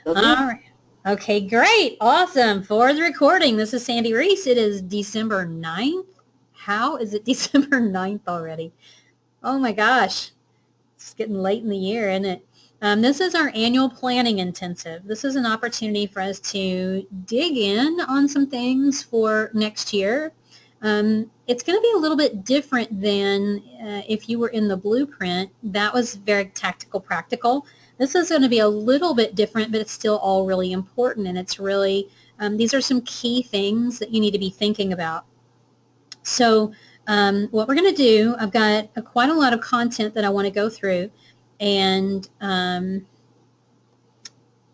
Will All do. right. Okay, great. Awesome. For the recording, this is Sandy Reese. It is December 9th. How is it December 9th already? Oh my gosh. It's getting late in the year, isn't it? This is our annual planning intensive. This is an opportunity for us to dig in on some things for next year. It's going to be a little bit different than if you were in the blueprint. That was very tactical, practical. This is going to be a little bit different, but it's still all really important, and it's really, these are some key things that you need to be thinking about. So what we're going to do, I've got quite a lot of content that I want to go through, and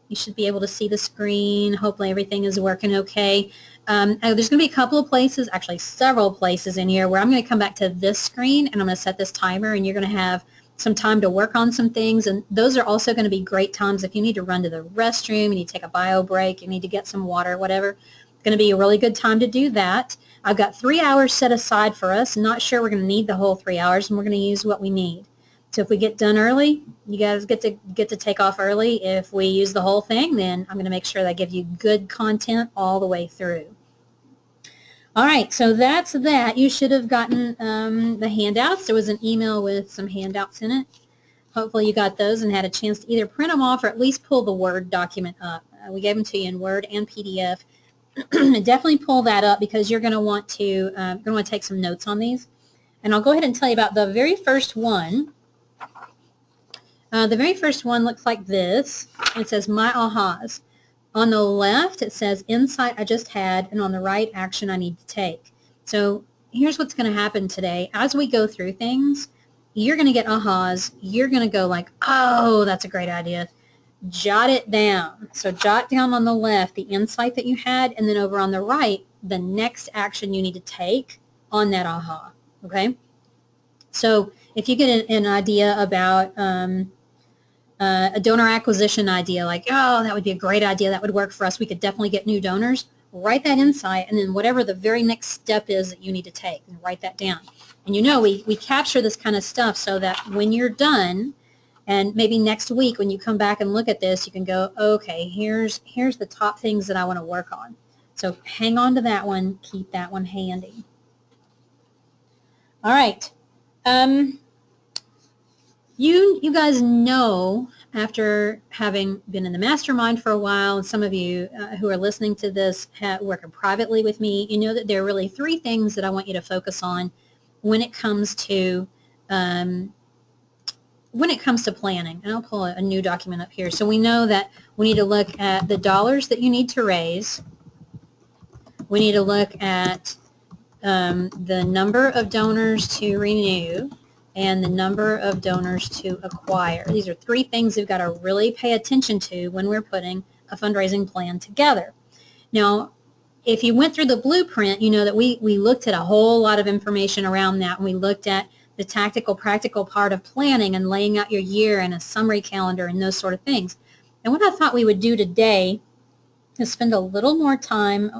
you should be able to see the screen. Hopefully everything is working okay. There's going to be a couple of places, actually several places in here where I'm going to come back to this screen and I'm going to set this timer, and you're going to have some time to work on some things, and those are also going to be great times if you need to run to the restroom, you need to take a bio break, you need to get some water, whatever. It's going to be a really good time to do that. I've got 3 hours set aside for us. I'm not sure we're going to need the whole 3 hours, and we're going to use what we need. So if we get done early, you guys get to take off early. If we use the whole thing, then I'm going to make sure that I give you good content all the way through. All right, so that's that. You should have gotten the handouts. There was an email with some handouts in it. Hopefully you got those and had a chance to either print them off or at least pull the Word document up. We gave them to you in Word and PDF. Definitely pull that up because you're going to want to take some notes on these. And I'll go ahead and tell you about the very first one. The very first one looks like this. It says, My Ahas. On the left, it says, Insight I just had, and on the right, Action I need to take. So here's what's going to happen today. As we go through things, you're going to get ahas. You're going to go like, oh, that's a great idea. Jot it down. So jot down on the left the insight that you had, and then over on the right, the next action you need to take on that aha. Okay? So if you get an idea about a donor acquisition idea, like, oh, that would be a great idea, that would work for us, we could definitely get new donors, write that insight, and then whatever the very next step is that you need to take, and write that down. And you know, we capture this kind of stuff so that when you're done, and maybe next week when you come back and look at this, you can go, okay, here's the top things that I want to work on. So hang on to that one, keep that one handy. All right. You guys know, after having been in the Mastermind for a while, and some of you who are listening to this working privately with me, you know that there are really 3 things that I want you to focus on when it comes to planning. And I'll pull a new document up here. So we know that we need to look at the dollars that you need to raise. We need to look at the number of donors to renew and the number of donors to acquire. These are 3 things we've got to really pay attention to when we're putting a fundraising plan together. Now, if you went through the blueprint, you know that we looked at a whole lot of information around that, and we looked at the tactical, practical part of planning and laying out your year and a summary calendar and those sort of things. And what I thought we would do today is spend a little more time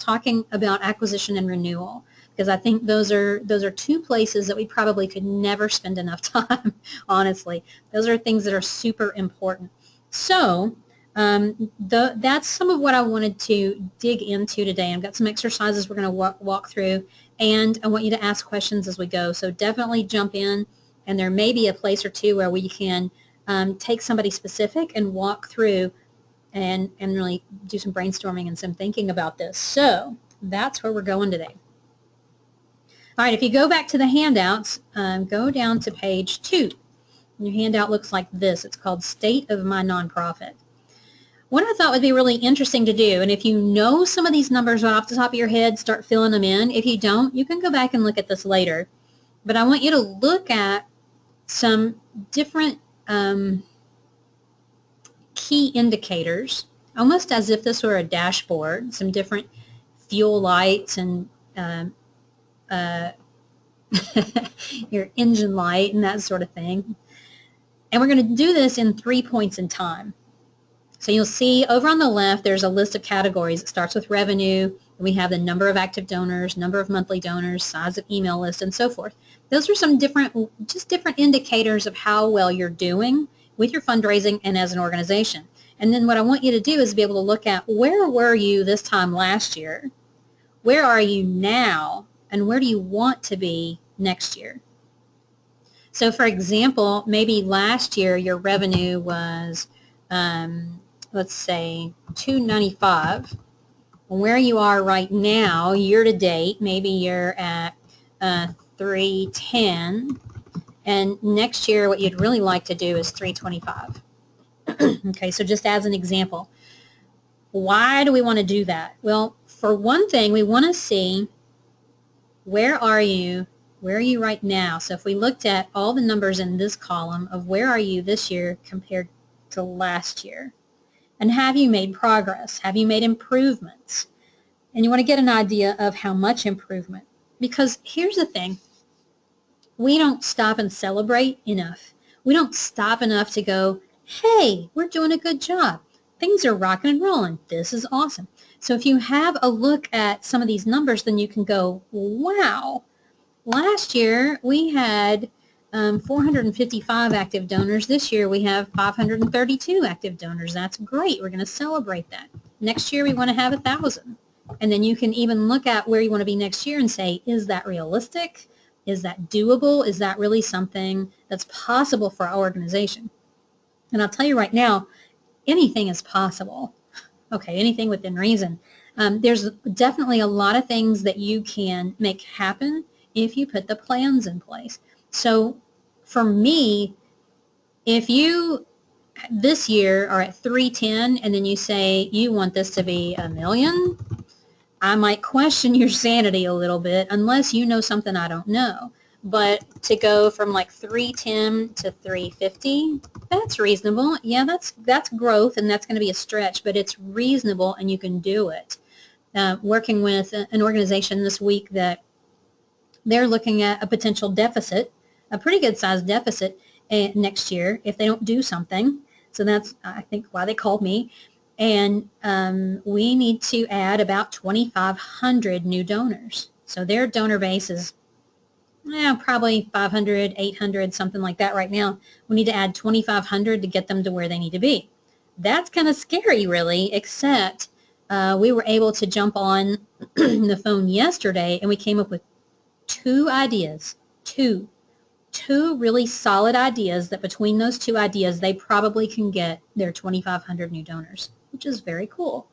talking about acquisition and renewal, because I think those are 2 places that we probably could never spend enough time, honestly. Those are things that are super important. So that's some of what I wanted to dig into today. I've got some exercises we're going to walk through, and I want you to ask questions as we go. So definitely jump in, and there may be a place or 2 where we can take somebody specific and walk through and really do some brainstorming and some thinking about this. So that's where we're going today. All right, if you go back to the handouts, go down to page 2. Your handout looks like this. It's called State of My Nonprofit. What I thought would be really interesting to do, and if you know some of these numbers off the top of your head, start filling them in. If you don't, you can go back and look at this later. But I want you to look at some different key indicators, almost as if this were a dashboard, some different fuel lights and your engine light and that sort of thing. And we're going to do this in 3 points in time. So you'll see over on the left there's a list of categories. It starts with revenue, and we have the number of active donors, number of monthly donors, size of email list, and so forth. Those are some different indicators of how well you're doing with your fundraising and as an organization. And then what I want you to do is be able to look at where were you this time last year, where are you now, and where do you want to be next year. So for example, maybe last year your revenue was, let's say, $295. Where you are right now, year to date, maybe you're at $310, and next year what you'd really like to do is $325. Okay, so just as an example, why do we want to do that? Well, for one thing, we want to see where are you right now. So if we looked at all the numbers in this column of where are you this year compared to last year, and have you made progress? Have you made improvements? And you want to get an idea of how much improvement. Because here's the thing, we don't stop and celebrate enough. We don't stop enough to go, hey, we're doing a good job. Things are rocking and rolling. This is awesome. So if you have a look at some of these numbers, then you can go, wow, last year we had 455 active donors. This year we have 532 active donors. That's great. We're going to celebrate that. Next year we want to have 1,000. And then you can even look at where you want to be next year and say, is that realistic? Is that doable? Is that really something that's possible for our organization? And I'll tell you right now, anything is possible. Okay, anything within reason. There's definitely a lot of things that you can make happen if you put the plans in place. So for me, if you this year are at 310 and then you say you want this to be $1 million, I might question your sanity a little bit unless you know something I don't know. But to go from like 310 to 350, that's reasonable. Yeah, that's growth, and that's going to be a stretch, but it's reasonable and you can do it. Working with an organization this week that they're looking at a potential deficit, a pretty good sized deficit next year if they don't do something. So that's, I think, why they called me. And we need to add about 2,500 new donors. So their donor base is probably 500, 800, something like that right now. We need to add 2,500 to get them to where they need to be. That's kind of scary, really, except we were able to jump on the phone yesterday and we came up with two ideas, two really solid ideas that between those two ideas, they probably can get their 2,500 new donors, which is very cool.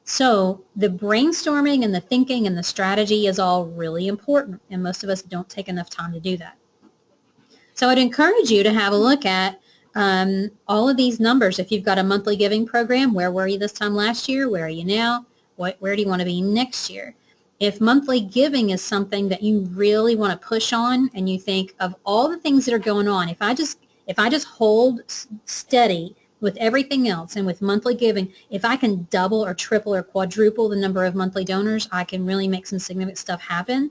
So the brainstorming and the thinking and the strategy is all really important, and most of us don't take enough time to do that. So I'd encourage you to have a look at all of these numbers. If you've got a monthly giving program, where were you this time last year? Where are you now? Where do you want to be next year? If monthly giving is something that you really want to push on and you think of all the things that are going on, if I just hold steady with everything else and with monthly giving, if I can double or triple or quadruple the number of monthly donors, I can really make some significant stuff happen,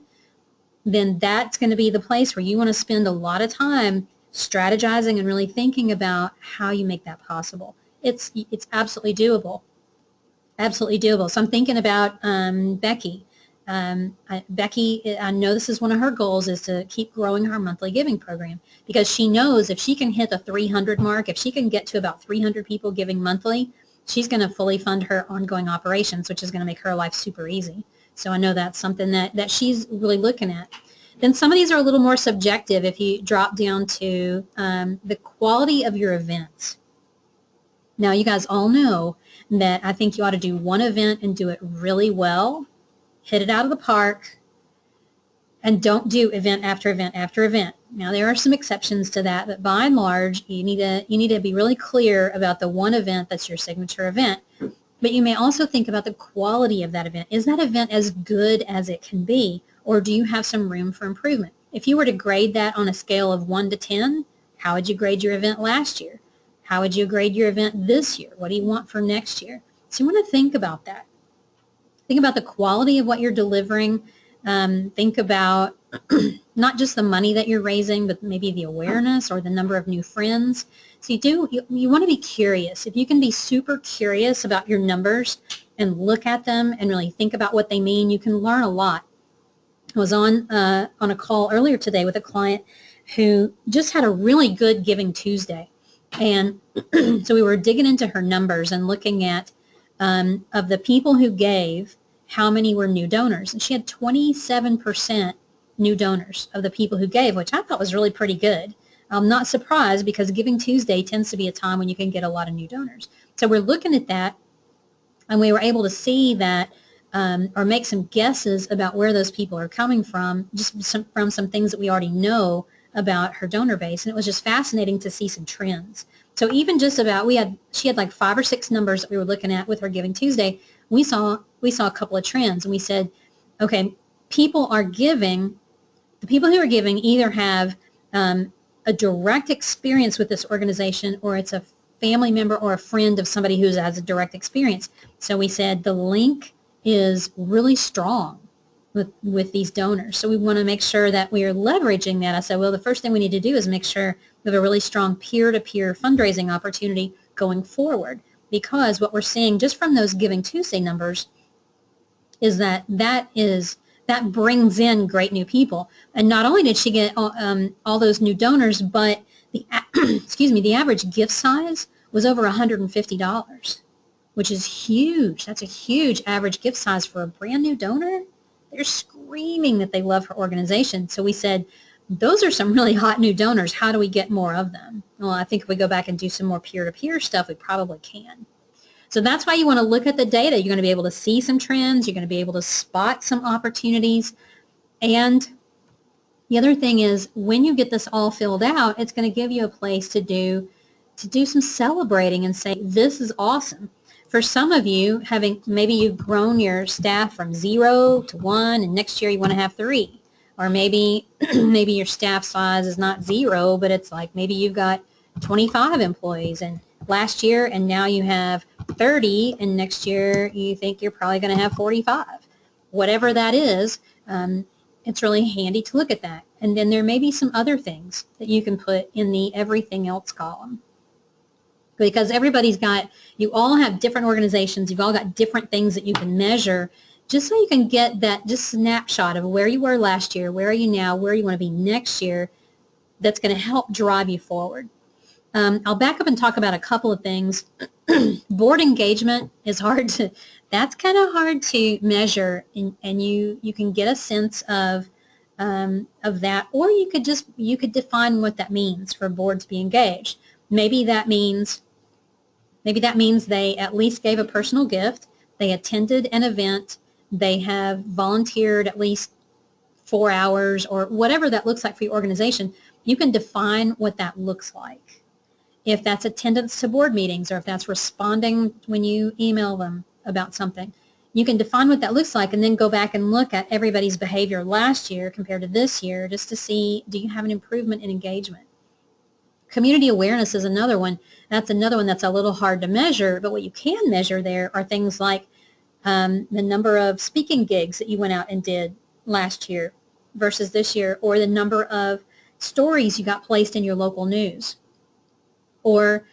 then that's going to be the place where you want to spend a lot of time strategizing and really thinking about how you make that possible. It's absolutely doable. Absolutely doable. So I'm thinking about Becky. Becky, I know this is one of her goals, is to keep growing her monthly giving program, because she knows if she can hit the 300 mark, if she can get to about 300 people giving monthly, she's going to fully fund her ongoing operations, which is going to make her life super easy. So I know that's something that she's really looking at. Then some of these are a little more subjective if you drop down to the quality of your events. Now, you guys all know that I think you ought to do one event and do it really well, hit it out of the park, and don't do event after event after event. Now, there are some exceptions to that, but by and large, you need to be really clear about the one event that's your signature event. But you may also think about the quality of that event. Is that event as good as it can be, or do you have some room for improvement? If you were to grade that on a scale of 1 to 10, how would you grade your event last year? How would you grade your event this year? What do you want for next year? So you want to think about that. Think about the quality of what you're delivering. Think about not just the money that you're raising, but maybe the awareness or the number of new friends. So you want to be curious. If you can be super curious about your numbers and look at them and really think about what they mean, you can learn a lot. I was on a call earlier today with a client who just had a really good Giving Tuesday. And so we were digging into her numbers and looking at of the people who gave, how many were new donors. And she had 27% new donors of the people who gave, which I thought was really pretty good. I'm not surprised because Giving Tuesday tends to be a time when you can get a lot of new donors. So we're looking at that, and we were able to see that or make some guesses about where those people are coming from, just from some things that we already know about her donor base. And it was just fascinating to see some trends. So even just about, she had like 5 or 6 numbers that we were looking at with her Giving Tuesday. We saw a couple of trends, and we said, okay, the people who are giving either have a direct experience with this organization, or it's a family member or a friend of somebody who has a direct experience. So we said the link is really strong with these donors. So we want to make sure that we are leveraging that. I said, well, the first thing we need to do is make sure we have a really strong peer-to-peer fundraising opportunity going forward, because what we're seeing just from those Giving Tuesday numbers is that brings in great new people. And not only did she get all those new donors, but the the average gift size was over $150, which is huge. That's a huge average gift size for a brand new donor. They're screaming that they love her organization. So we said, those are some really hot new donors. How do we get more of them? Well, I think if we go back and do some more peer-to-peer stuff, we probably can. So that's why you want to look at the data. You're going to be able to see some trends. You're going to be able to spot some opportunities. And the other thing is, when you get this all filled out, it's going to give you a place to do some celebrating and say, this is awesome. For some of you, maybe you've grown your staff from 0 to 1, and next year you want to have 3. Or maybe your staff size is not 0, but it's like maybe you've got 25 employees and last year, and now you have 30, and next year you think you're probably going to have 45. Whatever that is, it's really handy to look at that. And then there may be some other things that you can put in the everything else column. Because you all have different organizations, you've all got different things that you can measure, just so you can get that just snapshot of where you were last year, where are you now, where you want to be next year. That's going to help drive you forward. I'll back up and talk about a couple of things. Board engagement is that's kind of hard to measure, and you can get a sense of that, or you could define what that means for a board to be engaged. Maybe that means they at least gave a personal gift, they attended an event, they have volunteered at least 4 hours, or whatever that looks like for your organization. You can define what that looks like. If that's attendance to board meetings, or if that's responding when you email them about something, you can define what that looks like, and then go back and look at everybody's behavior last year compared to this year, just to see, do you have an improvement in engagement? Community awareness is another one. That's another one that's a little hard to measure, but what you can measure there are things like the number of speaking gigs that you went out and did last year versus this year, or the number of stories you got placed in your local news. Or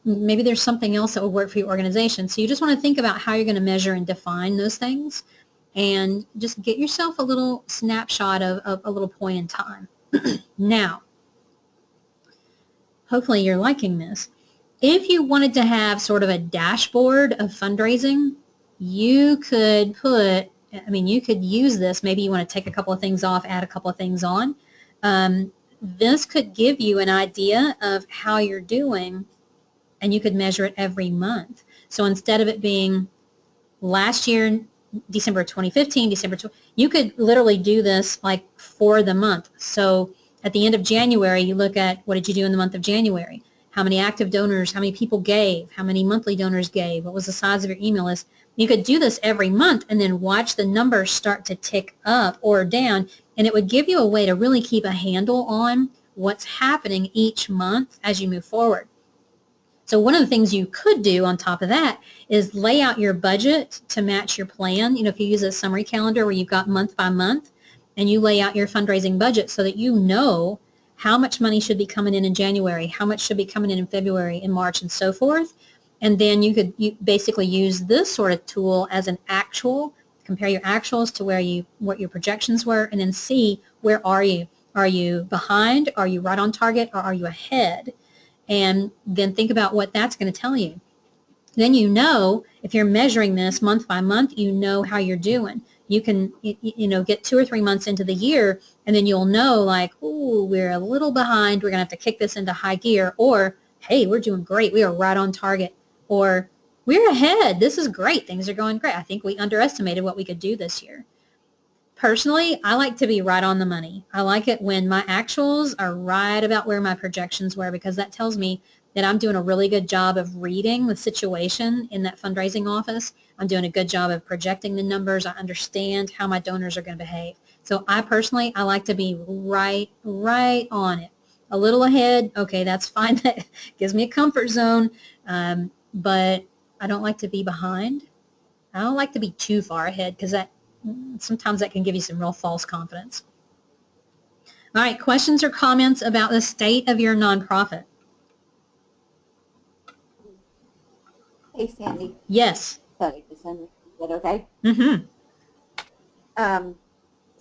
maybe there's something else that will work for your organization. So you just want to think about how you're going to measure and define those things, and just get yourself a little snapshot of a little point in time. Now, hopefully you're liking this. If you wanted to have sort of a dashboard of fundraising, you could use this. Maybe you want to take a couple of things off, add a couple of things on. This could give you an idea of how you're doing, and you could measure it every month. So instead of it being last year, December 2015, you could literally do this like for the month. So at the end of January, you look at, what did you do in the month of January? How many active donors, how many people gave, how many monthly donors gave, what was the size of your email list? You could do this every month and then watch the numbers start to tick up or down, and it would give you a way to really keep a handle on what's happening each month as you move forward. So one of the things you could do on top of that is lay out your budget to match your plan. If you use a summary calendar where you've got month by month, and you lay out your fundraising budget so that you know how much money should be coming in January, how much should be coming in February, in March, and so forth. And then you basically use this sort of tool as an actual, compare your actuals to what your projections were, and then see, where are you? Are you behind? Are you right on target? Or are you ahead? And then think about what that's going to tell you. Then you know, if you're measuring this month by month, you know how you're doing. You can, get 2 or 3 months into the year, and then you'll know, like, ooh, we're a little behind. We're going to have to kick this into high gear. Or, hey, we're doing great. We are right on target. Or, we're ahead. This is great. Things are going great. I think we underestimated what we could do this year. Personally, I like to be right on the money. I like it when my actuals are right about where my projections were, because that tells me that I'm doing a really good job of reading the situation in that fundraising office. I'm doing a good job of projecting the numbers. I understand how my donors are going to behave. So I like to be right on it. A little ahead, okay, that's fine. That gives me a comfort zone, but I don't like to be behind. I don't like to be too far ahead, because sometimes that can give you some real false confidence. All right, questions or comments about the state of your nonprofit? Hey, Sandy. Yes. Sorry, is that okay? Mm-hmm.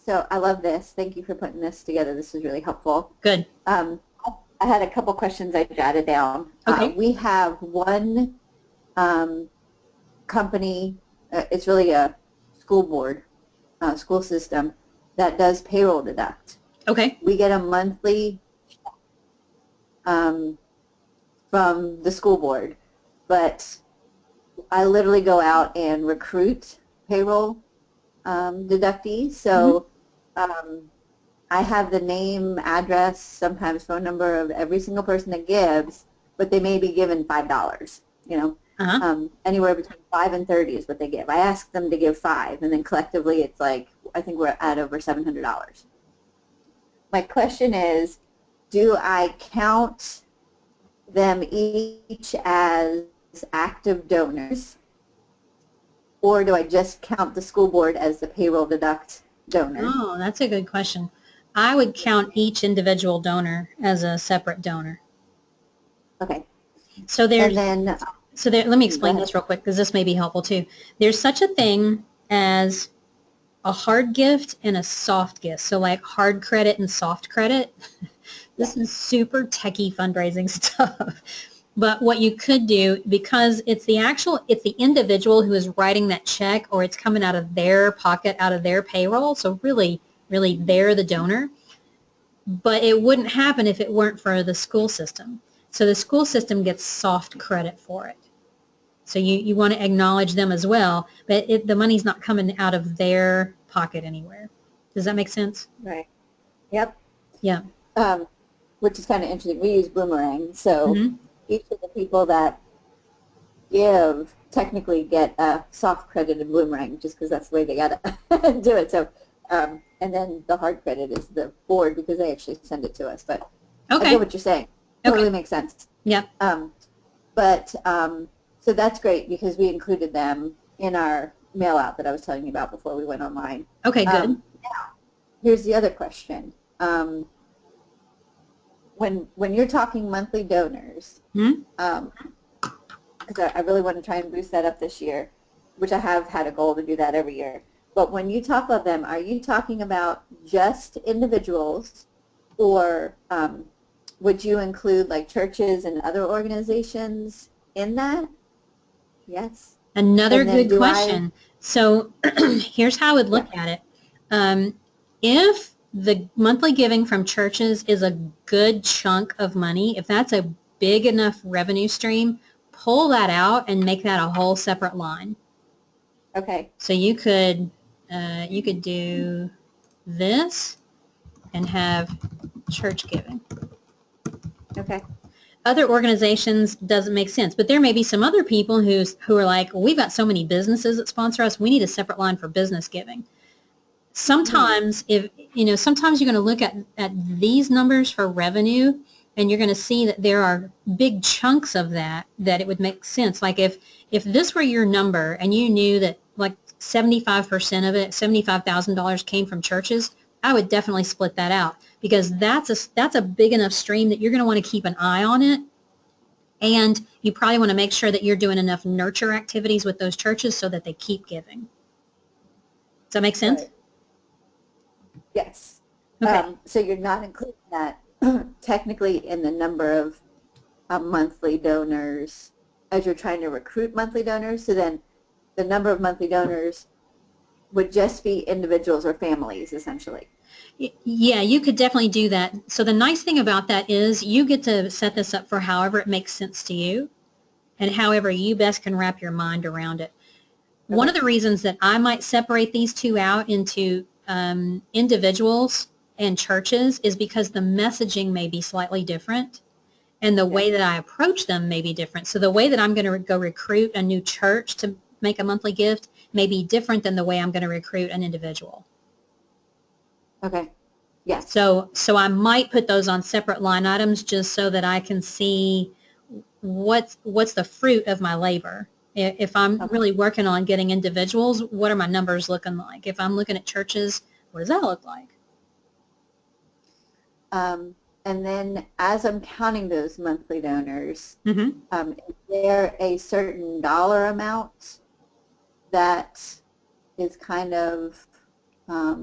So I love this. Thank you for putting this together. This is really helpful. Good. I had a couple questions I jotted down. Okay. We have one company, it's really a school board, school system, that does payroll deduct. Okay. We get a monthly from the school board, but I literally go out and recruit payroll deductees. So I have the name, address, sometimes phone number of every single person that gives, but they may be given $5, anywhere between 5 and 30 is what they give. I ask them to give 5, and then collectively it's like, I think we're at over $700. My question is, do I count them each as active donors, or do I just count the school board as the payroll deduct donor? Oh, that's a good question. I would count each individual donor as a separate donor. Okay. So let me explain this real quick, because this may be helpful too. There's such a thing as a hard gift and a soft gift. So like hard credit and soft credit. This is super techie fundraising stuff. But what you could do, because it's the individual who is writing that check, or it's coming out of their pocket, out of their payroll. So really they're the donor. But it wouldn't happen if it weren't for the school system. So the school system gets soft credit for it. So you want to acknowledge them as well, but the money's not coming out of their pocket anywhere. Does that make sense? Right. Yep. Yeah. Which is kind of interesting. We use Boomerang, so each of the people that give technically get a soft credit in Boomerang, just because that's the way they got to do it. So, and then the hard credit is the board, because they actually send it to us. But I get what you're saying. Totally makes sense. Yeah. So that's great, because we included them in our mail out that I was telling you about before we went online. Okay, good. Now, here's the other question. When you're talking monthly donors, because I really want to try and boost that up this year, which I have had a goal to do that every year. But when you talk about them, are you talking about just individuals, or would you include like churches and other organizations in that? Yes. Another good question. So here's how I would look at it. If the monthly giving from churches is a good chunk of money, if that's a big enough revenue stream, pull that out and make that a whole separate line. Okay. So you could do this and have church giving. Okay. Other organizations doesn't make sense, but there may be some other people who are like, well, we've got so many businesses that sponsor us, we need a separate line for business giving. Sometimes sometimes you're going to look at these numbers for revenue, and you're going to see that there are big chunks of that it would make sense. Like if this were your number and you knew that like 75% of it, $75,000 came from churches, I would definitely split that out, because that's a big enough stream that you're going to want to keep an eye on it. And you probably want to make sure that you're doing enough nurture activities with those churches so that they keep giving. Does that make sense? Right. Yes. Okay. So you're not including that technically in the number of monthly donors as you're trying to recruit monthly donors. So then the number of monthly donors would just be individuals or families, essentially. Yeah, you could definitely do that. So the nice thing about that is you get to set this up for however it makes sense to you and however you best can wrap your mind around it. One Okay. of the reasons that I might separate these two out into individuals and churches is because the messaging may be slightly different and the way that I approach them may be different. So the way that I'm going to go recruit a new church to make a monthly gift may be different than the way I'm going to recruit an individual. Okay. Yes. So I might put those on separate line items just so that I can see what's the fruit of my labor. If I'm really working on getting individuals, what are my numbers looking like? If I'm looking at churches, what does that look like? And then as I'm counting those monthly donors, Mm-hmm. is there a certain dollar amount that is kind of, I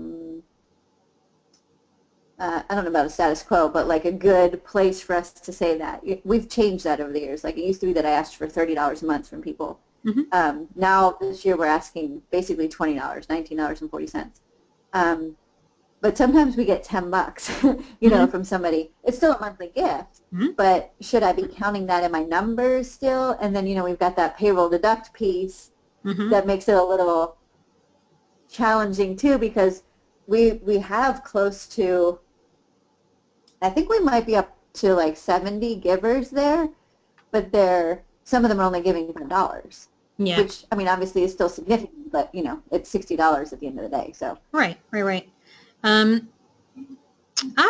don't know about a status quo, but like a good place for us to say that? We've changed that over the years. Like it used to be that I asked for $30 a month from people. Mm-hmm. Now this year we're asking basically $20, $19.40. But sometimes we get 10 bucks, you know, Mm-hmm. from somebody. It's still a monthly gift, Mm-hmm. but should I be counting that in my numbers still? And then, you know, we've got that payroll deduct piece Mm-hmm. that makes it a little challenging too, because we have close to, I think we might be up to like 70 givers there, but some of them are only giving $5, Yeah. which, I mean, obviously is still significant, but, you know, it's $60 at the end of the day, so. Right. I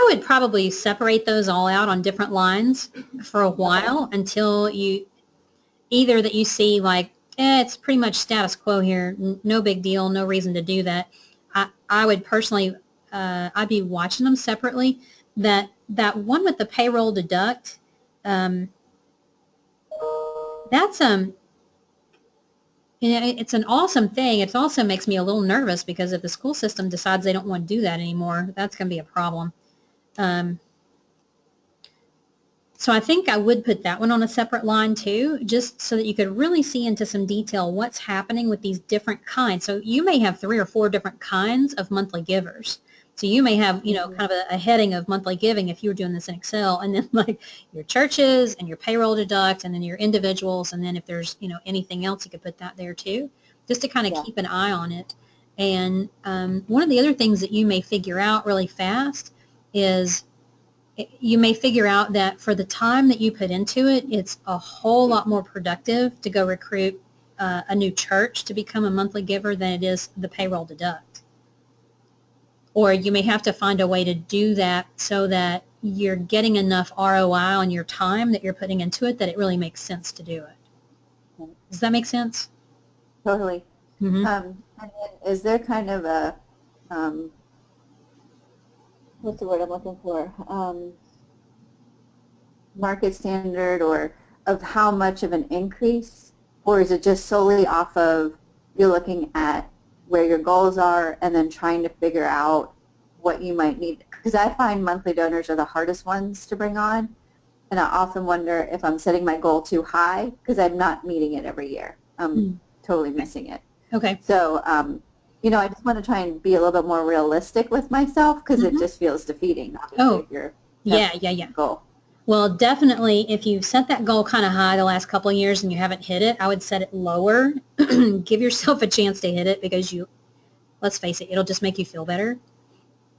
would probably separate those all out on different lines for a while until you either that you see like, it's pretty much status quo here, no big deal, no reason to do that. I would personally, I'd be watching them separately. That one with the payroll deduct, that's you know, it's an awesome thing. It also makes me a little nervous because if the school system decides they don't want to do that anymore, that's going to be a problem. So I think I would put that one on a separate line too, just so that you could really see into some detail what's happening with these different kinds. So you may have 3 or 4 different kinds of monthly givers. So you may have, you know, kind of a heading of monthly giving if you were doing this in Excel, and then like your churches and your payroll deduct and then your individuals, and then if there's, you know, anything else, you could put that there too, just to kind of keep an eye on it. And one of the other things that you may figure out really fast is you may figure out that for the time that you put into it, it's a whole lot more productive to go recruit a new church to become a monthly giver than it is the payroll deduct. Or you may have to find a way to do that so that you're getting enough ROI on your time that you're putting into it that it really makes sense to do it. Does that make sense? Totally. Mm-hmm. And then is there kind of a, what's the word I'm looking for? Market standard or of how much of an increase? Or is it just solely off of you're looking at where your goals are and then trying to figure out what you might need? Because I find monthly donors are the hardest ones to bring on. And I often wonder if I'm setting my goal too high because I'm not meeting it every year. I'm totally missing it. Okay. So, you know, I just want to try and be a little bit more realistic with myself because it just feels defeating, obviously, if you're Yeah. goal. Well, definitely, if you've set that goal kind of high the last couple of years and you haven't hit it, I would set it lower. Give yourself a chance to hit it because let's face it, it'll just make you feel better.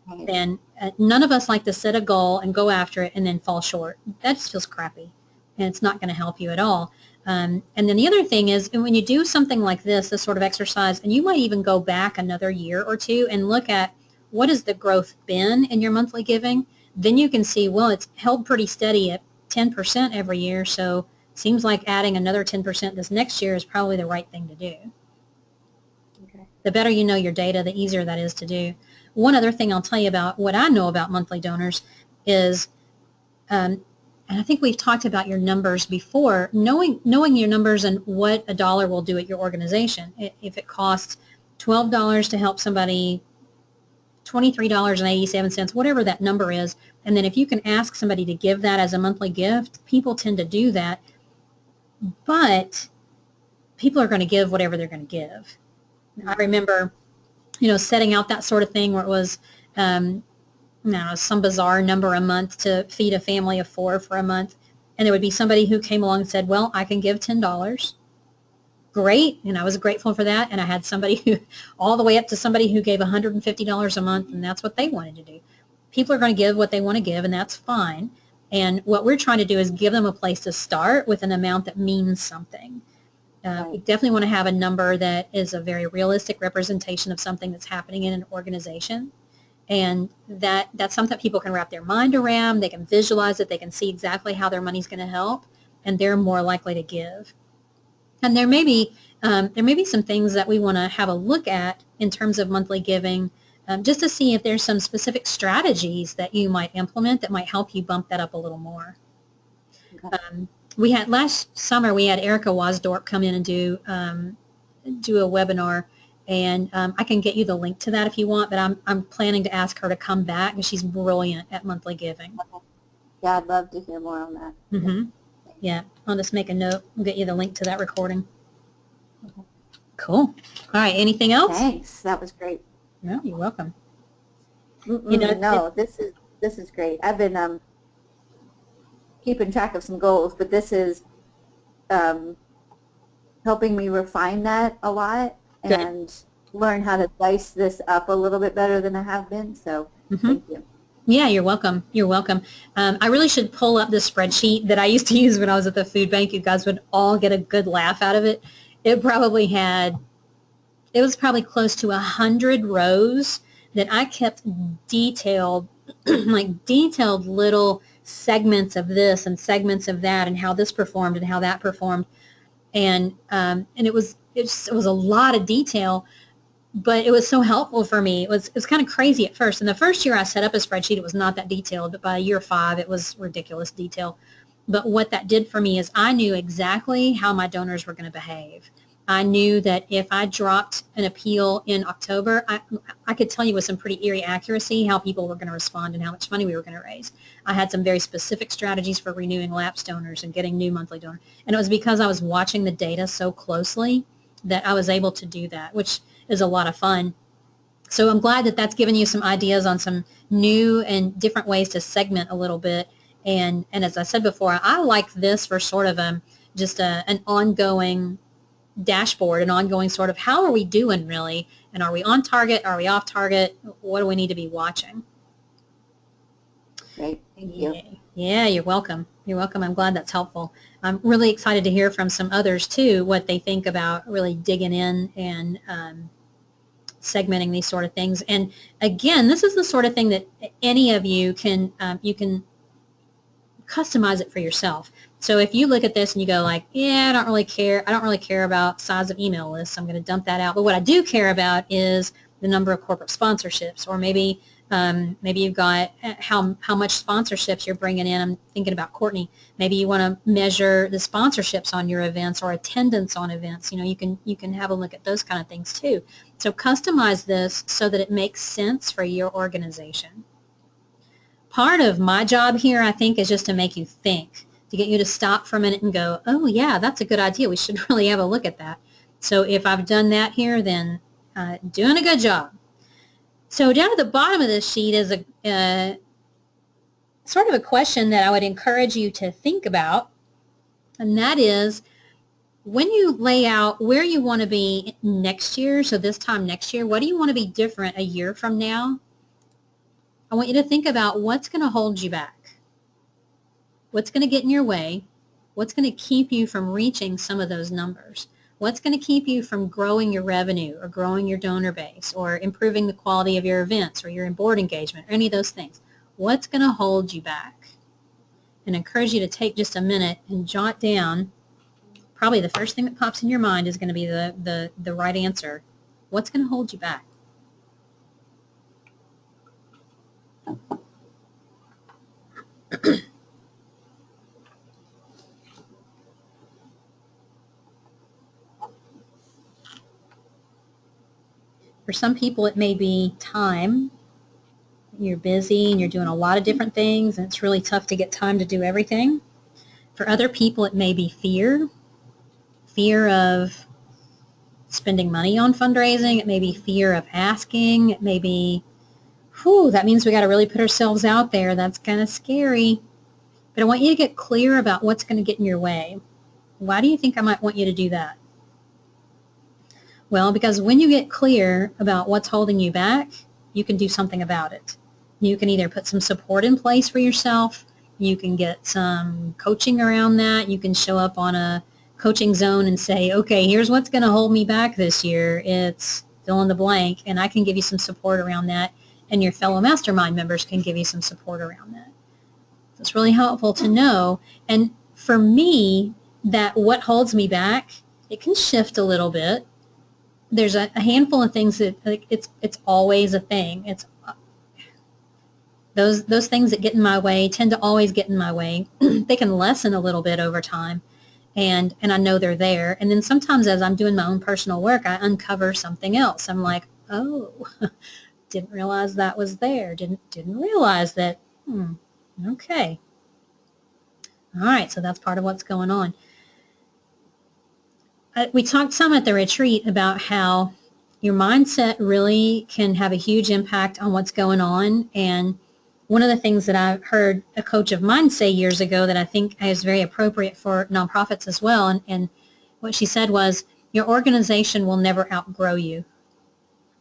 Right. And none of us like to set a goal and go after it and then fall short. That just feels crappy, and it's not going to help you at all. And then the other thing is, when you do something like this sort of exercise, and you might even go back another year or two and look at what has the growth been in your monthly giving, then you can see, well, it's held pretty steady at 10% every year, so it seems like adding another 10% this next year is probably the right thing to do. Okay. The better you know your data, the easier that is to do. One other thing I'll tell you about what I know about monthly donors is, and I think we've talked about your numbers before, knowing your numbers and what a dollar will do at your organization. If it costs $12 to help somebody, $23.87, whatever that number is, And then if you can ask somebody to give that as a monthly gift, people tend to do that. But people are going to give whatever they're going to give. I remember, setting out that sort of thing where it was, some bizarre number a month to feed a family of 4 for a month. And there would be somebody who came along and said, well, I can give $10. Great. And I was grateful for that. And I had somebody who, all the way up to somebody who gave $150 a month, and that's what they wanted to do. People are going to give what they want to give, and that's fine. And what we're trying to do is give them a place to start with an amount that means something. We definitely want to have a number that is a very realistic representation of something that's happening in an organization. And that's something that people can wrap their mind around. They can visualize it. They can see exactly how their money's going to help, and they're more likely to give. And there may be some things that we want to have a look at in terms of monthly giving, just to see if there's some specific strategies that you might implement that might help you bump that up a little more. Okay. We had last summer, we had Erica Wasdorp come in and do a webinar, and I can get you the link to that if you want, but I'm planning to ask her to come back, and she's brilliant at monthly giving. Okay. Yeah, I'd love to hear more on that. Mm-hmm. Yeah, I'll just make a note. I'll get you the link to that recording. Okay. Cool. All right, anything else? Thanks. That was great. No, you're welcome. No, this is great. I've been keeping track of some goals, but this is helping me refine that a lot and learn how to dice this up a little bit better than I have been. So thank you. Yeah, you're welcome. You're welcome. I really should pull up the spreadsheet that I used to use when I was at the food bank. You guys would all get a good laugh out of it. It was probably close to 100 rows that I kept detailed, like detailed little segments of this and segments of that, and how this performed and how that performed. And it was a lot of detail. But it was so helpful for me. It was kind of crazy at first. In the first year I set up a spreadsheet, it was not that detailed, but by year 5, it was ridiculous detail. But what that did for me is I knew exactly how my donors were going to behave. I knew that if I dropped an appeal in October, I could tell you with some pretty eerie accuracy how people were going to respond and how much money we were going to raise. I had some very specific strategies for renewing lapsed donors and getting new monthly donors. And it was because I was watching the data so closely that I was able to do that, which is a lot of fun. So I'm glad that that's given you some ideas on some new and different ways to segment a little bit. And as I said before, I like this for sort of an ongoing dashboard, an ongoing sort of how are we doing really, and are we on target, are we off target, what do we need to be watching? Great, thank you. Yeah, you're welcome. You're welcome. I'm glad that's helpful. I'm really excited to hear from some others too, what they think about really digging in and segmenting these sort of things. And again, this is the sort of thing that any of you can customize it for yourself. So if you look at this and you go like, yeah, I don't really care about size of email lists. I'm going to dump that out. But what I do care about is the number of corporate sponsorships, or maybe you've got how much sponsorships you're bringing in. I'm thinking about Courtney. Maybe you want to measure the sponsorships on your events or attendance on events. You can have a look at those kind of things too. So customize this so that it makes sense for your organization. Part of my job here, I think, is just to make you think, to get you to stop for a minute and go, oh yeah, that's a good idea. We should really have a look at that. So if I've done that here, then doing a good job. So down at the bottom of this sheet is a sort of a question that I would encourage you to think about, and that is, when you lay out where you want to be next year, so this time next year, what do you want to be different a year from now? I want you to think about what's going to hold you back, what's going to get in your way, what's going to keep you from reaching some of those numbers. What's going to keep you from growing your revenue or growing your donor base or improving the quality of your events or your board engagement or any of those things? What's going to hold you back? And I encourage you to take just a minute and jot down. Probably the first thing that pops in your mind is going to be the right answer. What's going to hold you back? For some people, it may be time. you're busy and you're doing a lot of different things, and it's really tough to get time to do everything. For other people, it may be fear of spending money on fundraising. It may be fear of asking. It may be, whew, that means we got to really put ourselves out there. That's kind of scary. But I want you to get clear about what's going to get in your way. Why do you think I might want you to do that? Well, because when you get clear about what's holding you back, you can do something about it. You can either put some support in place for yourself. You can get some coaching around that. You can show up on a coaching zone and say, okay, here's what's going to hold me back this year. It's fill in the blank, and I can give you some support around that, and your fellow mastermind members can give you some support around that. So it's really helpful to know. And for me, that what holds me back, it can shift a little bit. There's a handful of things that, like, it's always a thing. It's those things that get in my way tend to always get in my way. They can lessen a little bit over time, and I know they're there. And then sometimes as I'm doing my own personal work, I uncover something else. I'm like, oh, didn't realize that was there. Didn't realize that. Okay. All right, so that's part of what's going on. We talked some at the retreat about how your mindset really can have a huge impact on what's going on. And one of the things that I heard a coach of mine say years ago that I think is very appropriate for nonprofits as well, and what she said was, your organization will never outgrow you.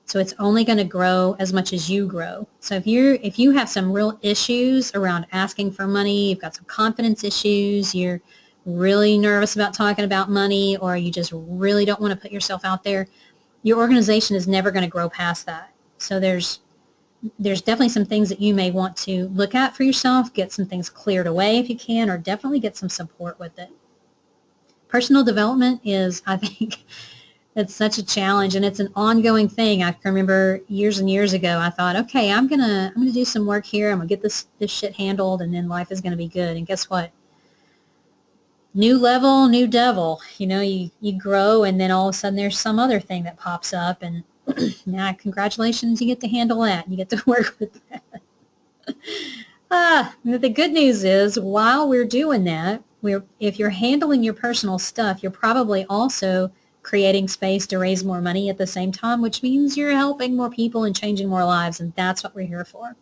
So it's only going to grow as much as you grow. So if you have some real issues around asking for money, you've got some confidence issues, you're really nervous about talking about money, or you just really don't want to put yourself out there, your organization is never going to grow past that. So there's definitely some things that you may want to look at for yourself, get some things cleared away if you can, or definitely get some support with it. Personal development is, I think, it's such a challenge, and it's an ongoing thing. I can remember years and years ago, I thought, okay, I'm gonna do some work here. I'm gonna get this shit handled, and then life is gonna be good. And guess what? New level, new devil. You know, you grow, and then all of a sudden there's some other thing that pops up, and now congratulations, you get to handle that. You get to work with that. The good news is, while we're doing that, if you're handling your personal stuff, you're probably also creating space to raise more money at the same time, which means you're helping more people and changing more lives, and that's what we're here for.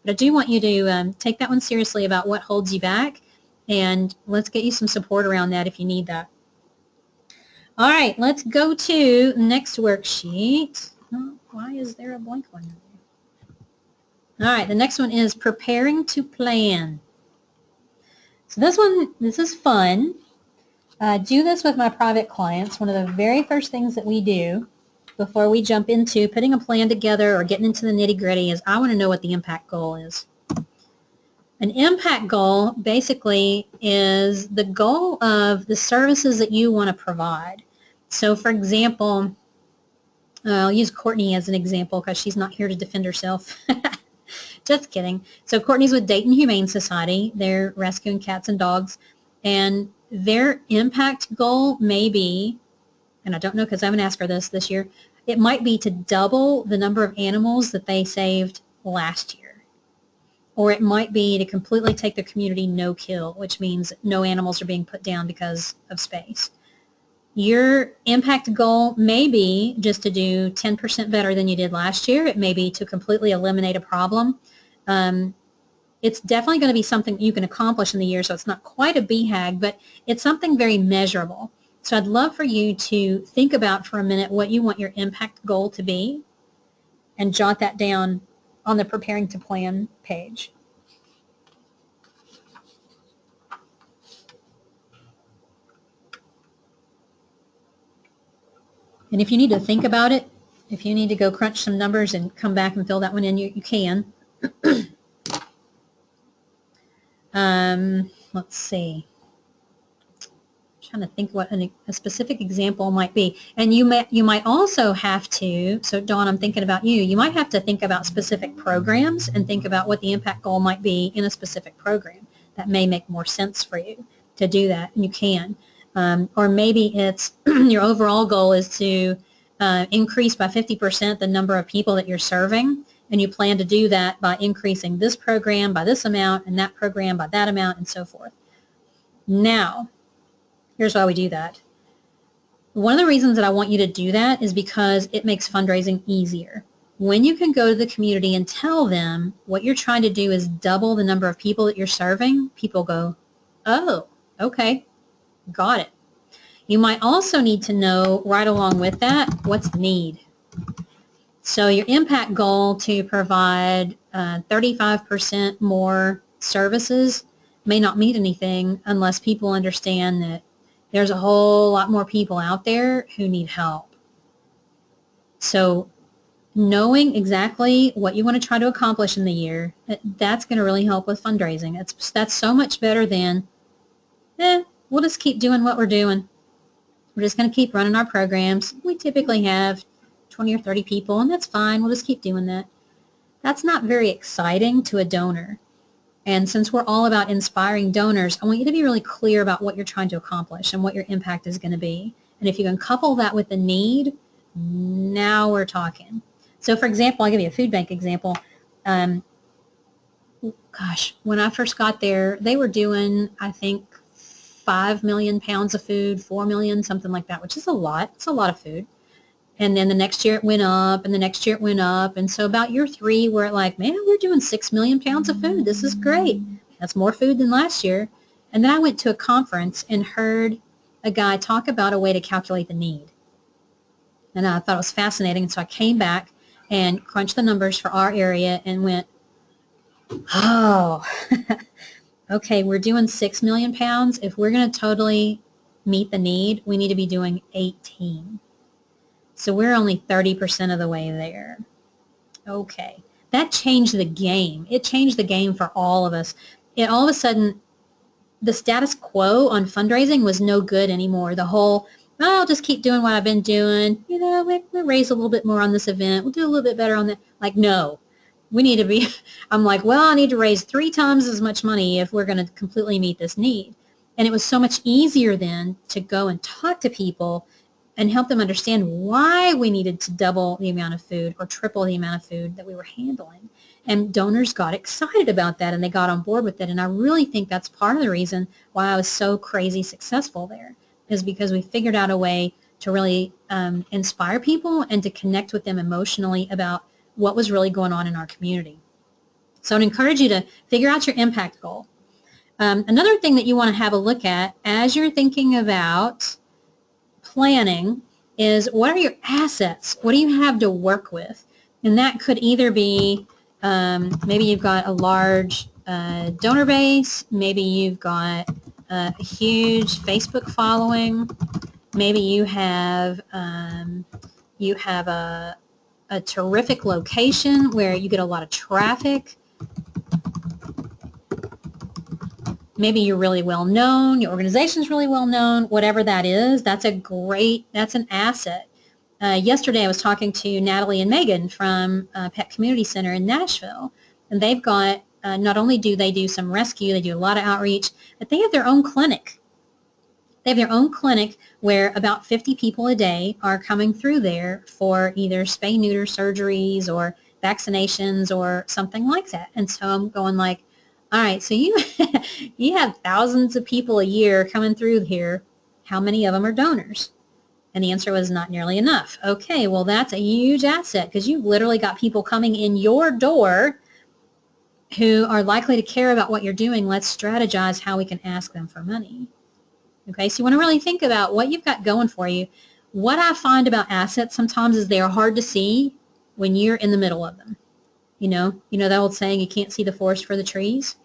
But I do want you to take that one seriously about what holds you back, and let's get you some support around that if you need that. All right, let's go to the next worksheet. Oh, why is there a blank one? All right, the next one is preparing to plan. So this is fun. I do this with my private clients. One of the very first things that we do before we jump into putting a plan together or getting into the nitty-gritty is I want to know what the impact goal is. An impact goal basically is the goal of the services that you want to provide. So, for example, I'll use Courtney as an example because she's not here to defend herself. Just kidding. So Courtney's with Dayton Humane Society. They're rescuing cats and dogs. And their impact goal may be, and I don't know because I haven't asked her this year, it might be to double the number of animals that they saved last year. Or it might be to completely take the community no-kill, which means no animals are being put down because of space. Your impact goal may be just to do 10% better than you did last year. It may be to completely eliminate a problem. It's definitely going to be something you can accomplish in the year, so it's not quite a BHAG, but it's something very measurable. So I'd love for you to think about for a minute what you want your impact goal to be and jot that down on the Preparing to Plan page. And if you need to think about it, if you need to go crunch some numbers and come back and fill that one in, you can. Let's see. I'm trying to think what a specific example might be. And you might also have to, so Dawn, I'm thinking about you, you might have to think about specific programs and think about what the impact goal might be in a specific program. That may make more sense for you to do that, and you can. Or maybe it's your overall goal is to increase by 50% the number of people that you're serving, And you plan to do that by increasing this program by this amount and that program by that amount and so forth. Now, here's why we do that. One of the reasons that I want you to do that is because it makes fundraising easier. When you can go to the community and tell them what you're trying to do is double the number of people that you're serving, people go, oh, okay, got it. You might also need to know right along with that, what's the need? So your impact goal to provide 35% more services may not mean anything unless people understand that there's a whole lot more people out there who need help. So knowing exactly what you want to try to accomplish in the year, that's going to really help with fundraising. That's so much better than, we'll just keep doing what we're doing. We're just going to keep running our programs. We typically have 20 or 30 people, and that's fine. We'll just keep doing that. That's not very exciting to a donor. And since we're all about inspiring donors, I want you to be really clear about what you're trying to accomplish and what your impact is going to be. And if you can couple that with the need, now we're talking. So for example, I'll give you a food bank example. Gosh, when I first got there, they were doing, I think, 5 million pounds of food, 4 million, something like that, which is a lot. It's a lot of food. And then the next year it went up, and the next year it went up. And so about year 3, we're like, man, we're doing 6 million pounds of food. This is great. That's more food than last year. And then I went to a conference and heard a guy talk about a way to calculate the need. And I thought it was fascinating. And so I came back and crunched the numbers for our area and went, oh, okay, we're doing 6 million pounds. If we're going to totally meet the need, we need to be doing 18. So we're only 30% of the way there. Okay, that changed the game. It changed the game for all of us. All of a sudden, the status quo on fundraising was no good anymore. The whole, oh, I'll just keep doing what I've been doing. You know, we'll raise a little bit more on this event. We'll do a little bit better on that. Like, no, we need to be, I'm like, well, I need to raise 3 times as much money if we're going to completely meet this need. And it was so much easier then to go and talk to people and help them understand why we needed to double the amount of food or triple the amount of food that we were handling. And donors got excited about that, and they got on board with it. And I really think that's part of the reason why I was so crazy successful there, is because we figured out a way to really inspire people and to connect with them emotionally about what was really going on in our community. So I'd encourage you to figure out your impact goal. Another thing that you want to have a look at as you're thinking about planning is, what are your assets? What do you have to work with? And that could either be maybe you've got a large donor base, maybe you've got a huge Facebook following, maybe you have a terrific location where you get a lot of traffic. Maybe you're really well known, your organization's really well known, whatever that is, that's an asset. Yesterday I was talking to Natalie and Megan from Pet Community Center in Nashville, and they've got, not only do they do some rescue, they do a lot of outreach, but they have their own clinic. They have their own clinic where about 50 people a day are coming through there for either spay-neuter surgeries or vaccinations or something like that. And so I'm going like, all right, so you you have thousands of people a year coming through here. How many of them are donors? And the answer was not nearly enough. Okay, well, that's a huge asset because you've literally got people coming in your door who are likely to care about what you're doing. Let's strategize how we can ask them for money. Okay, so you want to really think about what you've got going for you. What I find about assets sometimes is they are hard to see when you're in the middle of them. You know that old saying, you can't see the forest for the trees?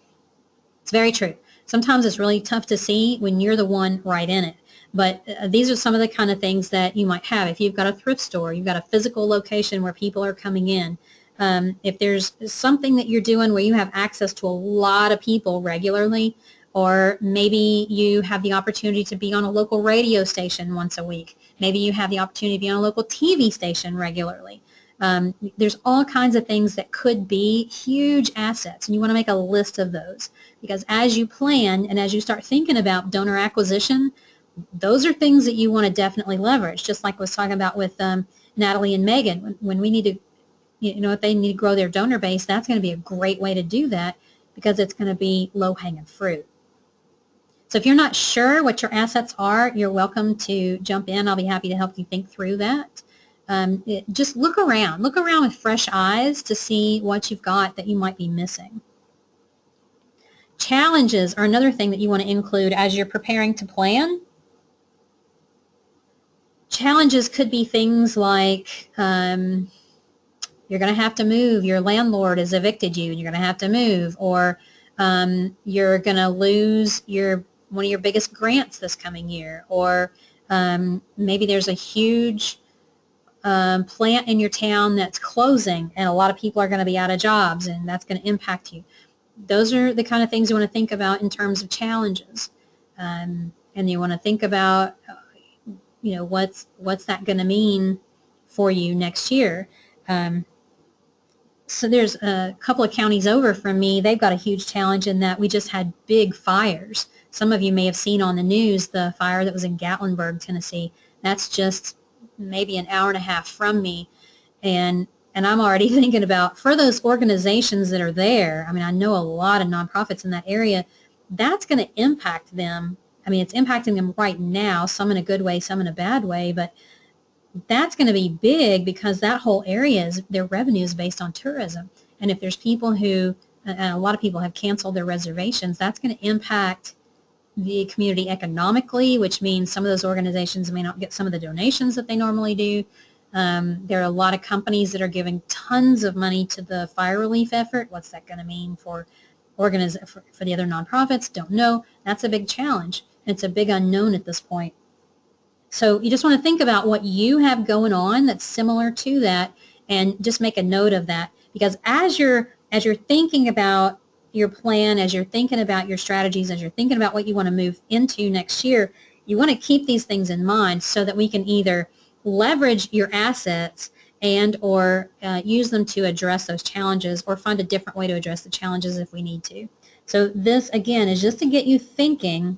It's very true. Sometimes it's really tough to see when you're the one right in it. But these are some of the kind of things that you might have. If you've got a thrift store, you've got a physical location where people are coming in. If there's something that you're doing where you have access to a lot of people regularly, or maybe you have the opportunity to be on a local radio station once a week. Maybe you have the opportunity to be on a local TV station regularly. There's all kinds of things that could be huge assets, and you want to make a list of those, because as you plan and as you start thinking about donor acquisition, those are things that you want to definitely leverage, just like I was talking about with Natalie and Megan. When we need to if they need to grow their donor base, that's going to be a great way to do that because it's going to be low-hanging fruit. So if you're not sure what your assets are, you're welcome to jump in. I'll be happy to help you think through that. Just look around with fresh eyes to see what you've got that you might be missing. Challenges are another thing that you want to include as you're preparing to plan. Challenges could be things like you're going to have to move. Your landlord has evicted you and you're going to have to move, or you're going to lose one of your biggest grants this coming year, or maybe there's a huge plant in your town that's closing and a lot of people are going to be out of jobs and that's going to impact you. Those are the kind of things you want to think about in terms of challenges. And you want to think about, what's that going to mean for you next year. So there's a couple of counties over from me. They've got a huge challenge in that we just had big fires. Some of you may have seen on the news the fire that was in Gatlinburg, Tennessee. That's just maybe an hour and a half from me. And I'm already thinking about, for those organizations that are there, I mean, I know a lot of nonprofits in that area, that's going to impact them. I mean, it's impacting them right now, some in a good way, some in a bad way, but that's going to be big because that whole area, their revenue is based on tourism. And if there's people who, a lot of people have canceled their reservations, that's going to impact the community economically, which means some of those organizations may not get some of the donations that they normally do. There are a lot of companies that are giving tons of money to the fire relief effort. What's that going to mean for the other nonprofits? Don't know. That's a big challenge. It's a big unknown at this point. So you just want to think about what you have going on that's similar to that and just make a note of that, because as you're thinking about your plan, as you're thinking about your strategies, as you're thinking about what you want to move into next year, you want to keep these things in mind so that we can either leverage your assets and or use them to address those challenges or find a different way to address the challenges if we need to. So this, again, is just to get you thinking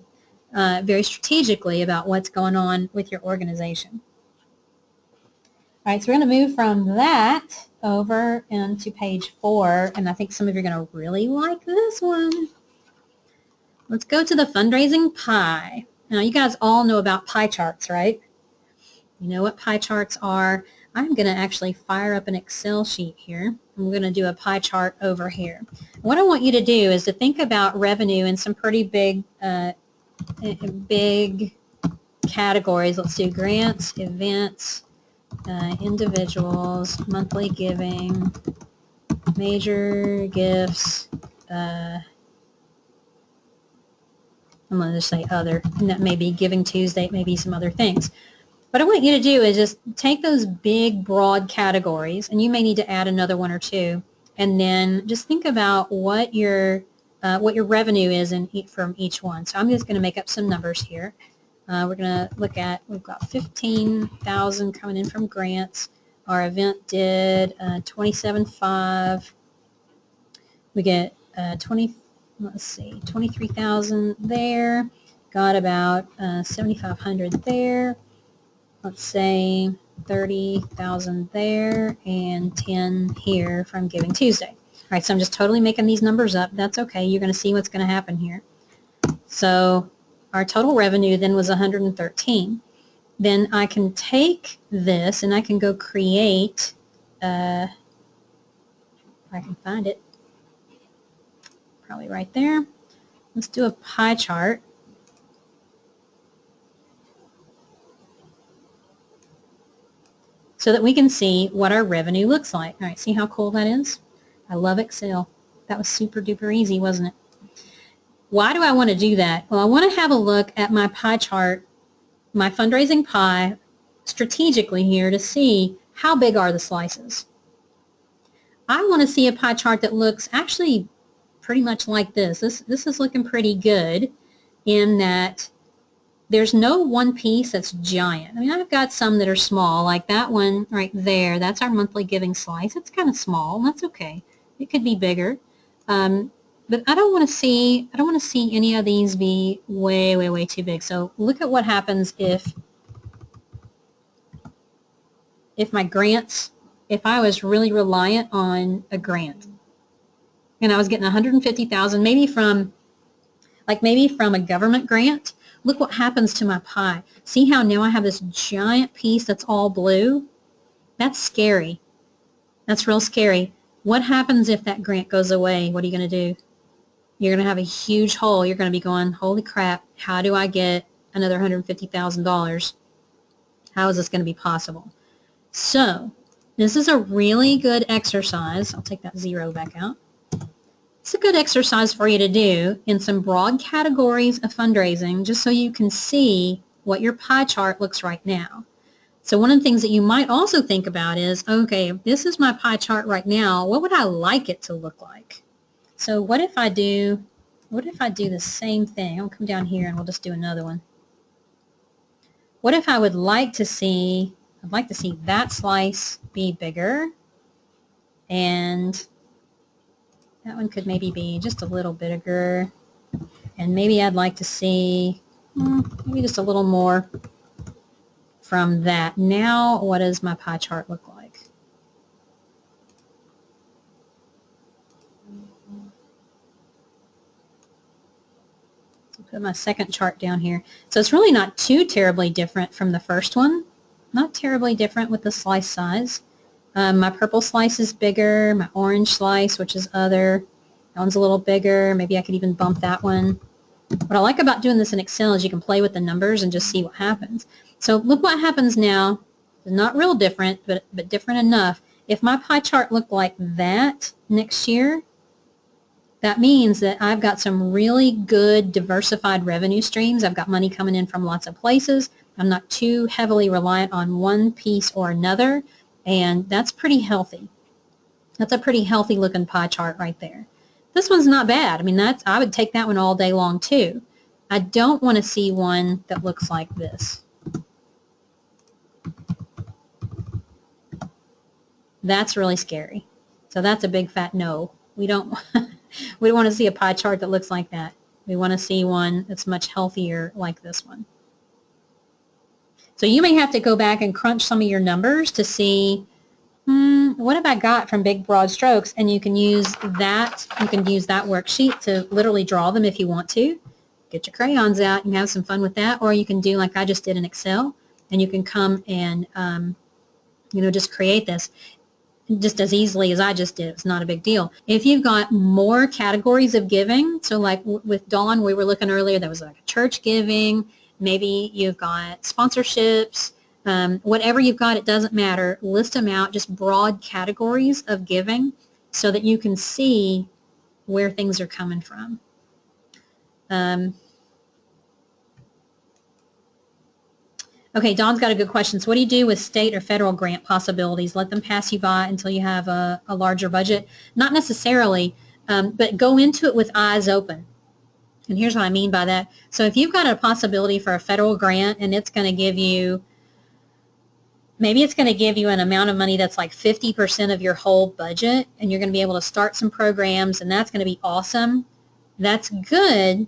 very strategically about what's going on with your organization. All right, so we're going to move from that over into page 4, and I think some of you are going to really like this one. Let's go to the fundraising pie. Now, you guys all know about pie charts, right? You know what pie charts are. I'm going to actually fire up an Excel sheet here. I'm going to do a pie chart over here. What I want you to do is to think about revenue in some pretty big categories. Let's do grants, events, individuals, monthly giving, major gifts, I'm going to just say other, and that may be Giving Tuesday, it may be some other things. What I want you to do is just take those big, broad categories, and you may need to add another one or two, and then just think about what your revenue is from each one. So I'm just going to make up some numbers here. We're going to look at, we've got 15,000 coming in from grants. Our event did 27.5. We get 23,000 there. Got about 7,500 there. Let's say 30,000 there and 10 here from Giving Tuesday. All right, so I'm just totally making these numbers up. That's okay. You're going to see what's going to happen here. So our total revenue then was 113. Then I can take this and I can go create, if I can find it, probably right there. Let's do a pie chart. So that we can see what our revenue looks like. All right, see how cool that is? I love Excel. That was super duper easy, wasn't it? Why do I want to do that? Well, I want to have a look at my pie chart, my fundraising pie, strategically here to see how big are the slices. I want to see a pie chart that looks actually pretty much like this. This is looking pretty good in that there's no one piece that's giant. I mean, I've got some that are small, like that one right there. That's our monthly giving slice. It's kind of small. That's okay. It could be bigger. But I don't want to see any of these be way, way, way too big. So look at what happens if my grants if I was really reliant on a grant and I was getting 150,000 maybe from a government grant. Look what happens to my pie. See how now I have this giant piece that's all blue? That's scary. That's real scary. What happens if that grant goes away? What are you going to do? You're going to have a huge hole. You're going to be going, holy crap, how do I get another $150,000? How is this going to be possible? So this is a really good exercise. I'll take that 0 back out. It's a good exercise for you to do in some broad categories of fundraising just so you can see what your pie chart looks right now. So one of the things that you might also think about is, okay, if this is my pie chart right now, what would I like it to look like? So what if I do the same thing? I'll come down here and we'll just do another one. What if I would like to see, I'd like to see that slice be bigger, and that one could maybe be just a little bigger, and maybe I'd like to see maybe just a little more from that. Now what does my pie chart look like? Put my second chart down here. So it's really not too terribly different from the first one. Not terribly different with the slice size. My purple slice is bigger. My orange slice, which is other, that one's a little bigger. Maybe I could even bump that one. What I like about doing this in Excel is you can play with the numbers and just see what happens. So look what happens now. It's not real different, but different enough. If my pie chart looked like that next year, that means that I've got some really good diversified revenue streams. I've got money coming in from lots of places. I'm not too heavily reliant on one piece or another, and that's pretty healthy. That's a pretty healthy looking pie chart right there. This one's not bad. I mean, I would take that one all day long too. I don't want to see one that looks like this. That's really scary. So that's a big fat no. We don't want to see a pie chart that looks like that. We want to see one that's much healthier like this one. So you may have to go back and crunch some of your numbers to see, what have I got from big broad strokes? And you can use that. You can use that worksheet to literally draw them if you want to. Get your crayons out and have some fun with that. Or you can do like I just did in Excel, and you can come and just create this just as easily as I just did. It's not a big deal. If you've got more categories of giving, so like with Dawn, we were looking earlier, there was like a church giving, maybe you've got sponsorships, whatever you've got, it doesn't matter. List them out, just broad categories of giving so that you can see where things are coming from. Okay, Dawn's got a good question. So what do you do with state or federal grant possibilities? Let them pass you by until you have a larger budget? Not necessarily, but go into it with eyes open. And here's what I mean by that. So if you've got a possibility for a federal grant and it's going to give you, maybe it's going to give you an amount of money that's like 50% of your whole budget, and you're going to be able to start some programs, and that's going to be awesome. That's good.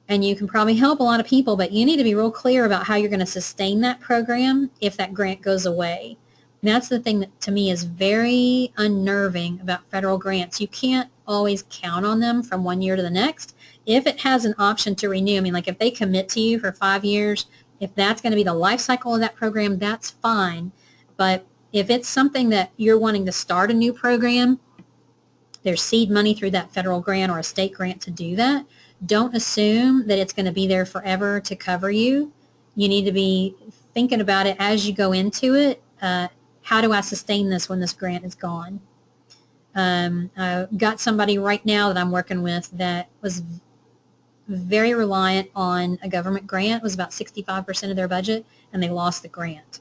And you can probably help a lot of people, but you need to be real clear about how you're going to sustain that program if that grant goes away. And that's the thing that to me is very unnerving about federal grants. You can't always count on them from one year to the next. If it has an option to renew, I mean, like if they commit to you for 5 years, if that's going to be the life cycle of that program, that's fine. But if it's something that you're wanting to start a new program, there's seed money through that federal grant or a state grant to do that. Don't assume that it's going to be there forever to cover you. You need to be thinking about it as you go into it. How do I sustain this when this grant is gone? I've got somebody right now that I'm working with that was very reliant on a government grant. It was about 65% of their budget, and they lost the grant.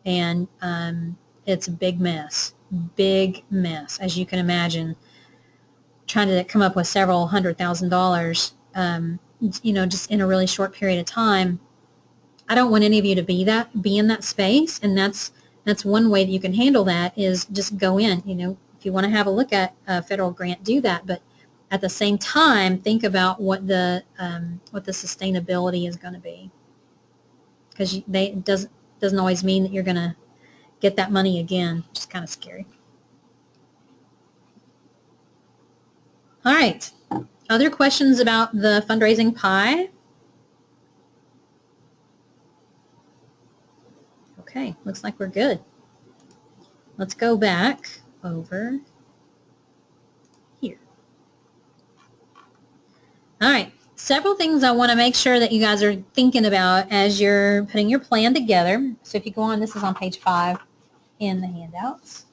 And it's a big mess, as you can imagine. Trying to come up with several $100,000, just in a really short period of time. I don't want any of you to be in that space, and that's one way that you can handle that is just go in. If you want to have a look at a federal grant, do that, but at the same time, think about what the sustainability is going to be, because it doesn't always mean that you're going to get that money again, which is kind of scary. All right. Other questions about the fundraising pie? Okay, looks like we're good. Let's go back over here. All right, several things I want to make sure that you guys are thinking about as you're putting your plan together. So if you go on, this is on page 5 in the handouts.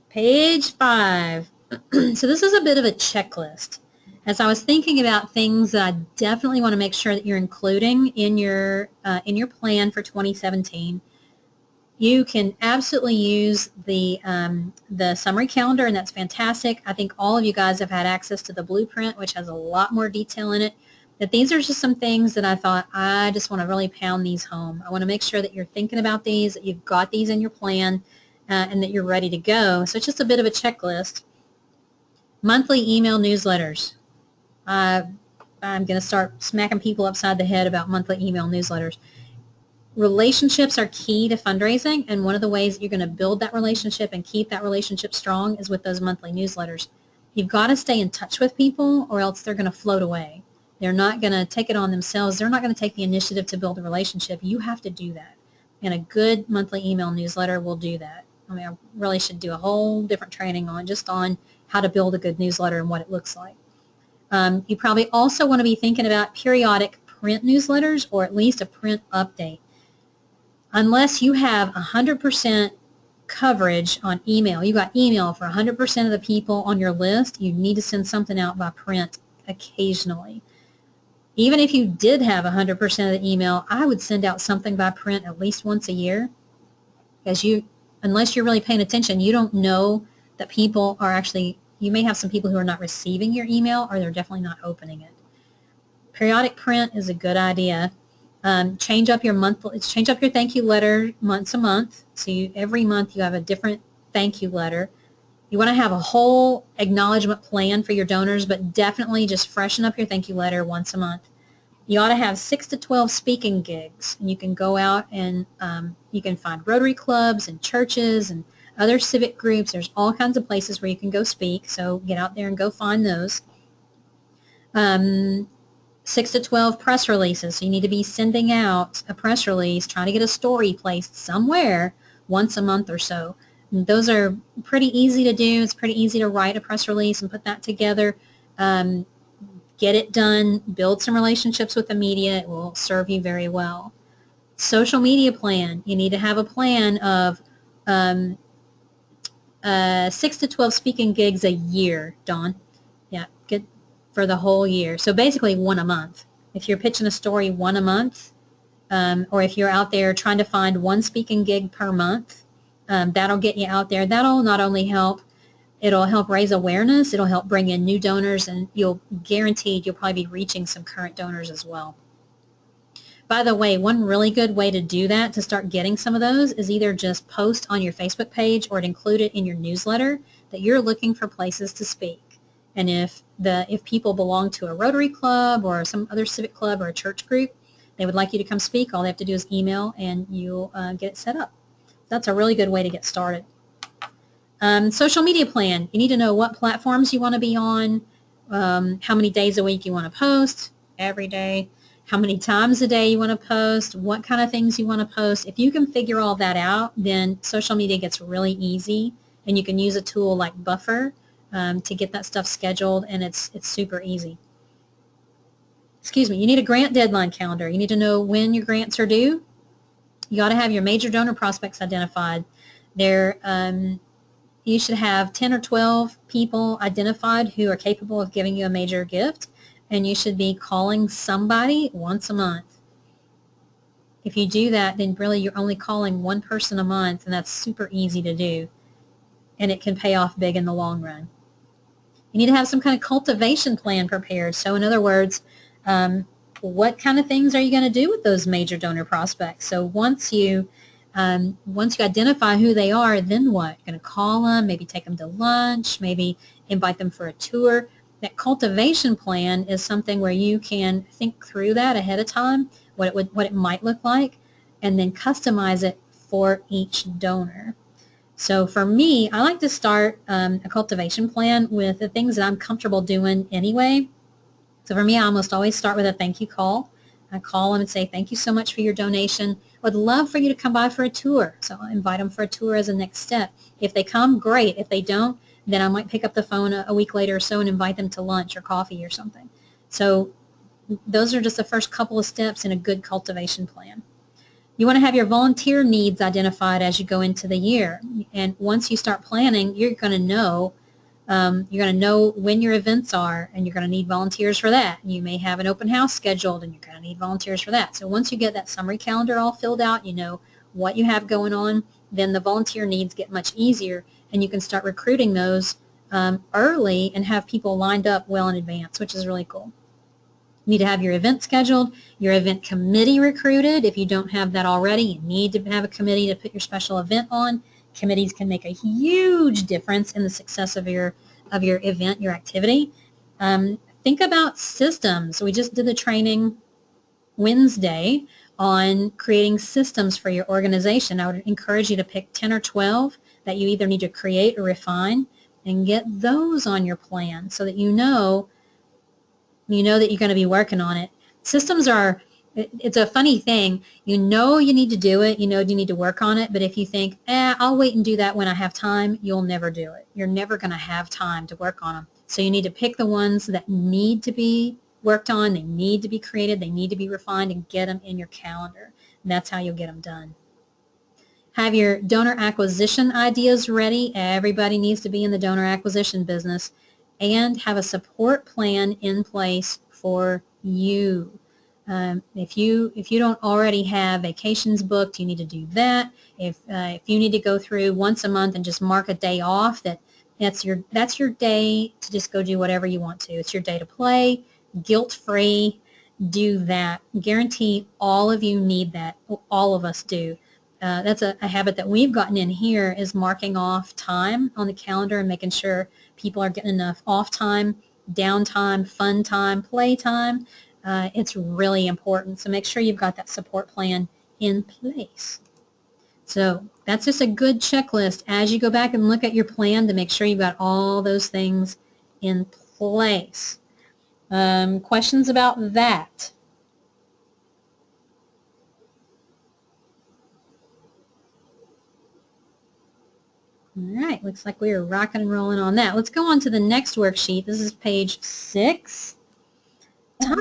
Page 5. So this is a bit of a checklist. As I was thinking about things that I definitely want to make sure that you're including in your plan for 2017, you can absolutely use the summary calendar, and that's fantastic. I think all of you guys have had access to the blueprint, which has a lot more detail in it. But these are just some things that I thought I just want to really pound these home. I want to make sure that you're thinking about these, that you've got these in your plan, and that you're ready to go. So it's just a bit of a checklist. Monthly email newsletters. I'm going to start smacking people upside the head about monthly email newsletters. Relationships are key to fundraising, and one of the ways that you're going to build that relationship and keep that relationship strong is with those monthly newsletters. You've got to stay in touch with people, or else they're going to float away. They're not going to take it on themselves. They're not going to take the initiative to build a relationship. You have to do that, and a good monthly email newsletter will do that. I mean, I really should do a whole different training on how to build a good newsletter and what it looks like. You probably also want to be thinking about periodic print newsletters, or at least a print update. Unless you have 100% coverage on email, you got email for 100% of the people on your list, you need to send something out by print occasionally. Even if you did have 100% of the email, I would send out something by print at least once a year, because unless you're really paying attention, you don't know that people are actually, you may have some people who are not receiving your email, or they're definitely not opening it. Periodic print is a good idea. Change up your thank you letter once a month. So every month you have a different thank you letter. You want to have a whole acknowledgement plan for your donors, but definitely just freshen up your thank you letter once a month. You ought to have 6 to 12 speaking gigs, and you can go out and you can find Rotary clubs and churches and other civic groups. There's all kinds of places where you can go speak, so get out there and go find those. 6 to 12 press releases. So you need to be sending out a press release, trying to get a story placed somewhere once a month or so. And those are pretty easy to do. It's pretty easy to write a press release and put that together. Get it done. Build some relationships with the media. It will serve you very well. Social media plan. You need to have a plan of 6 to 12 speaking gigs a year, Dawn. Yeah, good. For the whole year. So basically one a month. If you're pitching a story, one a month, or if you're out there trying to find one speaking gig per month, that'll get you out there. That'll not only it'll help raise awareness, it'll help bring in new donors, and you'll probably be reaching some current donors as well. By the way, one really good way to do that, to start getting some of those, is either just post on your Facebook page or include it in your newsletter that you're looking for places to speak. And if people belong to a Rotary club or some other civic club or a church group, they would like you to come speak, all they have to do is email and you'll get it set up. That's a really good way to get started. Social media plan. You need to know what platforms you want to be on, how many days a week you want to post, every day, how many times a day you want to post, what kind of things you want to post. If you can figure all that out, then social media gets really easy, and you can use a tool like Buffer to get that stuff scheduled, and it's super easy. Excuse me, you need a grant deadline calendar. You need to know when your grants are due. You ought to have your major donor prospects identified. You should have 10 or 12 people identified who are capable of giving you a major gift, and you should be calling somebody once a month. If you do that, then really you're only calling one person a month, and that's super easy to do, and it can pay off big in the long run. You need to have some kind of cultivation plan prepared. So in other words, what kind of things are you going to do with those major donor prospects? So once you identify who they are, then what? You're going to call them, maybe take them to lunch, maybe invite them for a tour. That cultivation plan is something where you can think through that ahead of time, what it might look like. and then customize it for each donor. So for me, I like to start a cultivation plan with the things that I'm comfortable doing anyway. So for me, I almost always start with a thank you call. I call them and say, thank you so much for your donation. Would love for you to come by for a tour. So I'll invite them for a tour as a next step. If they come, great. If they don't, then I might pick up the phone a week later or so and invite them to lunch or coffee or something. So those are just the first couple of steps in a good cultivation plan. You want to have your volunteer needs identified as you go into the year. And once you start planning, you're going to know when your events are, and you're going to need volunteers for that. You may have an open house scheduled, and you're going to need volunteers for that. So once you get that summary calendar all filled out, you know what you have going on, then the volunteer needs get much easier, and you can start recruiting those early and have people lined up well in advance, which is really cool. You need to have your event scheduled, your event committee recruited. If you don't have that already, you need to have a committee to put your special event on. Committees can make a huge difference in the success of your event, your activity. Think about systems. We just did the training Wednesday on creating systems for your organization. I would encourage you to pick 10 or 12 that you either need to create or refine and get those on your plan so that you know that you're going to be working on it. Systems it's a funny thing. You know you need to do it. You know you need to work on it. But if you think, I'll wait and do that when I have time, you'll never do it. You're never going to have time to work on them. So you need to pick the ones that need to be worked on. They need to be created. They need to be refined, and get them in your calendar. And that's how you'll get them done. Have your donor acquisition ideas ready. Everybody needs to be in the donor acquisition business. And have a support plan in place for you. If you don't already have vacations booked, you need to do that. If you need to go through once a month and just mark a day off, that's your day to just go do whatever you want to. It's your day to play, guilt-free. Do that. Guarantee all of you need that. All of us do. That's a habit that we've gotten in here, is marking off time on the calendar and making sure people are getting enough off time, downtime, fun time, play time. It's really important. So make sure you've got that support plan in place. So that's just a good checklist as you go back and look at your plan to make sure you've got all those things in place. Questions about that? All right, looks like we are rocking and rolling on that. Let's go on to the next worksheet. This is page 6.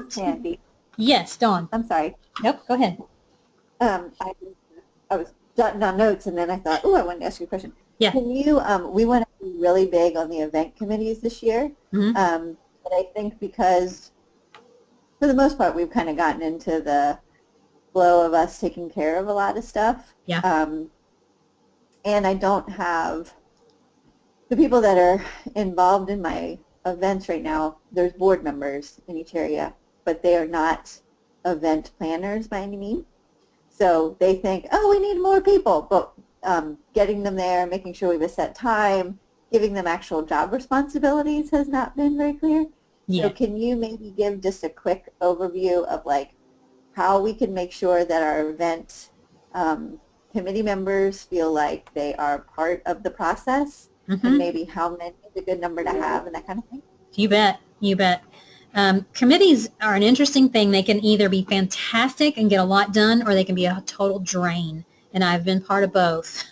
Sandy. Yes, Dawn. I'm sorry. Nope, go ahead. I was jotting down notes, and then I thought, I wanted to ask you a question. Yeah. Can you, we want to be really big on the event committees this year. Mm-hmm. But I think because, for the most part, we've kind of gotten into the flow of us taking care of a lot of stuff. Yeah. And I don't have the people that are involved in my events right now. There's board members in each area, but they are not event planners by any means. So they think, we need more people, but getting them there, making sure we have a set time, giving them actual job responsibilities has not been very clear. Yeah. So can you maybe give just a quick overview of how we can make sure that our event committee members feel like they are part of the process, and maybe how many is a good number to have, and that kind of thing? You bet. You bet. Committees are an interesting thing. They can either be fantastic and get a lot done, or they can be a total drain. And I've been part of both,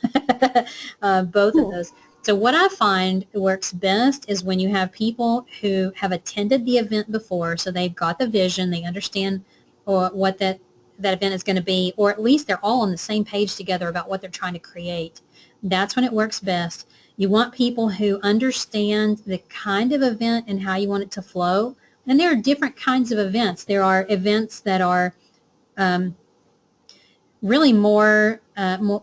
both of those. So what I find works best is when you have people who have attended the event before, so they've got the vision, they understand what that event is going to be, or at least they're all on the same page together about what they're trying to create. That's when it works best. You want people who understand the kind of event and how you want it to flow. And there are different kinds of events. There are events that are really more,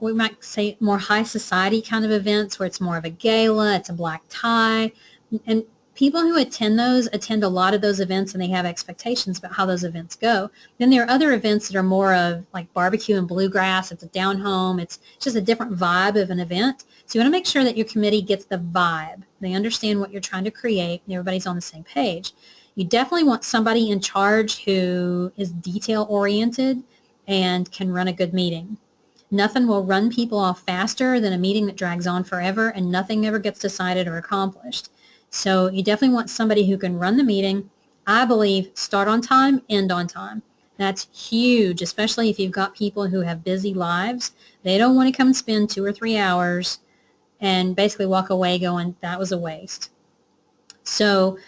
we might say more high society kind of events, where it's more of a gala, it's a black tie. And people who attend a lot of those events, and they have expectations about how those events go. Then there are other events that are more of like barbecue and bluegrass. It's a down home. It's just a different vibe of an event. So you want to make sure that your committee gets the vibe. They understand what you're trying to create, and everybody's on the same page. You definitely want somebody in charge who is detail-oriented and can run a good meeting. Nothing will run people off faster than a meeting that drags on forever and nothing ever gets decided or accomplished. So you definitely want somebody who can run the meeting. I believe start on time, end on time. That's huge, especially if you've got people who have busy lives. They don't want to come and spend 2 or 3 hours and basically walk away going, that was a waste. So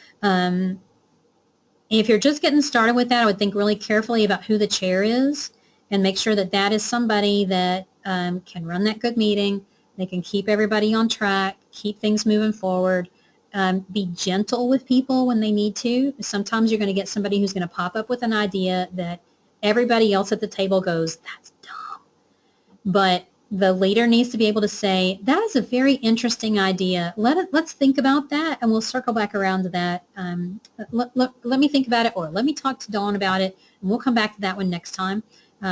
if you're just getting started with that, I would think really carefully about who the chair is and make sure that that is somebody that can run that good meeting. They can keep everybody on track, keep things moving forward, be gentle with people when they need to. Sometimes you're going to get somebody who's going to pop up with an idea that everybody else at the table goes, that's dumb. But the leader needs to be able to say, that is a very interesting idea. Let's think about that, and we'll circle back around to that. Let me think about it, or let me talk to Dawn about it, and we'll come back to that one next time.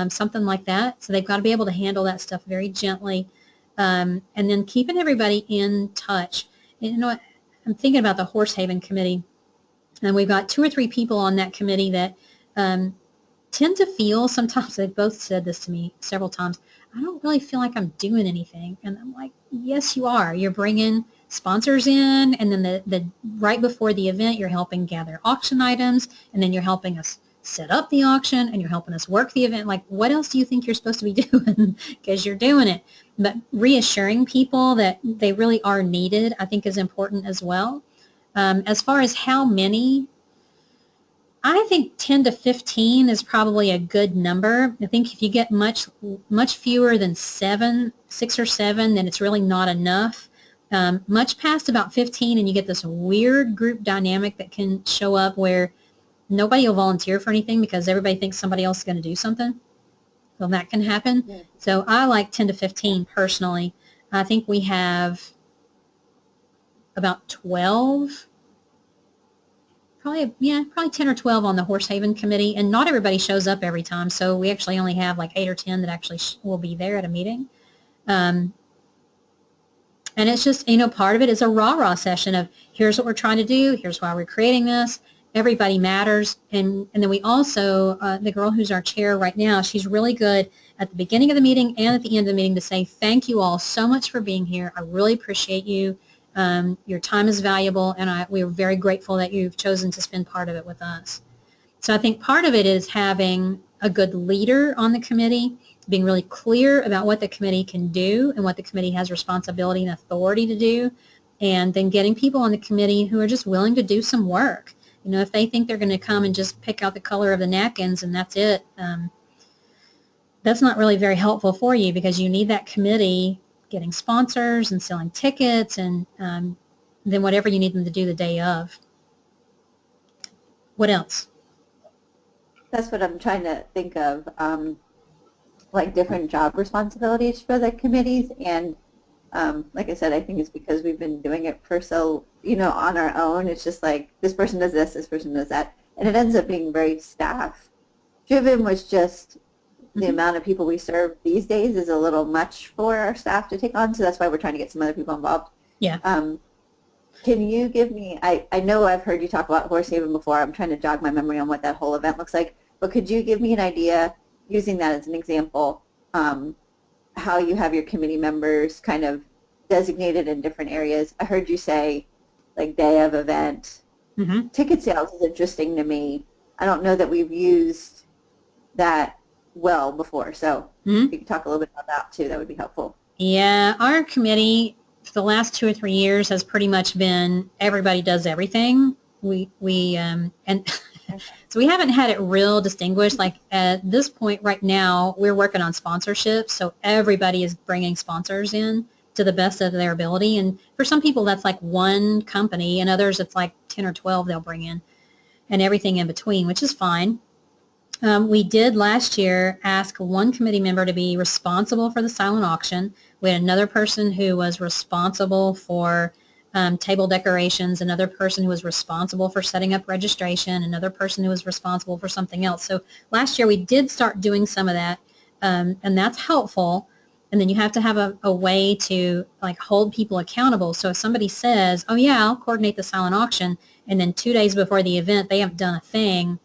Something like that. So they've got to be able to handle that stuff very gently. And then keeping everybody in touch. You know what? I'm thinking about the Horsehaven Committee, and we've got 2 or 3 people on that committee that tend to feel, sometimes they've both said this to me several times, I don't really feel like I'm doing anything. And I'm like, yes, you are. You're bringing sponsors in, and then the right before the event, you're helping gather auction items, and then you're helping us set up the auction, and you're helping us work the event. Like, what else do you think you're supposed to be doing? Because you're doing it. But reassuring people that they really are needed, I think, is important as well. As far as how many, I think 10 to 15 is probably a good number. I think if you get much fewer than 6 or 7, then it's really not enough. Much past about 15, and you get this weird group dynamic that can show up where nobody will volunteer for anything because everybody thinks somebody else is going to do something. So that can happen. Yeah. So I like 10 to 15 personally. I think we have about 12. Probably 10 or 12 on the Horsehaven Committee, and not everybody shows up every time, so we actually only have like 8 or 10 that actually will be there at a meeting. And it's just, part of it is a rah-rah session of, here's what we're trying to do, here's why we're creating this, everybody matters, and then we also, the girl who's our chair right now, she's really good at the beginning of the meeting and at the end of the meeting to say, thank you all so much for being here, I really appreciate you. Your time is valuable, and we're very grateful that you've chosen to spend part of it with us. So I think part of it is having a good leader on the committee, being really clear about what the committee can do and what the committee has responsibility and authority to do, and then getting people on the committee who are just willing to do some work. If they think they're going to come and just pick out the color of the napkins and that's it, that's not really very helpful for you, because you need that committee getting sponsors and selling tickets, and then whatever you need them to do the day of. What else? That's what I'm trying to think of, like different job responsibilities for the committees. And like I said, I think it's because we've been doing it for so, on our own. It's just like, this person does this person does that. And it ends up being very staff driven, which just the amount of people we serve these days is a little much for our staff to take on, so that's why we're trying to get some other people involved. Yeah. Can you give me, I know I've heard you talk about Horsehaven before, I'm trying to jog my memory on what that whole event looks like, but could you give me an idea, using that as an example, how you have your committee members kind of designated in different areas? I heard you say, like, day of event. Mm-hmm. Ticket sales is interesting to me. I don't know that we've used that well before, so if you could talk a little bit about that too, that would be helpful. Yeah, our committee for the last 2 or 3 years has pretty much been everybody does everything. And so we haven't had it real distinguished. Like at this point right now, we're working on sponsorships, so everybody is bringing sponsors in to the best of their ability. And for some people, that's like one company, and others it's like 10 or 12 they'll bring in, and everything in between, which is fine. We did last year ask one committee member to be responsible for the silent auction. We had another person who was responsible for table decorations, another person who was responsible for setting up registration, another person who was responsible for something else. So last year we did start doing some of that, and that's helpful. And then you have to have a way to like hold people accountable. So if somebody says, oh yeah, I'll coordinate the silent auction, and then 2 days before the event they haven't done a thing,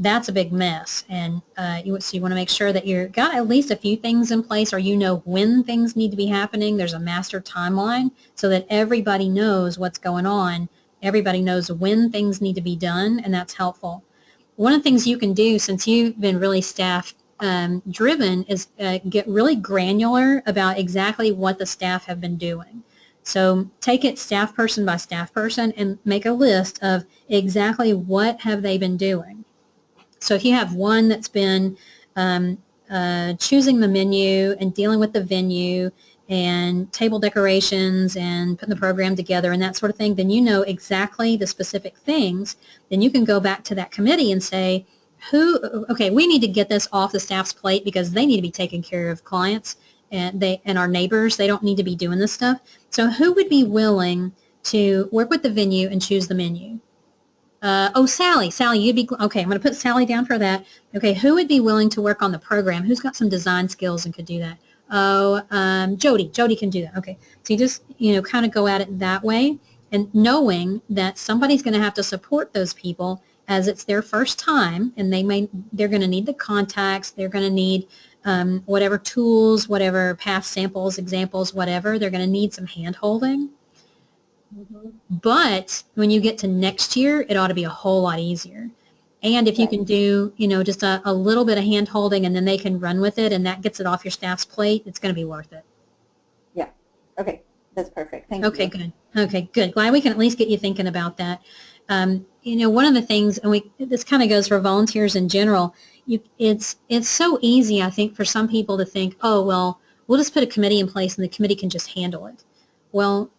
that's a big mess. And so you want to make sure that you've got at least a few things in place, or you know when things need to be happening. There's a master timeline so that everybody knows what's going on. Everybody knows when things need to be done, and that's helpful. One of the things you can do, since you've been really staff driven, is get really granular about exactly what the staff have been doing. So take it staff person by staff person and make a list of exactly what have they been doing. So if you have one that's been choosing the menu and dealing with the venue and table decorations and putting the program together and that sort of thing, then you know exactly the specific things. Then you can go back to that committee and say, okay, we need to get this off the staff's plate because they need to be taking care of clients and our neighbors. They don't need to be doing this stuff. So who would be willing to work with the venue and choose the menu? Sally, you'd be, okay, I'm going to put Sally down for that. Okay, who would be willing to work on the program? Who's got some design skills and could do that? Jody can do that. Okay, so you just, kind of go at it that way, and knowing that somebody's going to have to support those people as it's their first time, and they're going to need the contacts, they're going to need whatever tools, whatever past samples, examples, whatever, they're going to need some hand-holding. Mm-hmm. But when you get to next year, it ought to be a whole lot easier. And if you can do, just a little bit of hand holding and then they can run with it and that gets it off your staff's plate, it's going to be worth it. Yeah. Okay. That's perfect. Thank you. Okay, good. Okay, good. Glad we can at least get you thinking about that. One of the things, and this kind of goes for volunteers in general, it's so easy, I think, for some people to think, oh, well, we'll just put a committee in place and the committee can just handle it. Well,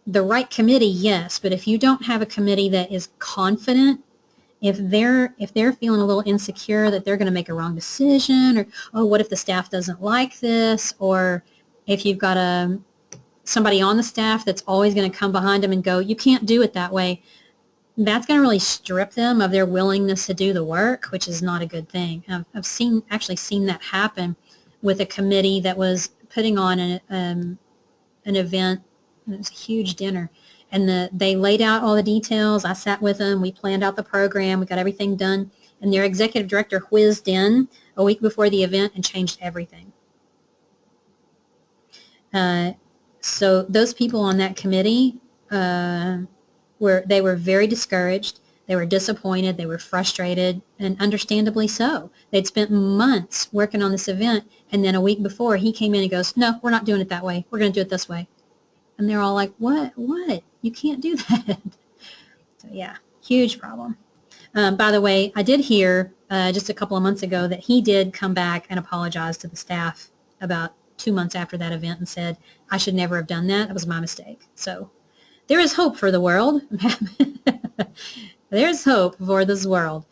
the right committee, yes, but if you don't have a committee that is confident, if they're feeling a little insecure that they're going to make a wrong decision, or, oh, what if the staff doesn't like this, or if you've got somebody on the staff that's always going to come behind them and go, you can't do it that way, that's going to really strip them of their willingness to do the work, which is not a good thing. I've actually seen that happen with a committee that was putting on an event. It was a huge dinner, and they laid out all the details. I sat with them. We planned out the program. We got everything done, and their executive director whizzed in a week before the event and changed everything. So those people on that committee were very discouraged. They were disappointed. They were frustrated, and understandably so. They'd spent months working on this event, and then a week before he came in and goes, no, we're not doing it that way. We're going to do it this way. And they're all like, what? You can't do that. So yeah, huge problem. By the way, I did hear just a couple of months ago that he did come back and apologize to the staff about 2 months after that event and said, I should never have done that. It was my mistake. So there is hope for the world. There's hope for this world.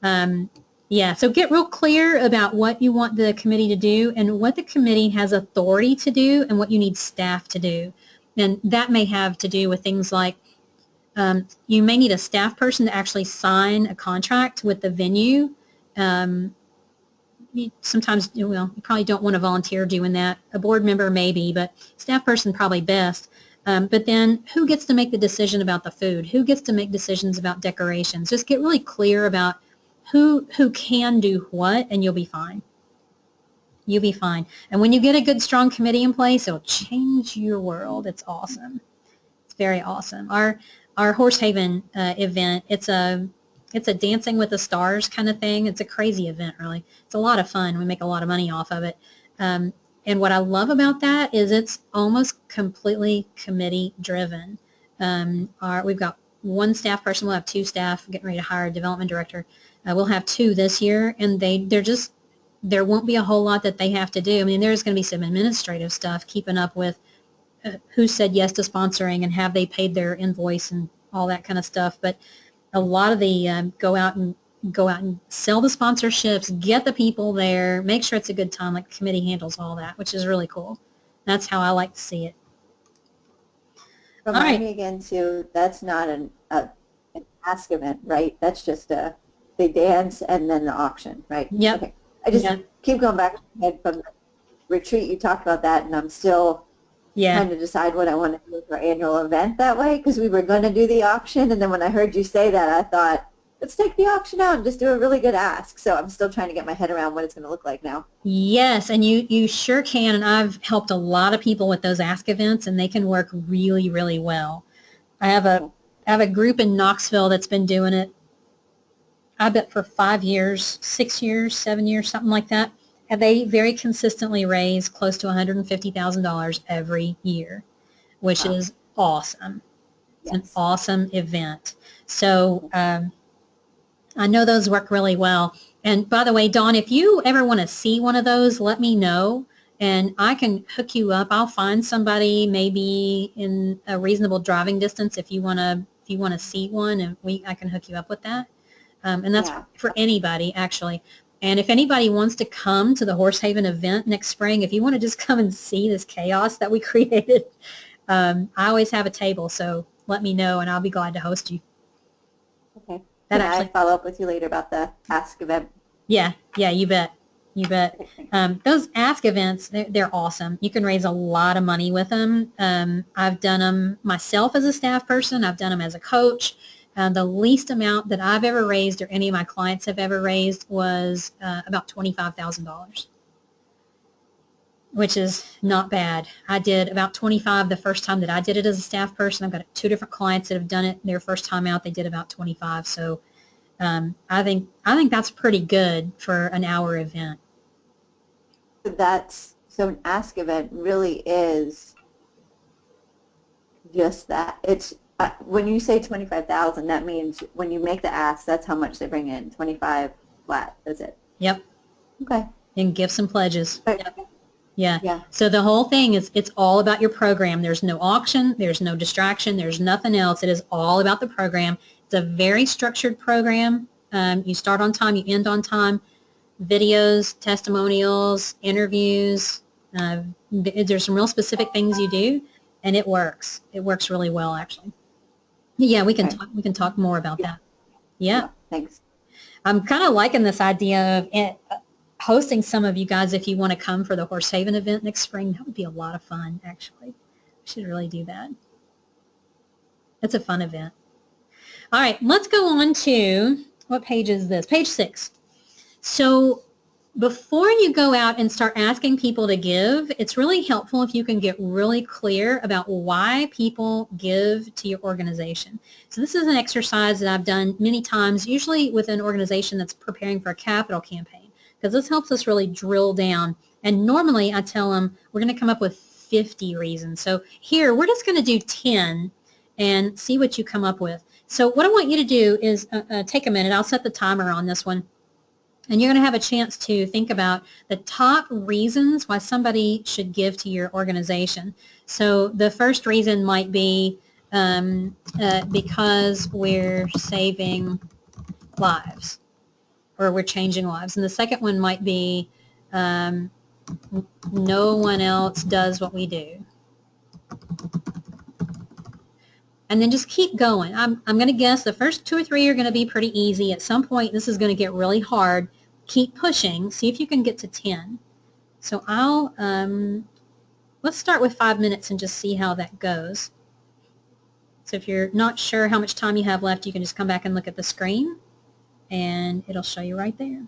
Yeah, so get real clear about what you want the committee to do and what the committee has authority to do and what you need staff to do. And that may have to do with things like you may need a staff person to actually sign a contract with the venue. Sometimes, you probably don't want a volunteer doing that. A board member maybe, but staff person probably best. But then who gets to make the decision about the food? Who gets to make decisions about decorations? Just get really clear about who can do what, and you'll be fine. You'll be fine. And when you get a good, strong committee in place, it'll change your world. It's awesome. It's very awesome. Our Horsehaven event, it's a Dancing with the Stars kind of thing. It's a crazy event, really. It's a lot of fun. We make a lot of money off of it. And what I love about that is it's almost completely committee driven. We've got one staff person. We'll have two staff. Getting ready to hire a development director. We'll have two this year, and there won't be a whole lot that they have to do. I mean, there's going to be some administrative stuff, keeping up with who said yes to sponsoring and have they paid their invoice and all that kind of stuff. But a lot of the go out and sell the sponsorships, get the people there, make sure it's a good time. Like the committee handles all that, which is really cool. That's how I like to see it. Remind me again, too, that's not an ask event, right? That's just they dance and then the auction, right? Yep. Okay. I just keep going back ahead from the retreat. You talked about that, and I'm still trying to decide what I want to do for our annual event that way, because we were going to do the auction, and then when I heard you say that, I thought, let's take the auction out and just do a really good ask. So I'm still trying to get my head around what it's going to look like now. Yes, and you sure can, and I've helped a lot of people with those ask events, and they can work really, really well. I have a I have a group in Knoxville that's been doing it, I bet, for 5 years, 6 years, 7 years, something like that. And they very consistently raise close to $150,000 every year, which Wow. is awesome. It's an Yes. awesome event. So I know those work really well. And by the way, Dawn, if you ever want to see one of those, let me know and I can hook you up. I'll find somebody maybe in a reasonable driving distance if you want to see one, and I can hook you up with that. And that's Yeah. for anybody, actually. And if anybody wants to come to the Horsehaven event next spring, if you want to just come and see this chaos that we created, I always have a table, so let me know and I'll be glad to host you. Okay. That Can I actually, follow up with you later about the ask event? yeah, you bet. You bet. Okay, thanks. Those ask events, they're awesome. You can raise a lot of money with them. I've done them myself as a staff person. I've done them as a coach. The least amount that I've ever raised or any of my clients have ever raised was about $25,000, which is not bad. I did about 25 the first time that I did it as a staff person. I've got 2 different clients that have done it their first time out. They did about 25. So I think that's pretty good for an hour event. So an ask event really is just that. It's when you say 25,000, that means when you make the ask, that's how much they bring in. 25 flat. That's it. Yep, Okay. and gifts and pledges. But, Yep. Yeah. yeah. So the whole thing is it's all about your program. There's no auction. There's no distraction. There's nothing else. It is all about the program. It's a very structured program. You start on time. You end on time. Videos, testimonials, interviews. There's some real specific things you do, and it works. It works really well, actually. Yeah, we can Okay. talk. We can talk more about Yeah. that. Yeah. Yeah. Thanks. I'm kind of liking this idea of hosting some of you guys if you want to come for the Horsehaven event next spring. That would be a lot of fun, actually. We should really do that. It's a fun event. All right, let's go on to, what page is this? Page 6. So before you go out and start asking people to give, it's really helpful if you can get really clear about why people give to your organization. So this is an exercise that I've done many times, usually with an organization that's preparing for a capital campaign, because this helps us really drill down. And normally I tell them we're going to come up with 50 reasons. So here we're just going to do 10 and see what you come up with. So what I want you to do is take a minute. I'll set the timer on this one. And you're going to have a chance to think about the top reasons why somebody should give to your organization. So the first reason might be because we're saving lives or we're changing lives. And the second one might be no one else does what we do. And then just keep going. I'm going to guess the first 2 or 3 are going to be pretty easy. At some point, this is going to get really hard. Keep pushing. See if you can get to 10. So let's start with 5 minutes and just see how that goes. So if you're not sure how much time you have left, you can just come back and look at the screen, and it'll show you right there.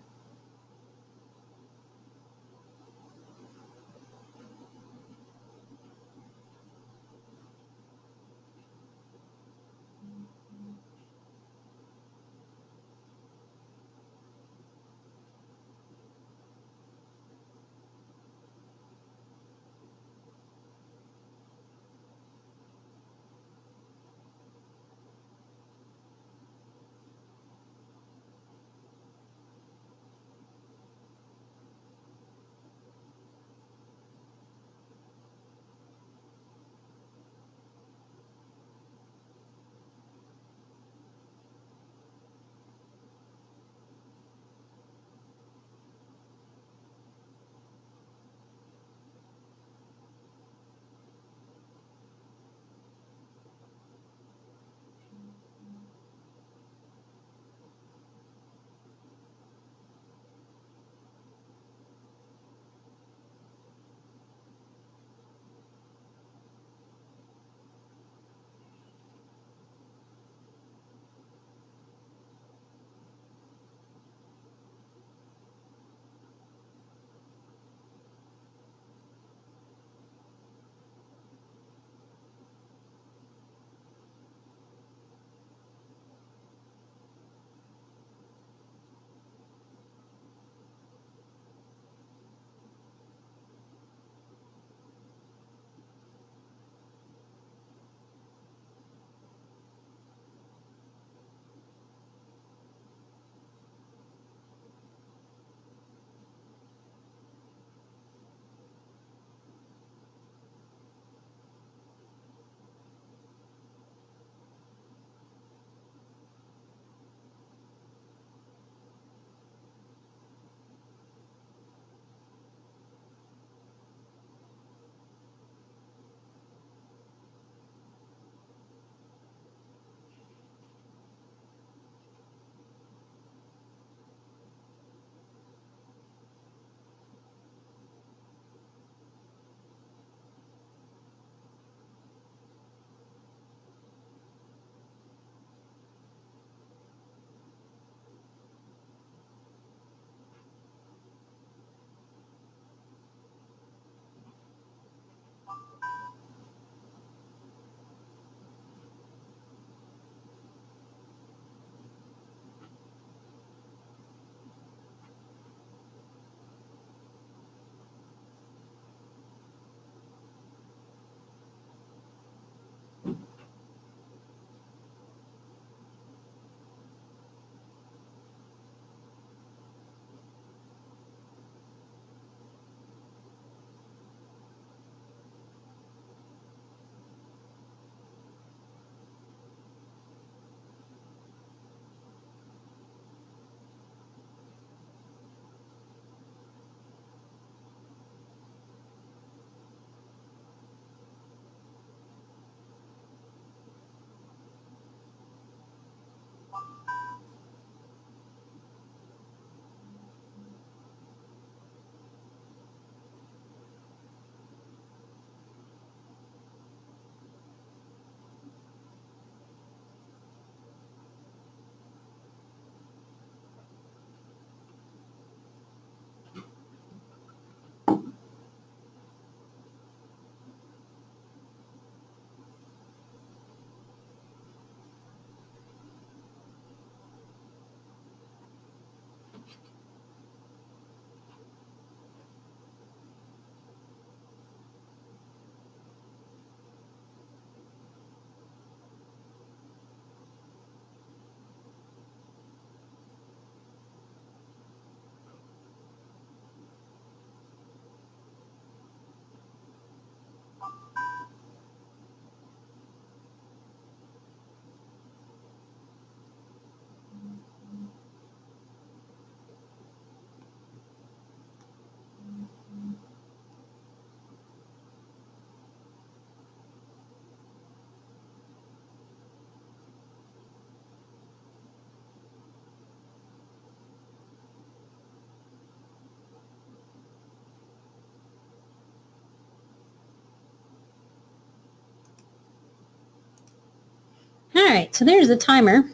right, so there's the timer.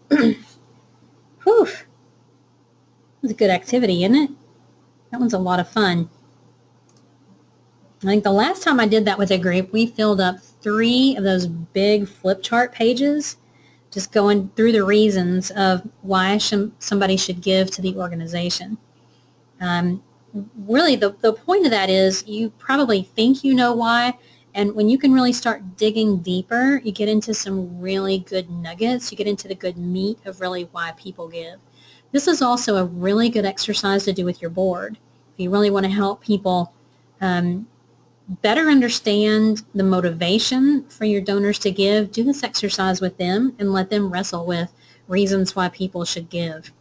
Whew. It's a good activity, isn't it? That one's a lot of fun. I think the last time I did that with a group, we filled up 3 of those big flip chart pages, just going through the reasons of why somebody should give to the organization. Really, the point of that is you probably think you know why, and when you can really start digging deeper, you get into some really good nuggets. You get into the good meat of really why people give. This is also a really good exercise to do with your board. If you really want to help people better understand the motivation for your donors to give, do this exercise with them and let them wrestle with reasons why people should give.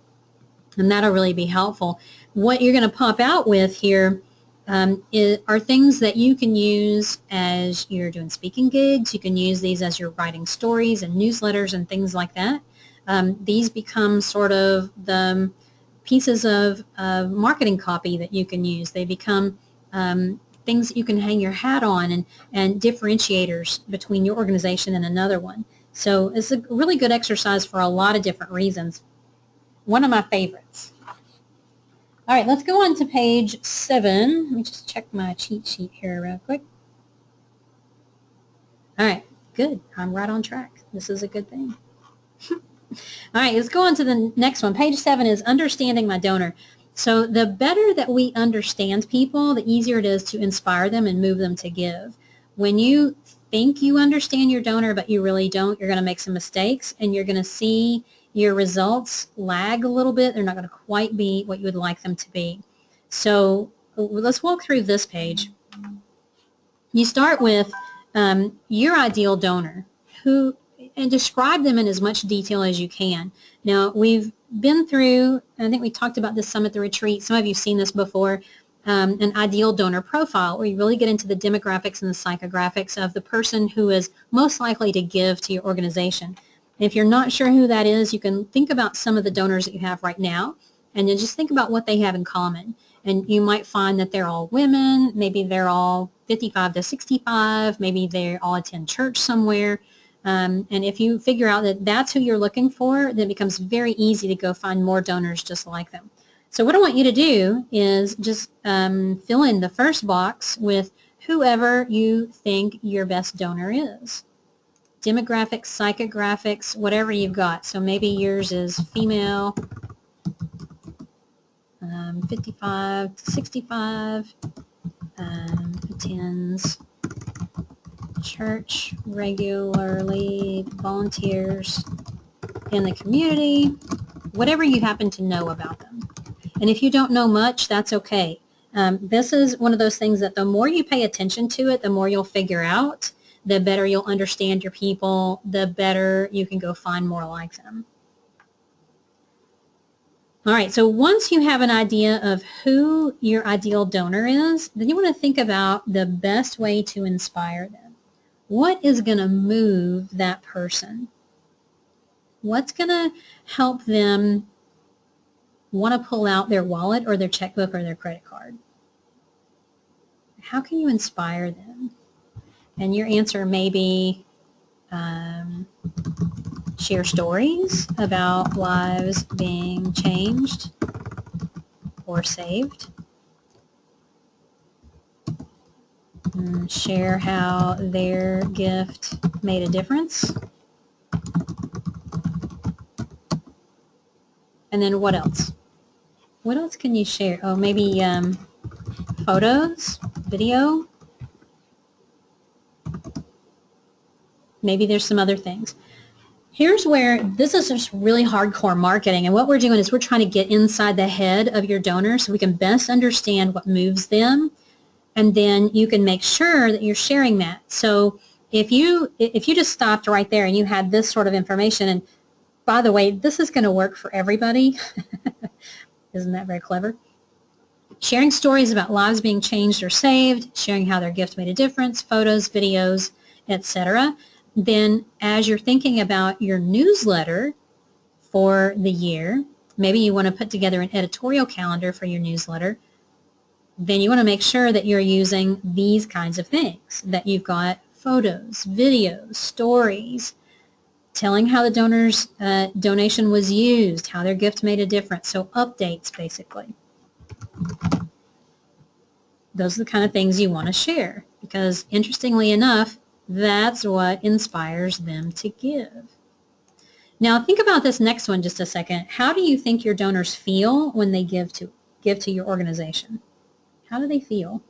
And that'll really be helpful. What you're going to pop out with here are things that you can use as you're doing speaking gigs. You can use these as you're writing stories and newsletters and things like that. These become sort of the pieces of marketing copy that you can use. They become things that you can hang your hat on and differentiators between your organization and another one. So it's a really good exercise for a lot of different reasons. One of my favorites. All right, let's go on to page 7. Let me just check my cheat sheet here real quick. All right, good. I'm right on track. This is a good thing. All right, let's go on to the next one. Page 7 is understanding my donor. So the better that we understand people, the easier it is to inspire them and move them to give. When you think you understand your donor but you really don't, you're going to make some mistakes and you're going to see your results lag a little bit. They're not going to quite be what you would like them to be. So let's walk through this page. You start with your ideal donor, and describe them in as much detail as you can. Now, we've been through, I think we talked about this some at the retreat, some of you have seen this before, an ideal donor profile, where you really get into the demographics and the psychographics of the person who is most likely to give to your organization. If you're not sure who that is, you can think about some of the donors that you have right now, and then just think about what they have in common. And you might find that they're all women, maybe they're all 55 to 65, maybe they all attend church somewhere. And if you figure out that that's who you're looking for, then it becomes very easy to go find more donors just like them. So what I want you to do is just fill in the first box with whoever you think your best donor is. Demographics, psychographics, whatever you've got. So maybe yours is female, 55 to 65, attends church regularly, volunteers in the community, whatever you happen to know about them. And if you don't know much, that's okay. This is one of those things that the more you pay attention to it, the more you'll figure out, the better you'll understand your people, the better you can go find more like them. All right, so once you have an idea of who your ideal donor is, then you want to think about the best way to inspire them. What is going to move that person? What's going to help them want to pull out their wallet or their checkbook or their credit card? How can you inspire them? And your answer may be share stories about lives being changed or saved. Share how their gift made a difference. And then what else? What else can you share? Oh, maybe photos, video. Maybe there's some other things. Here's where this is just really hardcore marketing, and what we're doing is we're trying to get inside the head of your donor so we can best understand what moves them, and then you can make sure that you're sharing that. So if you just stopped right there and you had this sort of information, and by the way, this is going to work for everybody. Isn't that very clever? Sharing stories about lives being changed or saved, sharing how their gift made a difference, photos, videos, etc. Then as you're thinking about your newsletter for the year, maybe you want to put together an editorial calendar for your newsletter, then you want to make sure that you're using these kinds of things, that you've got photos, videos, stories, telling how the donor's donation was used, how their gift made a difference. So updates, basically. Those are the kind of things you want to share because, interestingly enough, that's what inspires them to give. Now, think about this next one just a second. How do you think your donors feel when they give to your organization? How do they feel?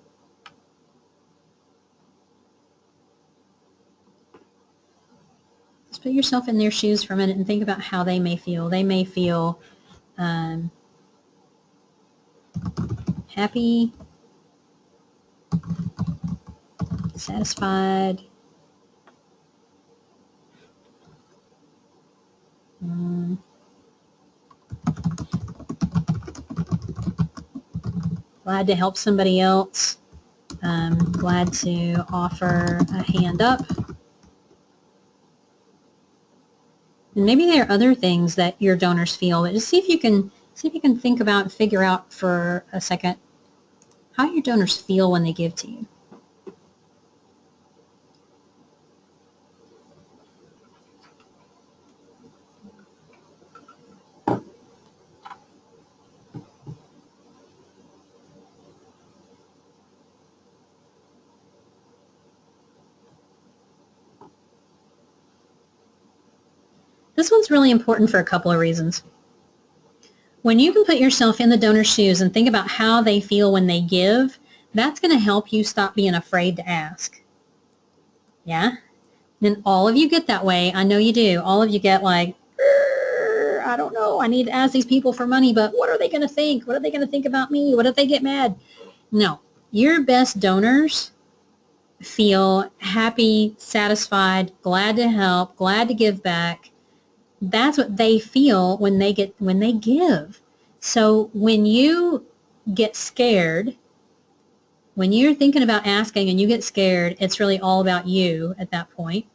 Just put yourself in their shoes for a minute and think about how they may feel. They may feel happy, satisfied, glad to help somebody else, glad to offer a hand up. And maybe there are other things that your donors feel, but just see if you can think about and figure out for a second how your donors feel when they give to you. This one's really important for a couple of reasons. When you can put yourself in the donor's shoes and think about how they feel when they give, that's going to help you stop being afraid to ask. Yeah? And all of you get that way. I know you do. All of you get like, I don't know, I need to ask these people for money, but what are they going to think? What are they going to think about me? What if they get mad? No. Your best donors feel happy, satisfied, glad to help, glad to give back. That's what they feel when they give. So when you get scared, when you're thinking about asking and you get scared, it's really all about you at that point.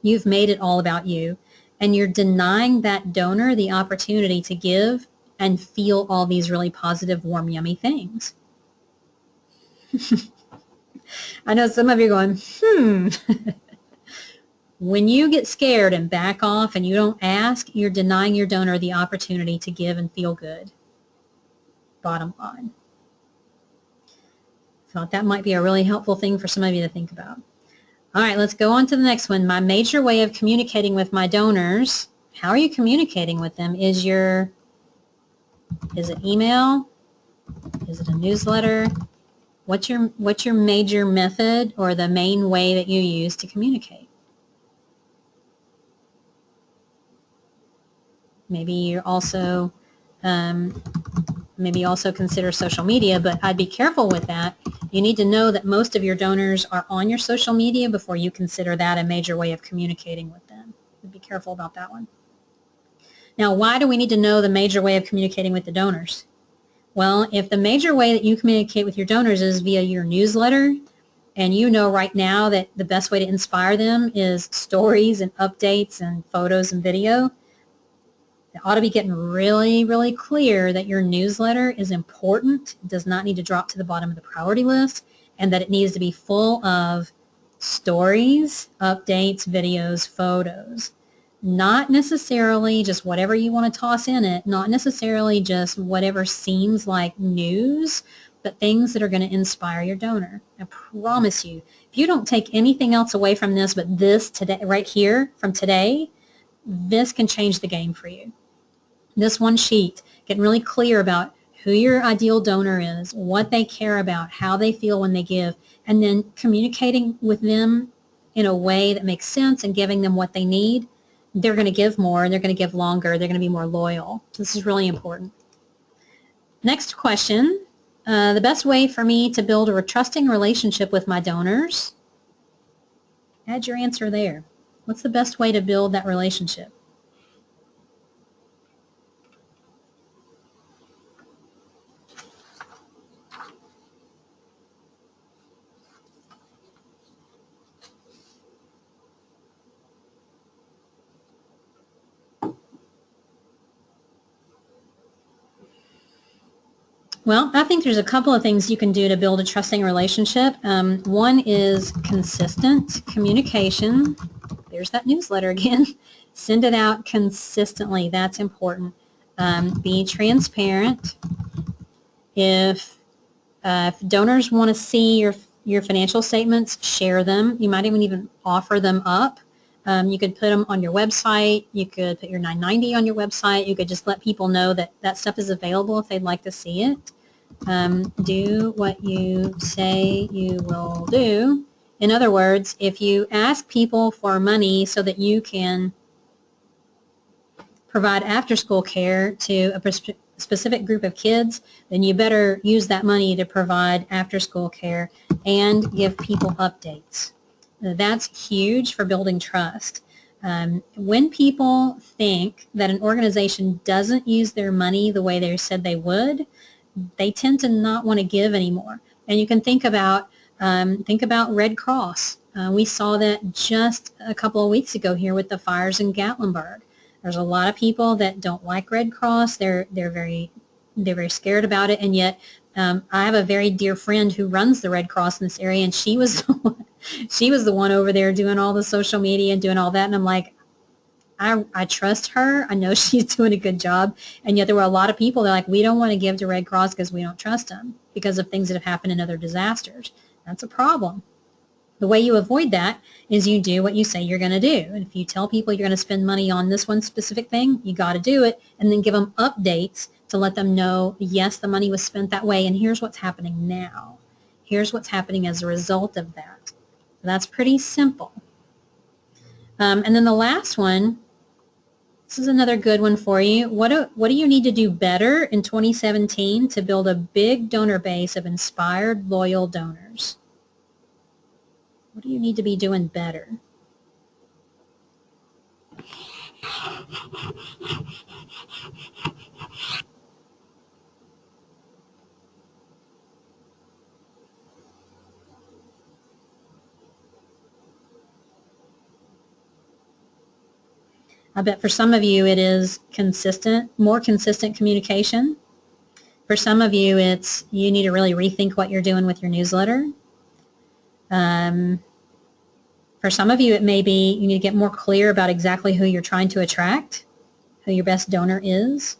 You've made it all about you, and you're denying that donor the opportunity to give and feel all these really positive, warm, yummy things. I know some of you are going, When you get scared and back off and you don't ask, you're denying your donor the opportunity to give and feel good. Bottom line. Thought that might be a really helpful thing for some of you to think about. All right, let's go on to the next one. My major way of communicating with my donors. How are you communicating with them? Is it email? Is it a newsletter? What's your major method or the main way that you use to communicate? Maybe you also consider social media, but I'd be careful with that. You need to know that most of your donors are on your social media before you consider that a major way of communicating with them. Be careful about that one. Now, why do we need to know the major way of communicating with the donors? Well, if the major way that you communicate with your donors is via your newsletter, and you know right now that the best way to inspire them is stories and updates and photos and video, it ought to be getting really, really clear that your newsletter is important, does not need to drop to the bottom of the priority list, and that it needs to be full of stories, updates, videos, photos. Not necessarily just whatever you want to toss in it, not necessarily just whatever seems like news, but things that are going to inspire your donor. I promise you, if you don't take anything else away from this but this today, right here from today, this can change the game for you. This one sheet, getting really clear about who your ideal donor is, what they care about, how they feel when they give, and then communicating with them in a way that makes sense and giving them what they need. They're going to give more, and they're going to give longer. They're going to be more loyal. So this is really important. Next question. The best way for me to build a trusting relationship with my donors. Add your answer there. What's the best way to build that relationship? Well, I think there's a couple of things you can do to build a trusting relationship. One is consistent communication. There's that newsletter again. Send it out consistently. That's important. Be transparent. If donors want to see your financial statements, share them. You might even offer them up. You could put them on your website. You could put your 990 on your website. You could just let people know that that stuff is available if they'd like to see it. Do what you say you will do. In other words, if you ask people for money so that you can provide after-school care to a specific group of kids, then you better use that money to provide after-school care and give people updates. That's huge for building trust. When people think that an organization doesn't use their money the way they said they would, they tend to not want to give anymore. And you can think about Red Cross. We saw that just a couple of weeks ago here with the fires in Gatlinburg. There's a lot of people that don't like Red Cross. They're very scared about it, and yet I have a very dear friend who runs the Red Cross in this area, and she was the one over there doing all the social media and doing all that, and I'm like, I trust her. I know she's doing a good job, and yet there were a lot of people that are like, we don't want to give to Red Cross because we don't trust them because of things that have happened in other disasters. That's a problem. The way you avoid that is you do what you say you're going to do. And if you tell people you're going to spend money on this one specific thing, you got to do it, and then give them updates to let them know, yes, the money was spent that way, and here's what's happening now. Here's what's happening as a result of that. That's pretty simple. And then the last one, this is another good one for you. What do you need to do better in 2017 to build a big donor base of inspired, loyal donors? What do you need to be doing better? I bet for some of you it is more consistent communication. For some of you, it's you need to really rethink what you're doing with your newsletter. For some of you, it may be you need to get more clear about exactly who you're trying to attract, who your best donor is.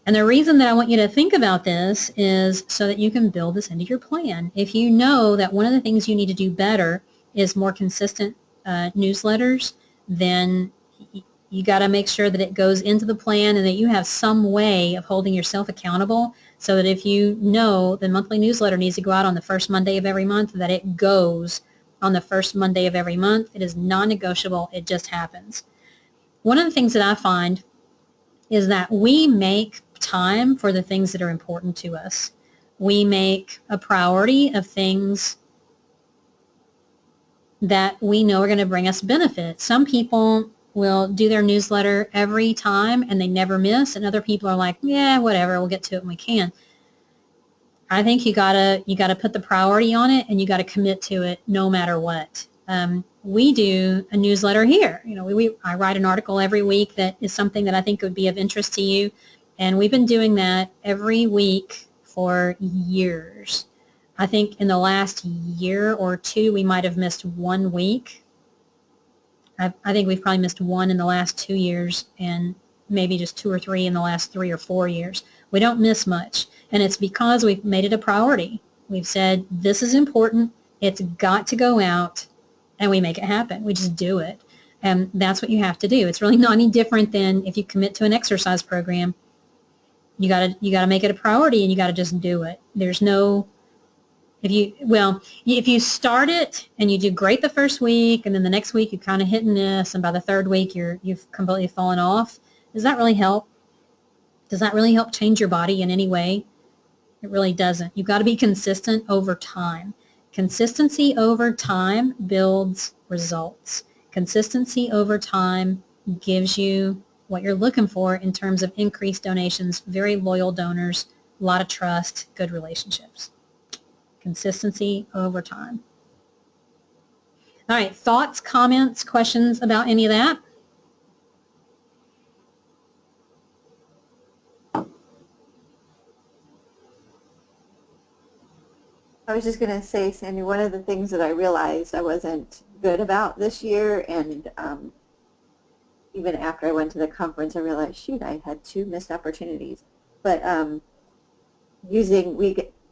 And the reason that I want you to think about this is so that you can build this into your plan. If you know that one of the things you need to do better is more consistent newsletters, then you got to make sure that it goes into the plan and that you have some way of holding yourself accountable so that if you know the monthly newsletter needs to go out on the first Monday of every month, that it goes on the first Monday of every month. It is non-negotiable. It just happens. One of the things that I find is that we make time for the things that are important to us. We make a priority of things that we know are going to bring us benefit. Some people will do their newsletter every time and they never miss, and other people are like, yeah, whatever, we'll get to it when we can. I think you gotta put the priority on it, and you gotta commit to it no matter what. We do a newsletter here. You know, I write an article every week that is something that I think would be of interest to you, and we've been doing that every week for years. I think in the last year or two, we might have missed 1 week. I think we've probably missed one in the last 2 years, and maybe just 2 or 3 in the last 3 or 4 years. We don't miss much, and it's because we've made it a priority. We've said, this is important, it's got to go out, and we make it happen. We just do it. And that's what you have to do. It's really not any different than if you commit to an exercise program. You gotta make it a priority, and you gotta just do it. There's no, if you start it and you do great the first week, and then the next week you kind of hit and miss, and by the third week you've completely fallen off, does that really help? Does that really help change your body in any way? It really doesn't. You've got to be consistent over time. Consistency over time builds results. Consistency over time gives you what you're looking for in terms of increased donations, very loyal donors, a lot of trust, good relationships. Consistency over time. All right, thoughts, comments, questions about any of that? I was just going to say, Sandy, one of the things that I realized I wasn't good about this year, and even after I went to the conference, I realized, shoot, I had 2 missed opportunities. But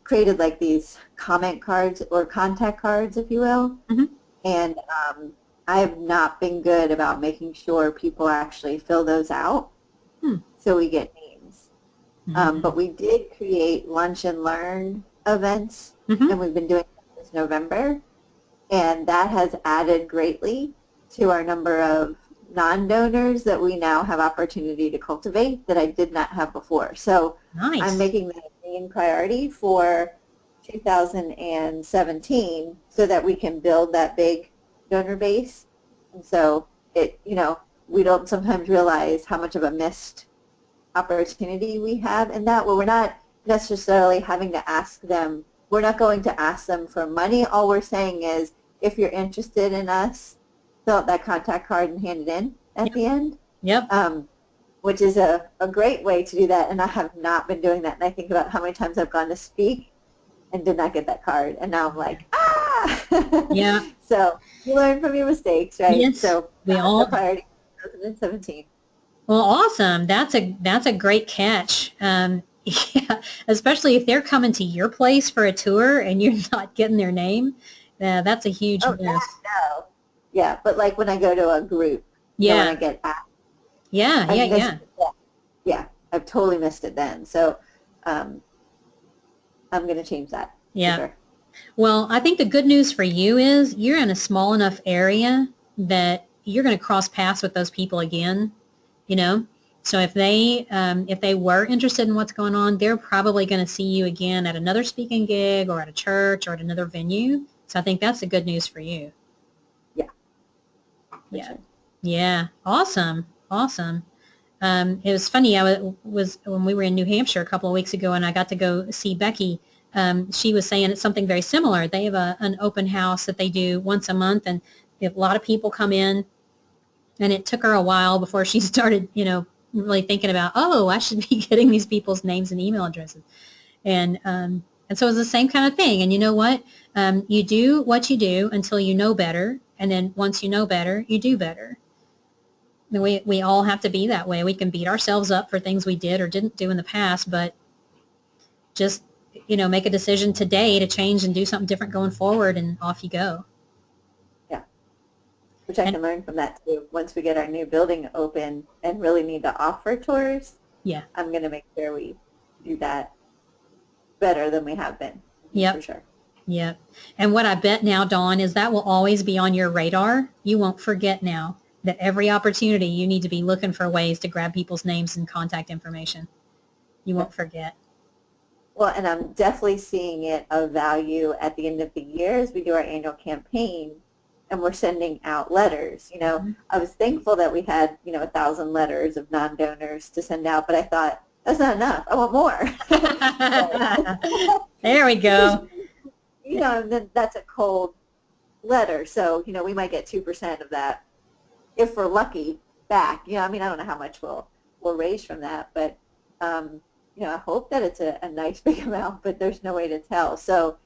created like these comment cards or contact cards, if you will, Mm-hmm. and I have not been good about making sure people actually fill those out Hmm. so we get names. Mm-hmm. But we did create lunch and learn events, Mm-hmm. and we've been doing it this November, and that has added greatly to our number of non-donors that we now have opportunity to cultivate that I did not have before. So I'm Nice. making that a main priority for 2017 so that we can build that big donor base. And so we don't sometimes realize how much of a missed opportunity we have in that, where we're not necessarily having to ask them, we're not going to ask them for money. All we're saying is, if you're interested in us, fill out that contact card and hand it in at Yep. the end, Yep. which is a great way to do that. And I have not been doing that. And I think about how many times I've gone to speak and did not get that card. And now I'm like, ah! Yeah. So you learn from your mistakes, right? Yes. So We that's a all. priority for 2017. Well, awesome. That's a great catch. Yeah, especially if they're coming to your place for a tour and you're not getting their name. That's a huge Oh, miss. that, no. Yeah, but like when I go to a group, when I Yeah. get asked, Yeah. I've Yeah. missed Yeah. it then. Yeah, I've totally missed it then. So um, I'm going to change that for Yeah. sure. Well, I think the good news for you is you're in a small enough area that you're going to cross paths with those people again, you know? So if they were interested in what's going on, they're probably going to see you again at another speaking gig or at a church or at another venue. So I think that's the good news for you. Yeah, for Yeah. sure. Yeah. Awesome. Awesome. It was funny. Was when we were in New Hampshire a couple of weeks ago, and I got to go see Becky. She was saying it's something very similar. They have an open house that they do once a month, and a lot of people come in. And it took her a while before she started, really thinking about, oh, I should be getting these people's names and email addresses. And so it's the same kind of thing. And you know what? You do what you do until you know better, and then once you know better, you do better. We all have to be that way. We can beat ourselves up for things we did or didn't do in the past, but just, make a decision today to change and do something different going forward, and off you go. Yeah, which I And can learn from that too. Once we get our new building open and really need to offer tours, yeah, I'm going to make sure we do that better than we have been, for yep, sure. yep. And what I bet now, Dawn, is that will always be on your radar. You won't forget now that every opportunity you need to be looking for ways to grab people's names and contact information. You Yeah. won't forget. Well, and I'm definitely seeing it of value at the end of the year as we do our annual campaign and we're sending out letters. Mm-hmm. I was thankful that we had, 1,000 letters of non-donors to send out, but I thought, that's not enough. I want more. There we Because, go. then that's a cold letter. So, we might get 2% of that if we're lucky back. I don't know how much we'll raise from that, but I hope that it's a nice big amount, but there's no way to tell. So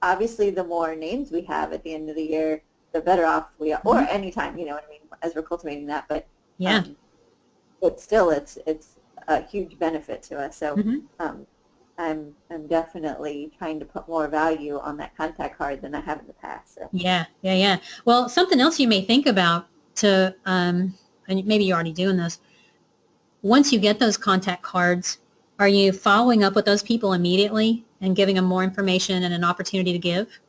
obviously the more names we have at the end of the year, the better off we are, or Mm-hmm. anytime, as we're cultivating that, Yeah. but still it's a huge benefit to us. So Mm-hmm. I'm definitely trying to put more value on that contact card than I have in the past. So. Yeah, yeah, yeah. Well, something else you may think about and maybe you're already doing this, once you get those contact cards, are you following up with those people immediately and giving them more information and an opportunity to give?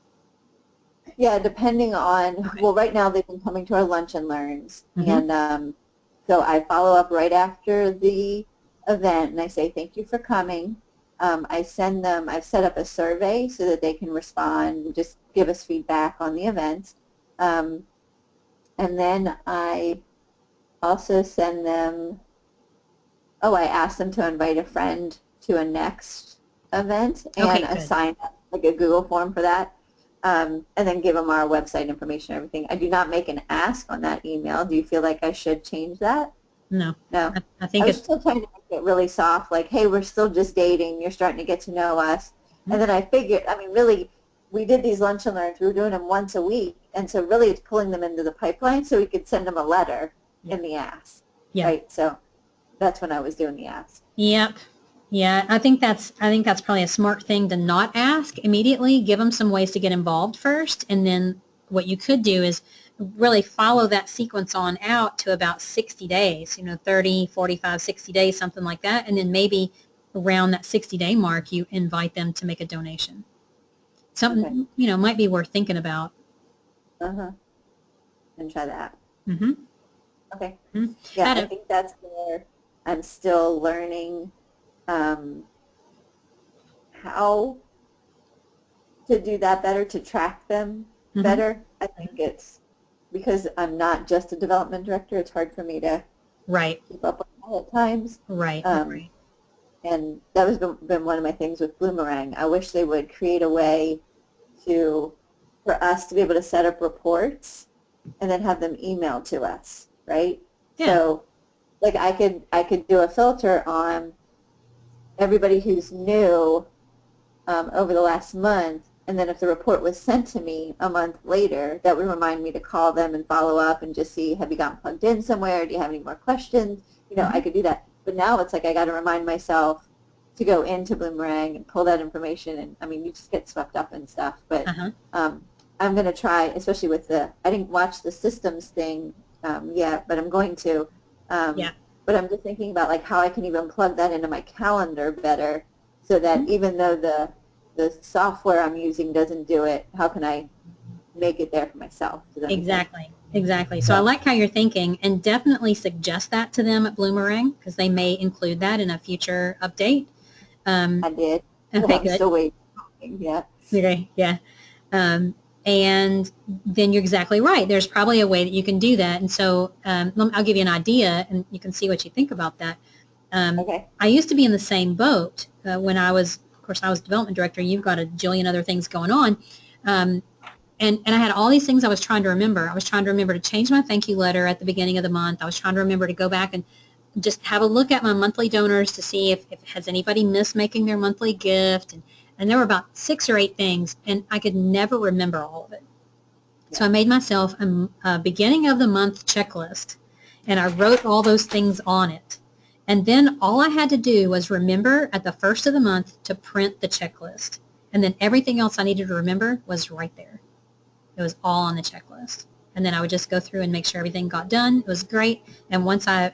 Yeah, depending on, Okay. well, right now they've been coming to our lunch and learns, Mm-hmm. and so I follow up right after the event, and I say, thank you for coming. I've set up a survey so that they can respond and just give us feedback on the event. Um, and then I also send them, I ask them to invite a friend to a next event and Okay, good. assign like a Google form for that. And then give them our website information and everything. I do not make an ask on that email. Do you feel like I should change that? No, No. I I think was it's, still trying to make it really soft, like, hey, we're still just dating. You're starting to get to know us. hmm, And then I figured, really, we did these lunch and learns. We were doing them once a week, and so really it's pulling them into the pipeline so we could send them a letter in the ask, Yeah. right? So that's when I was doing the ask. Yep. Yeah, I think that's probably a smart thing to not ask immediately. Give them some ways to get involved first, and then what you could do is really follow that sequence on out to about 60 days, 30, 45, 60 days, something like that, and then maybe around that 60-day mark you invite them to make a donation. Something, Okay. might be worth thinking about. Uh-huh. And try that. Mm-hmm. Okay. Mm-hmm. Yeah, I think that's where I'm still learning how to do that better, to track them better. I think it's because I'm not just a development director, it's hard for me to Right. keep up with that at times. Right. Right. And that has been one of my things with Bloomerang. I wish they would create a way for us to be able to set up reports and then have them emailed to us, right? Yeah. So like I could do a filter on everybody who's new over the last month, and then if the report was sent to me a month later, that would remind me to call them and follow up and just see, have you gotten plugged in somewhere? Do you have any more questions? I could do that. But now it's like I got to remind myself to go into Bloomerang and pull that information. And I mean, you just get swept up in stuff. But I'm going to try, especially with I didn't watch the systems thing yet, but I'm going to. Yeah. But I'm just thinking about like how I can even plug that into my calendar better, so that even though the software I'm using doesn't do it, how can I make it there for myself? Exactly. Exactly. So I like how you're thinking, and definitely suggest that to them at Bloomerang, because they may include that in a future update. I did. Okay, I'm good. still waiting. Yeah. Okay, yeah. And then you're exactly right. There's probably a way that you can do that. And so I'll give you an idea, and you can see what you think about that. Okay. I used to be in the same boat when I was development director. You've got a jillion other things going on. And I had all these things I was trying to remember. I was trying to remember to change my thank you letter at the beginning of the month. I was trying to remember to go back and just have a look at my monthly donors to see if has anybody missed making their monthly gift. And there were about 6 or 8 things, and I could never remember all of it. So I made myself a beginning of the month checklist, and I wrote all those things on it. And then all I had to do was remember at the first of the month to print the checklist. And then everything else I needed to remember was right there. It was all on the checklist. And then I would just go through and make sure everything got done. It was great. And once I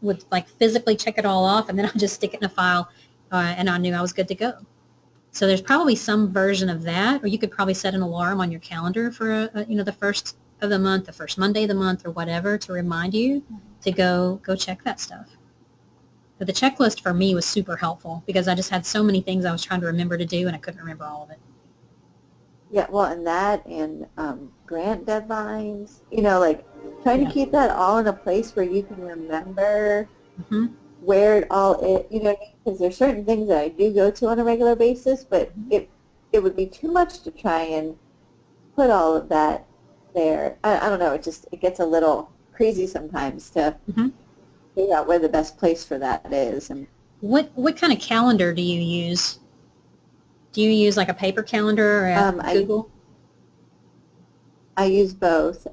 would like physically check it all off, and then I'd just stick it in a file, and I knew I was good to go. So there's probably some version of that, or you could probably set an alarm on your calendar for the first of the month, the first Monday of the month, or whatever, to remind you to go check that stuff. But the checklist for me was super helpful because I just had so many things I was trying to remember to do, and I couldn't remember all of it. Yeah, well, and that and grant deadlines, like trying to keep that all in a place where you can remember where it all is, because there's certain things that I do go to on a regular basis, but it would be too much to try and put all of that there. I don't know, it gets a little crazy sometimes to figure out where the best place for that is. And what kind of calendar do you use? Do you use like a paper calendar or Google? I use both.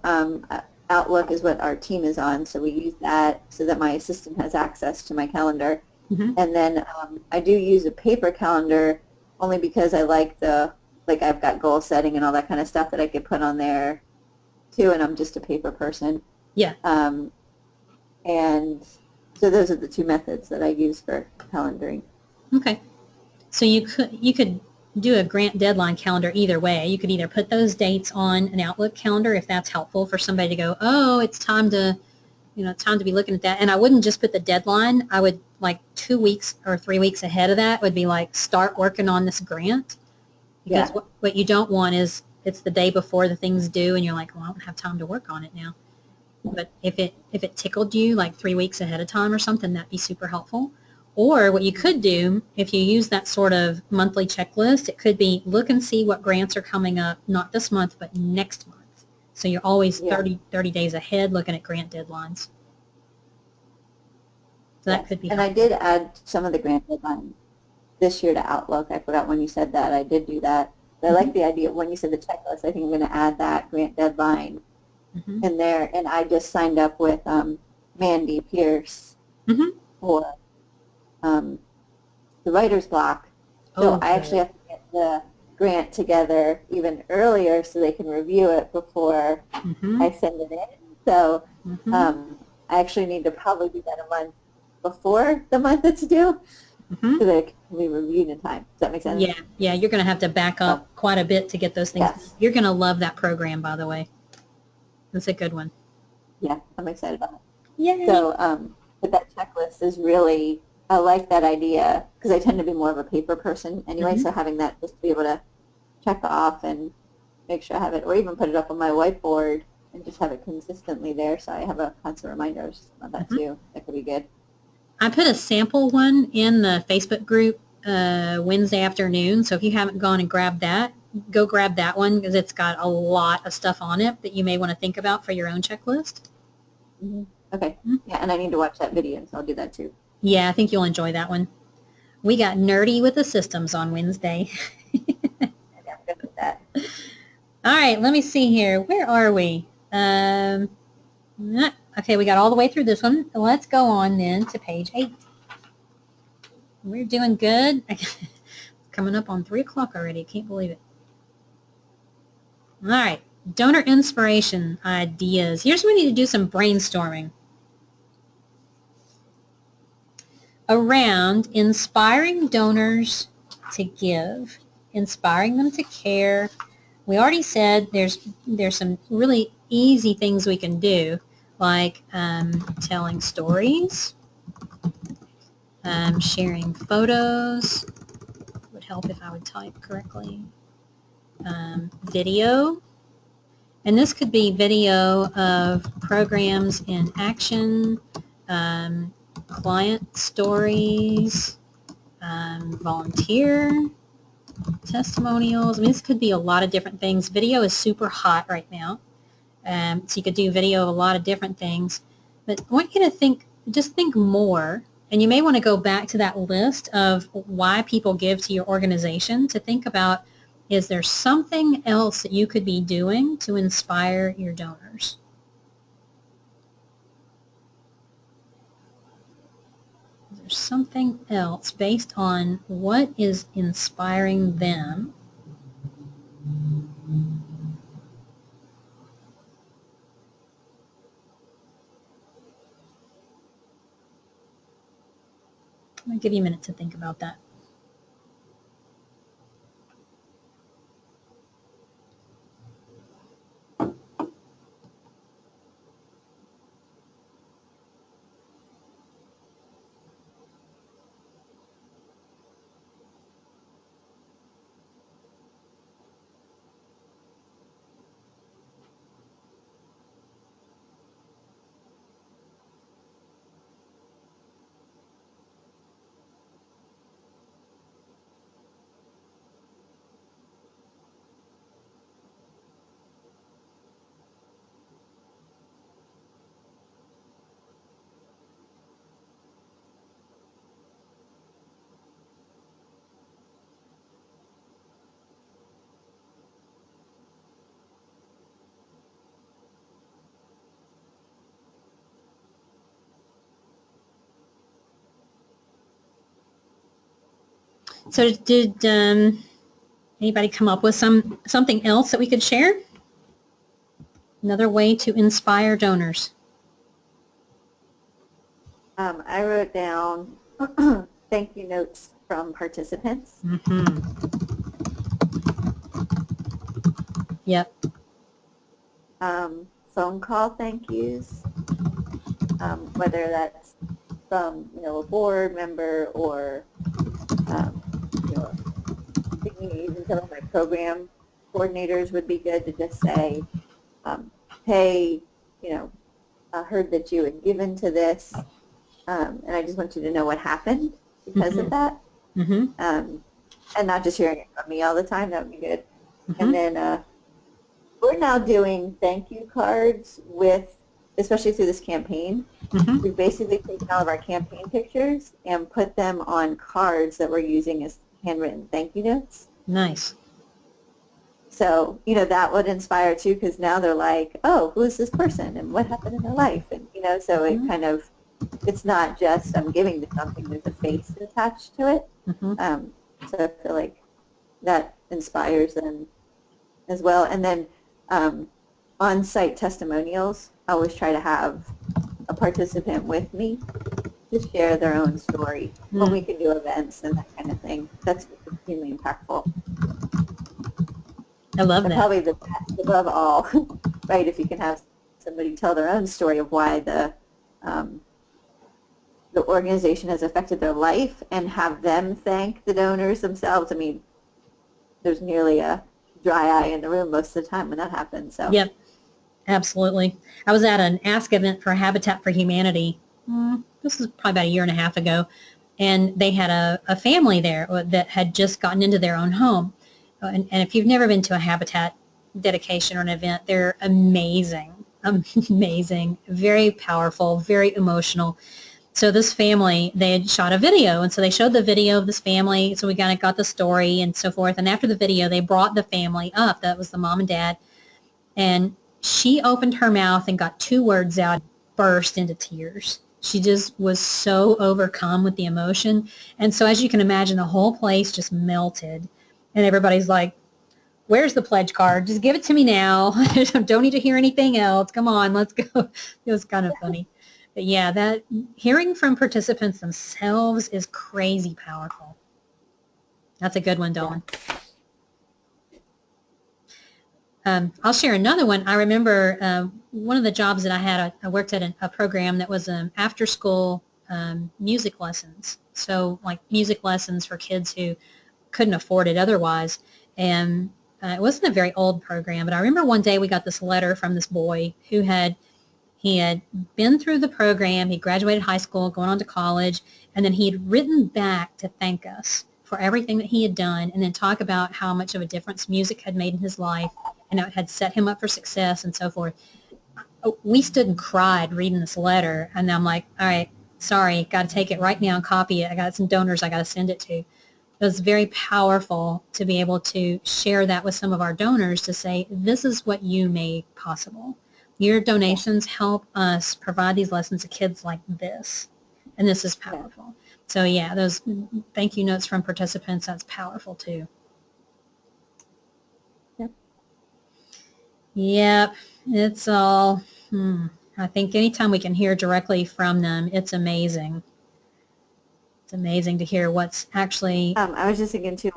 Outlook is what our team is on, so we use that so that my assistant has access to my calendar. And then I do use a paper calendar only because I like I've got goal setting and all that kind of stuff that I could put on there too, and I'm just a paper person. Yeah. And so those are the 2 methods that I use for calendaring. Okay. So you could do a grant deadline calendar either way. You could either put those dates on an Outlook calendar if that's helpful for somebody to go, oh, it's time to be looking at that. And I wouldn't just put the deadline. I would, like, 2 weeks or 3 weeks ahead of that would be like, start working on this grant. Because what you don't want is it's the day before the thing's due and you're like, well, I don't have time to work on it now. But if it tickled you like 3 weeks ahead of time or something, that'd be super helpful. Or what you could do, if you use that sort of monthly checklist, it could be look and see what grants are coming up, not this month, but next month. So you're always 30 days ahead looking at grant deadlines. So that could be helpful. And I did add some of the grant deadlines this year to Outlook. I forgot when you said that. I did do that. I like the idea when you said the checklist. I think I'm going to add that grant deadline Mm-hmm. in there. And I just signed up with Mandy Pierce Mm-hmm. for the writer's block. So Oh, I actually good. have to get the grant together even earlier so they can review it before Mm-hmm. I send it in. So Mm-hmm. I actually need to probably do that a month before the month it's due Mm-hmm. so that it can be reviewed in time. Does that make sense? Yeah, yeah, you're going to have to back So, up quite a bit to get those things. yes. You're going to love that program, by the way. It's a good one. Yeah, I'm excited about it. Yay! So, but that checklist is really, I like that idea because I tend to be more of a paper person anyway. Mm-hmm. So having that just to be able to check off and make sure I have it, or even put it up on my whiteboard and just have it consistently there so I have a constant reminders on that Mm-hmm. too. That could be good. I put a sample one in the Facebook group Wednesday afternoon, so if you haven't gone and grabbed that, go grab that one because it's got a lot of stuff on it that you may want to think about for your own checklist. Mm-hmm. Okay. Mm-hmm. Yeah, and I need to watch that video, so I'll do that too. Yeah, I think you'll enjoy that one. We got nerdy with the systems on Wednesday. Yeah, I'm good with that. All right, let me see here. Where are we? Okay, we got all the way through this one. Let's go on then to page 8. We're doing good. Coming up on 3 o'clock already. I can't believe it. All right, donor inspiration ideas. Here's where we need to do some brainstorming around inspiring donors to give, inspiring them to care. We already said there's some really easy things we can do, like telling stories, sharing photos. It would help if I would type correctly. Video. And this could be video of programs in action, client stories, volunteer testimonials. I mean, this could be a lot of different things. Video is super hot right now. So you could do video of a lot of different things. But I want you to just think more. And you may want to go back to that list of why people give to your organization to think about, is there something else that you could be doing to inspire your donors? Is there something else based on what is inspiring them? I'm going to give you a minute to think about that. So did anybody come up with something else that we could share? Another way to inspire donors. I wrote down thank you notes from participants. Mm-hmm. Yep. Phone call thank yous, whether that's from a board member or you know thinking even some of my program coordinators would be good to just say, hey, I heard that you had given to this, and I just want you to know what happened because Mm-hmm. of that, Mm-hmm. and not just hearing it from me all the time. That would be good. Mm-hmm. And then we're now doing thank you cards especially through this campaign. Mm-hmm. We've basically taken all of our campaign pictures and put them on cards that we're using as handwritten thank you notes. Nice. So, you know, that would inspire too, because now they're like, oh, who is this person and what happened in their life? And, you know, so it Mhm. kind of, it's not just I'm giving them something, there's a face attached to it. Mhm. Um, so I feel like that inspires them as well. And then on-site testimonials, I always try to have a participant with me to share their own story when we Mm. can do events and that kind of thing. That's extremely impactful. I love And that. probably the best above all, right, if you can have somebody tell their own story of why um, the organization has affected their life and have them thank the donors themselves. I mean, there's nearly a dry eye in the room most of the time when that happens. So, Yep, absolutely. I was at an Ask event for Habitat for Humanity. This was probably about a year and a half ago, and they had a family there that had just gotten into their own home. And if you've never been to a Habitat dedication or an event, they're amazing, amazing, very powerful, very emotional. So this family, they had shot a video, and so they showed the video of this family, so we kind of got the story and so forth. And after the video, they brought the family up. That was the mom and dad, and she opened her mouth and got two words out, burst into tears. She just was so overcome with the emotion. And so as you can imagine, the whole place just melted. And everybody's like, where's the pledge card? Just give it to me now. Don't need to hear anything else. Come on, let's go. It was kind of funny. But yeah, that hearing from participants themselves is crazy powerful. That's a good one, yeah. Dolan. I'll share another one. I remember one of the jobs that I had, I worked at a program that was after school music lessons. So like music lessons for kids who couldn't afford it otherwise. And it wasn't a very old program, but I remember one day we got this letter from this boy who he had been through the program, he graduated high school, going on to college, and then he had written back to thank us for everything that he had done and then talk about how much of a difference music had made in his life and how it had set him up for success and so forth. We stood and cried reading this letter, and I'm like, all right, sorry, got to take it right now and copy it. I got some donors I got to send it to. It was very powerful to be able to share that with some of our donors to say, this is what you made possible. Your donations help us provide these lessons to kids like this, and this is Yeah. powerful. So yeah, those thank you notes from participants, that's powerful too. Yep. Yep, it's all, I think anytime we can hear directly from them, it's amazing. It's amazing to hear what's actually, I was just thinking too,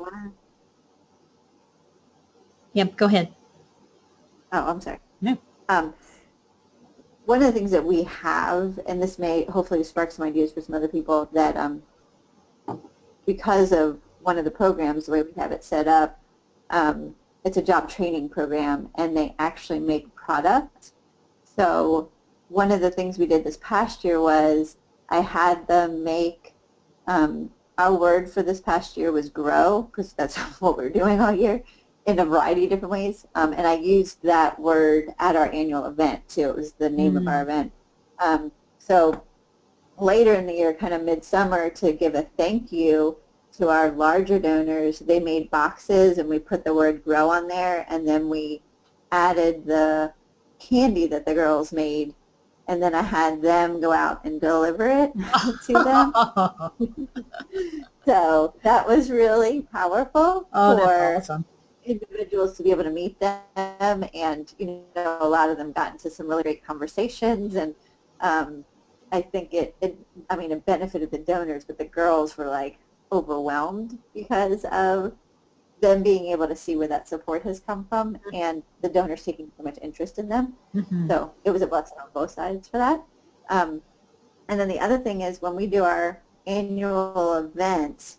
yep, go ahead. oh, I'm sorry. No. Um, one of the things that we have, and this may hopefully spark some ideas for some other people, that because of one of the programs, the way we have it set up, it's a job training program, and they actually make product. So one of the things we did this past year was I had them make, our word for this past year was grow, because that's what we're doing all year, in a variety of different ways. And I used that word at our annual event, too. It was the name of our Mm. event. So later in the year, kind of midsummer, to give a thank you to our larger donors, they made boxes and we put the word grow on there, and then we added the candy that the girls made, and then I had them go out and deliver it to them. So that was really powerful Oh, that's for awesome. individuals to be able to meet them, and a lot of them got into some really great conversations, and I think it benefited the donors, but the girls were like overwhelmed because of them being able to see where that support has come from and the donors taking so much interest in them. Mm-hmm. So it was a blessing on both sides for that. Um, and then the other thing is when we do our annual events,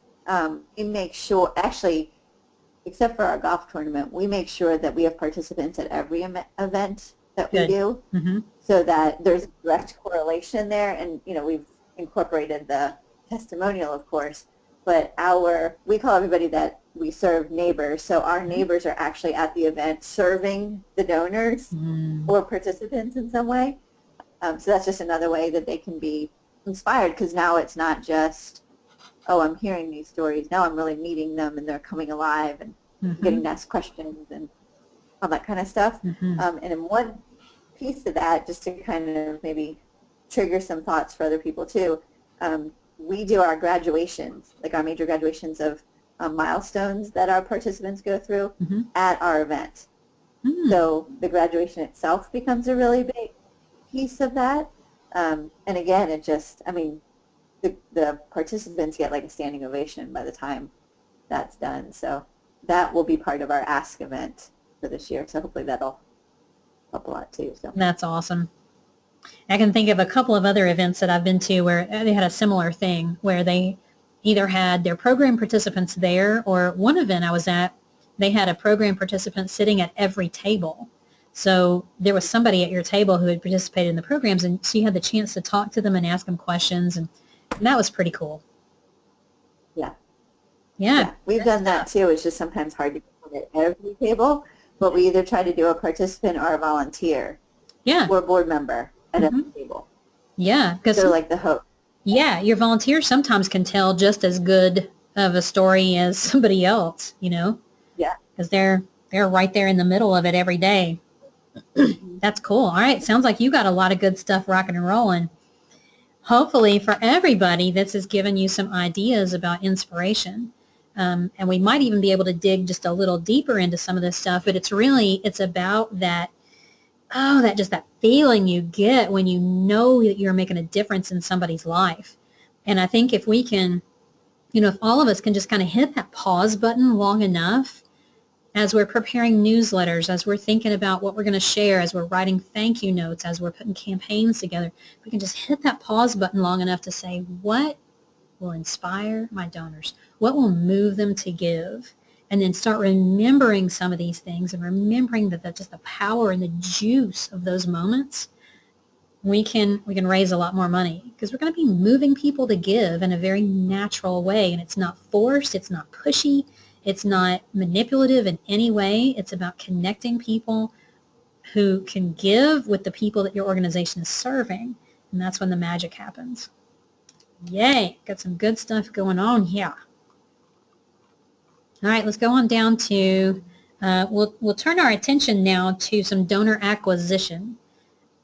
we make sure, actually, except for our golf tournament, we make sure that we have participants at every event that we Good. do, Mm-hmm. so that there's a direct correlation there. And we've incorporated the testimonial, of course, but we call everybody that we serve neighbors. So our neighbors are actually at the event serving the donors Mm. or participants in some way. So that's just another way that they can be inspired, because now it's not just, oh, I'm hearing these stories. Now I'm really meeting them and they're coming alive and Mm-hmm. getting to ask questions. And all that kind of stuff. Mm-hmm. And in one piece of that, just to kind of maybe trigger some thoughts for other people too, we do our graduations, like our major graduations of milestones that our participants go through Mm-hmm. at our event. Mm. So the graduation itself becomes a really big piece of that. And again, it just, I mean, the participants get like a standing ovation by the time that's done. So that will be part of our Ask event for this year. So hopefully that'll help a lot too. So That's awesome. I can think of a couple of other events that I've been to where they had a similar thing where they either had their program participants there, or one event I was at, they had a program participant sitting at every table. So there was somebody at your table who had participated in the programs, and so you had the chance to talk to them and ask them questions, and that was pretty cool. yeah, Yeah. yeah, we've done that too. It's just sometimes hard to get at every table, but we either try to do a participant or a volunteer Yeah. or a board member at every table. Yeah. Because They're like the host. yeah, your volunteers sometimes can tell just as good of a story as somebody else, you know, Yeah. because they're right there in the middle of it every day. That's cool. All right, sounds like you got a lot of good stuff rocking and rolling. Hopefully for everybody, this has given you some ideas about inspiration. And we might even be able to dig just a little deeper into some of this stuff, but it's about that, that feeling you get when you know that you're making a difference in somebody's life. And I think if we can, if all of us can just kind of hit that pause button long enough as we're preparing newsletters, as we're thinking about what we're going to share, as we're writing thank you notes, as we're putting campaigns together, we can just hit that pause button long enough to say, what will inspire my donors? What will move them to give? And then start remembering some of these things and remembering that just the power and the juice of those moments, we can raise a lot more money because we're going to be moving people to give in a very natural way. And it's not forced. It's not pushy. It's not manipulative in any way. It's about connecting people who can give with the people that your organization is serving. And that's when the magic happens. Yay. Got some good stuff going on here. All right, let's go on down to, we'll turn our attention now to some donor acquisition.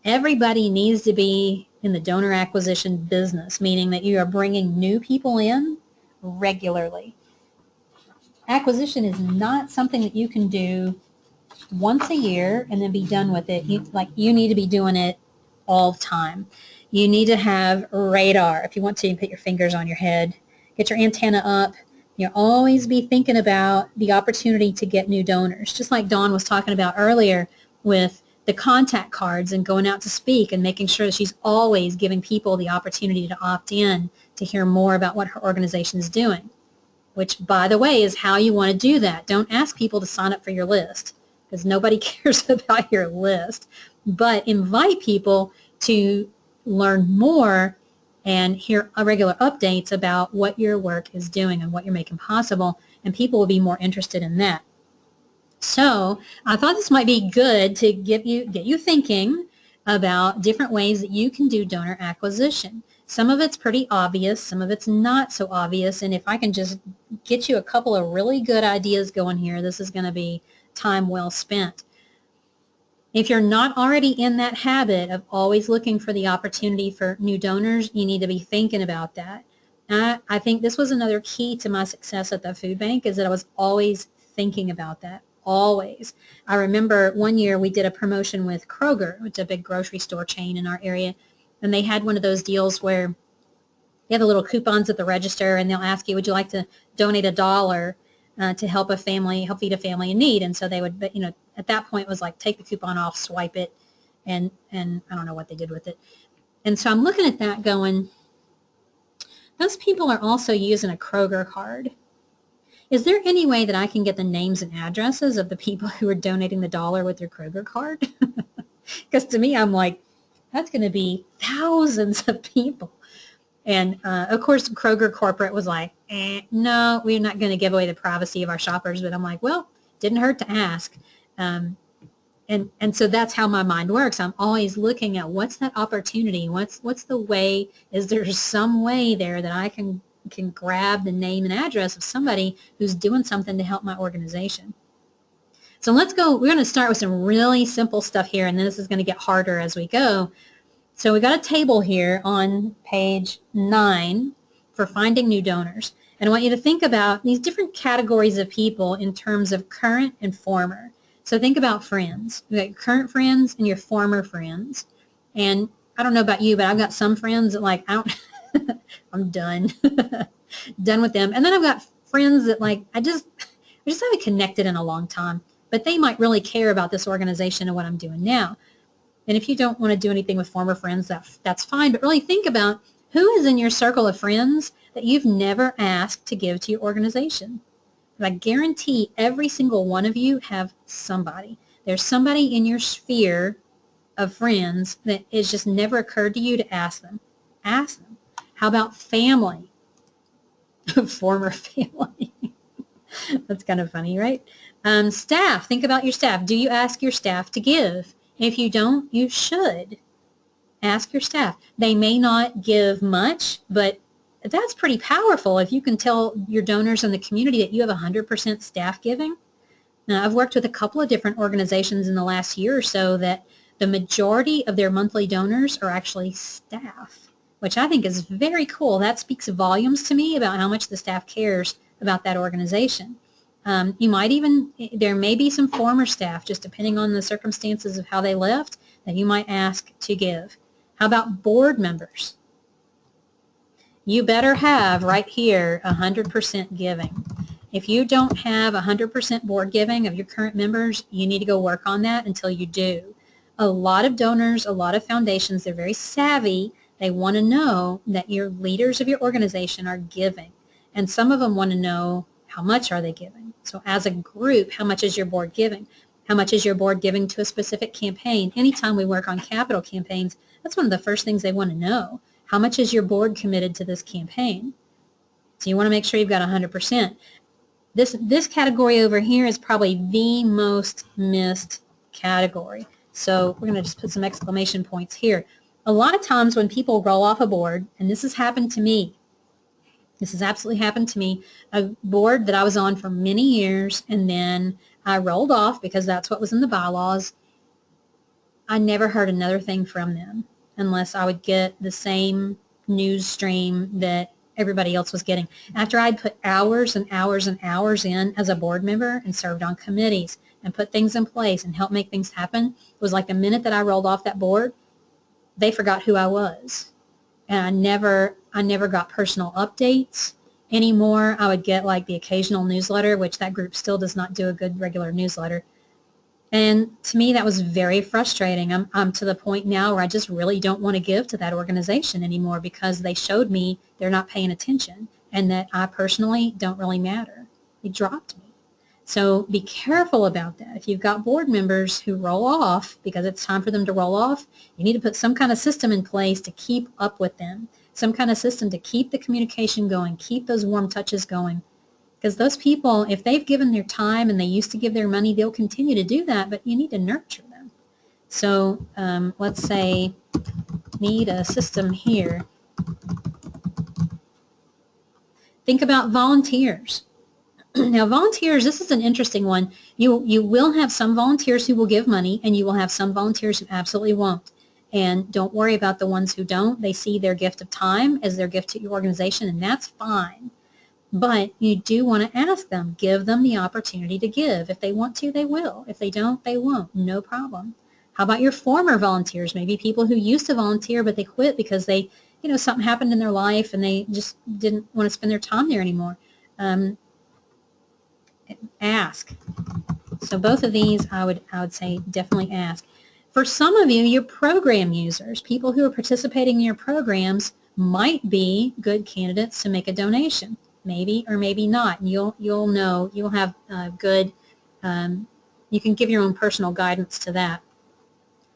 Everybody needs to be in the donor acquisition business, meaning that you are bringing new people in regularly. Acquisition is not something that you can do once a year and then be done with it. You need to be doing it all the time. You need to have radar. If you want to, you can put your fingers on your head, get your antenna up. You'll always be thinking about the opportunity to get new donors, just like Dawn was talking about earlier with the contact cards and going out to speak and making sure that she's always giving people the opportunity to opt in to hear more about what her organization is doing, which, by the way, is how you want to do that. Don't ask people to sign up for your list because nobody cares about your list, but invite people to learn more and hear regular updates about what your work is doing and what you're making possible, and people will be more interested in that. So I thought this might be good to get you thinking about different ways that you can do donor acquisition. Some of it's pretty obvious, some of it's not so obvious, and if I can just get you a couple of really good ideas going here, this is going to be time well spent. If you're not already in that habit of always looking for the opportunity for new donors, you need to be thinking about that. I think this was another key to my success at the food bank, is that I was always thinking about that. Always. I remember one year we did a promotion with Kroger, which is a big grocery store chain in our area, and they had one of those deals where you have the little coupons at the register, and they'll ask you, would you like to donate $1 to help feed a family in need? And so they would, at that point it was like, take the coupon off, swipe it, and I don't know what they did with it. And so I'm looking at that going, those people are also using a Kroger card. Is there any way that I can get the names and addresses of the people who are donating the $1 with their Kroger card? Because to me, I'm like, that's going to be thousands of people. And, of course, Kroger corporate was like, no, we're not going to give away the privacy of our shoppers. But I'm like, well, didn't hurt to ask. And so that's how my mind works. I'm always looking at what's that opportunity? What's the way? Is there some way there that I can grab the name and address of somebody who's doing something to help my organization? So let's go. We're going to start with some really simple stuff here, and then this is going to get harder as we go. So we got a table here on page 9 for finding new donors. And I want you to think about these different categories of people in terms of current and former. So think about friends. You got your current friends and your former friends. And I don't know about you, but I've got some friends that like, I don't, I'm done. Done with them. And then I've got friends that like, we just haven't connected in a long time, but they might really care about this organization and what I'm doing now. And if you don't want to do anything with former friends, that's fine. But really think about who is in your circle of friends that you've never asked to give to your organization. And I guarantee every single one of you have somebody. There's somebody in your sphere of friends that it's just never occurred to you to ask them. Ask them. How about family? Former family. That's kind of funny, right? Staff. Think about your staff. Do you ask your staff to give? If you don't, you should. Ask your staff. They may not give much, but that's pretty powerful if you can tell your donors in the community that you have 100% staff giving. Now, I've worked with a couple of different organizations in the last year or so that the majority of their monthly donors are actually staff, which I think is very cool. That speaks volumes to me about how much the staff cares about that organization. You might even, there may be some former staff, just depending on the circumstances of how they left, that you might ask to give. How about board members? You better have right here 100% giving. If you don't have 100% board giving of your current members, you need to go work on that until you do. A lot of donors, a lot of foundations, they're very savvy. They want to know that your leaders of your organization are giving. And some of them want to know how much are they giving. So as a group, how much is your board giving? How much is your board giving to a specific campaign? Anytime we work on capital campaigns, that's one of the first things they want to know. How much is your board committed to this campaign? So you want to make sure you've got 100%. This category over here is probably the most missed category. So we're going to just put some exclamation points here. A lot of times when people roll off a board, and this has happened to me, this has absolutely happened to me, a board that I was on for many years, and then I rolled off because that's what was in the bylaws. I never heard another thing from them unless I would get the same news stream that everybody else was getting. After I'd put hours and hours and hours in as a board member and served on committees and put things in place and helped make things happen, it was like the minute that I rolled off that board, they forgot who I was. And I never got personal updates anymore. I would get like the occasional newsletter, which that group still does not do a good regular newsletter. And to me, that was very frustrating. I'm to the point now where I just really don't want to give to that organization anymore because they showed me they're not paying attention and that I personally don't really matter. They dropped me. So be careful about that. If you've got board members who roll off because it's time for them to roll off, you need to put some kind of system in place to keep up with them, some kind of system to keep the communication going, keep those warm touches going. Because those people, if they've given their time and they used to give their money, they'll continue to do that, but you need to nurture them. So let's say need a system here. Think about volunteers. Now, volunteers, this is an interesting one. You will have some volunteers who will give money, and you will have some volunteers who absolutely won't. And don't worry about the ones who don't. They see their gift of time as their gift to your organization, and that's fine. But you do want to ask them, give them the opportunity to give. If they want to, they will. If they don't, they won't. No problem. How about your former volunteers? Maybe people who used to volunteer, but they quit because they, something happened in their life and they just didn't want to spend their time there anymore. Ask. So both of these, I would say definitely ask. For some of you, your program users, people who are participating in your programs, might be good candidates to make a donation. Maybe or maybe not. You'll know. You'll have good. You can give your own personal guidance to that.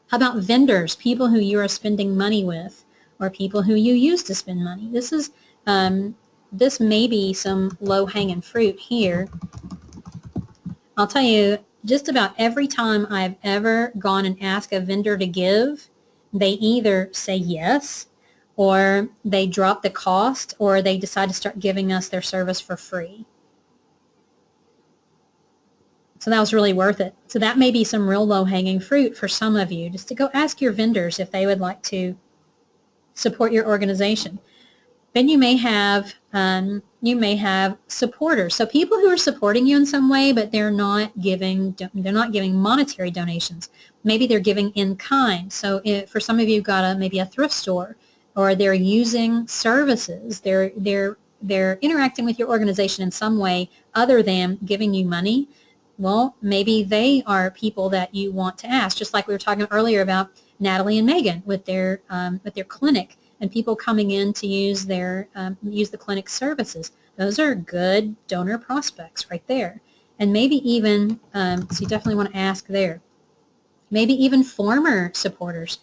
How about vendors, people who you are spending money with, or people who you used to spend money? This may be some low-hanging fruit here. I'll tell you, just about every time I've ever gone and asked a vendor to give, they either say yes, or they drop the cost, or they decide to start giving us their service for free. So that was really worth it. So that may be some real low-hanging fruit for some of you, just to go ask your vendors if they would like to support your organization. Then you may have supporters. So people who are supporting you in some way, but they're not giving monetary donations. Maybe they're giving in kind. So for some of you, got maybe a thrift store, or they're using services. They're interacting with your organization in some way other than giving you money. Well, maybe they are people that you want to ask, just like we were talking earlier about Natalie and Megan with their clinic, and people coming in to use the clinic services. Those are good donor prospects right there. And maybe even, so you definitely want to ask there. Maybe even former supporters.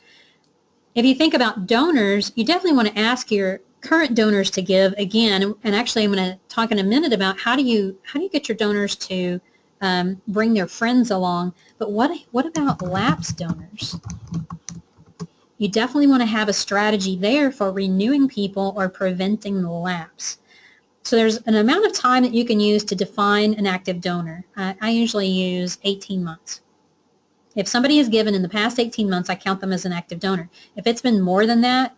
If you think about donors, you definitely want to ask your current donors to give again. And actually, I'm going to talk in a minute about how do you get your donors to bring their friends along. But what about lapsed donors? You definitely want to have a strategy there for renewing people or preventing the lapse. So there's an amount of time that you can use to define an active donor. I usually use 18 months. If somebody has given in the past 18 months, I count them as an active donor. If it's been more than that,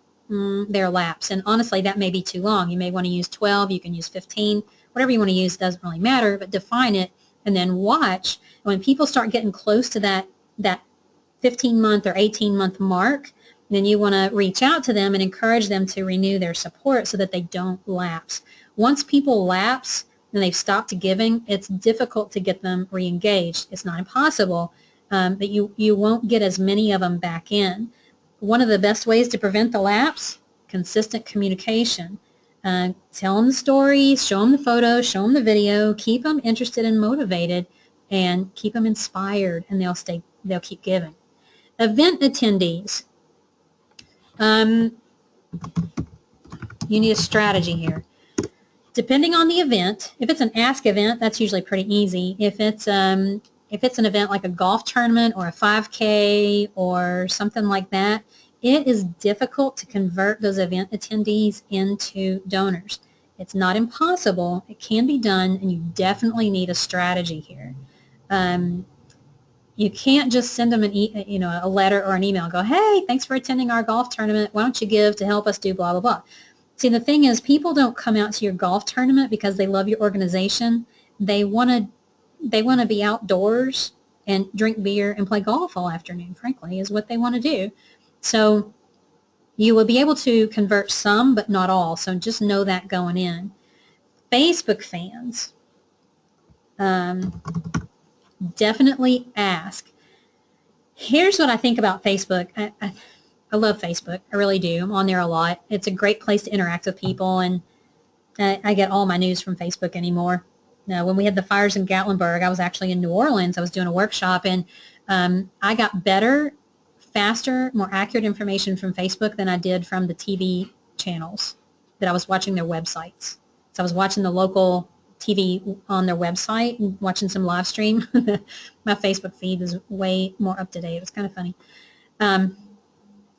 they're lapsed. And honestly, that may be too long. You may want to use 12, you can use 15, whatever you want to use doesn't really matter, but define it and then watch. And when people start getting close to that 15-month or 18-month mark, then you want to reach out to them and encourage them to renew their support so that they don't lapse. Once people lapse and they've stopped giving, it's difficult to get them re-engaged. It's not impossible, but you won't get as many of them back in. One of the best ways to prevent the lapse, consistent communication. Tell them the stories, show them the photos, show them the video, keep them interested and motivated, and keep them inspired, and they'll keep giving. Event attendees. You need a strategy here. Depending on the event, if it's an ask event, that's usually pretty easy. If it's an event like a golf tournament or a 5K or something like that, it is difficult to convert those event attendees into donors. It's not impossible. It can be done, and you definitely need a strategy here. You can't just send them a letter or an email and go, hey, thanks for attending our golf tournament. Why don't you give to help us do blah, blah, blah. See, the thing is, people don't come out to your golf tournament because they love your organization. They want to be outdoors and drink beer and play golf all afternoon, frankly, is what they want to do. So you will be able to convert some, but not all. So just know that going in. Facebook fans. Definitely ask. Here's what I think about Facebook. I love Facebook. I really do. I'm on there a lot. It's a great place to interact with people, and I get all my news from Facebook anymore. When we had the fires in Gatlinburg, I was actually in New Orleans. I was doing a workshop, and I got better, faster, more accurate information from Facebook than I did from the TV channels that I was watching their websites. So I was watching the local TV on their website and watching some live stream. My Facebook feed is way more up to date. It was kind of funny.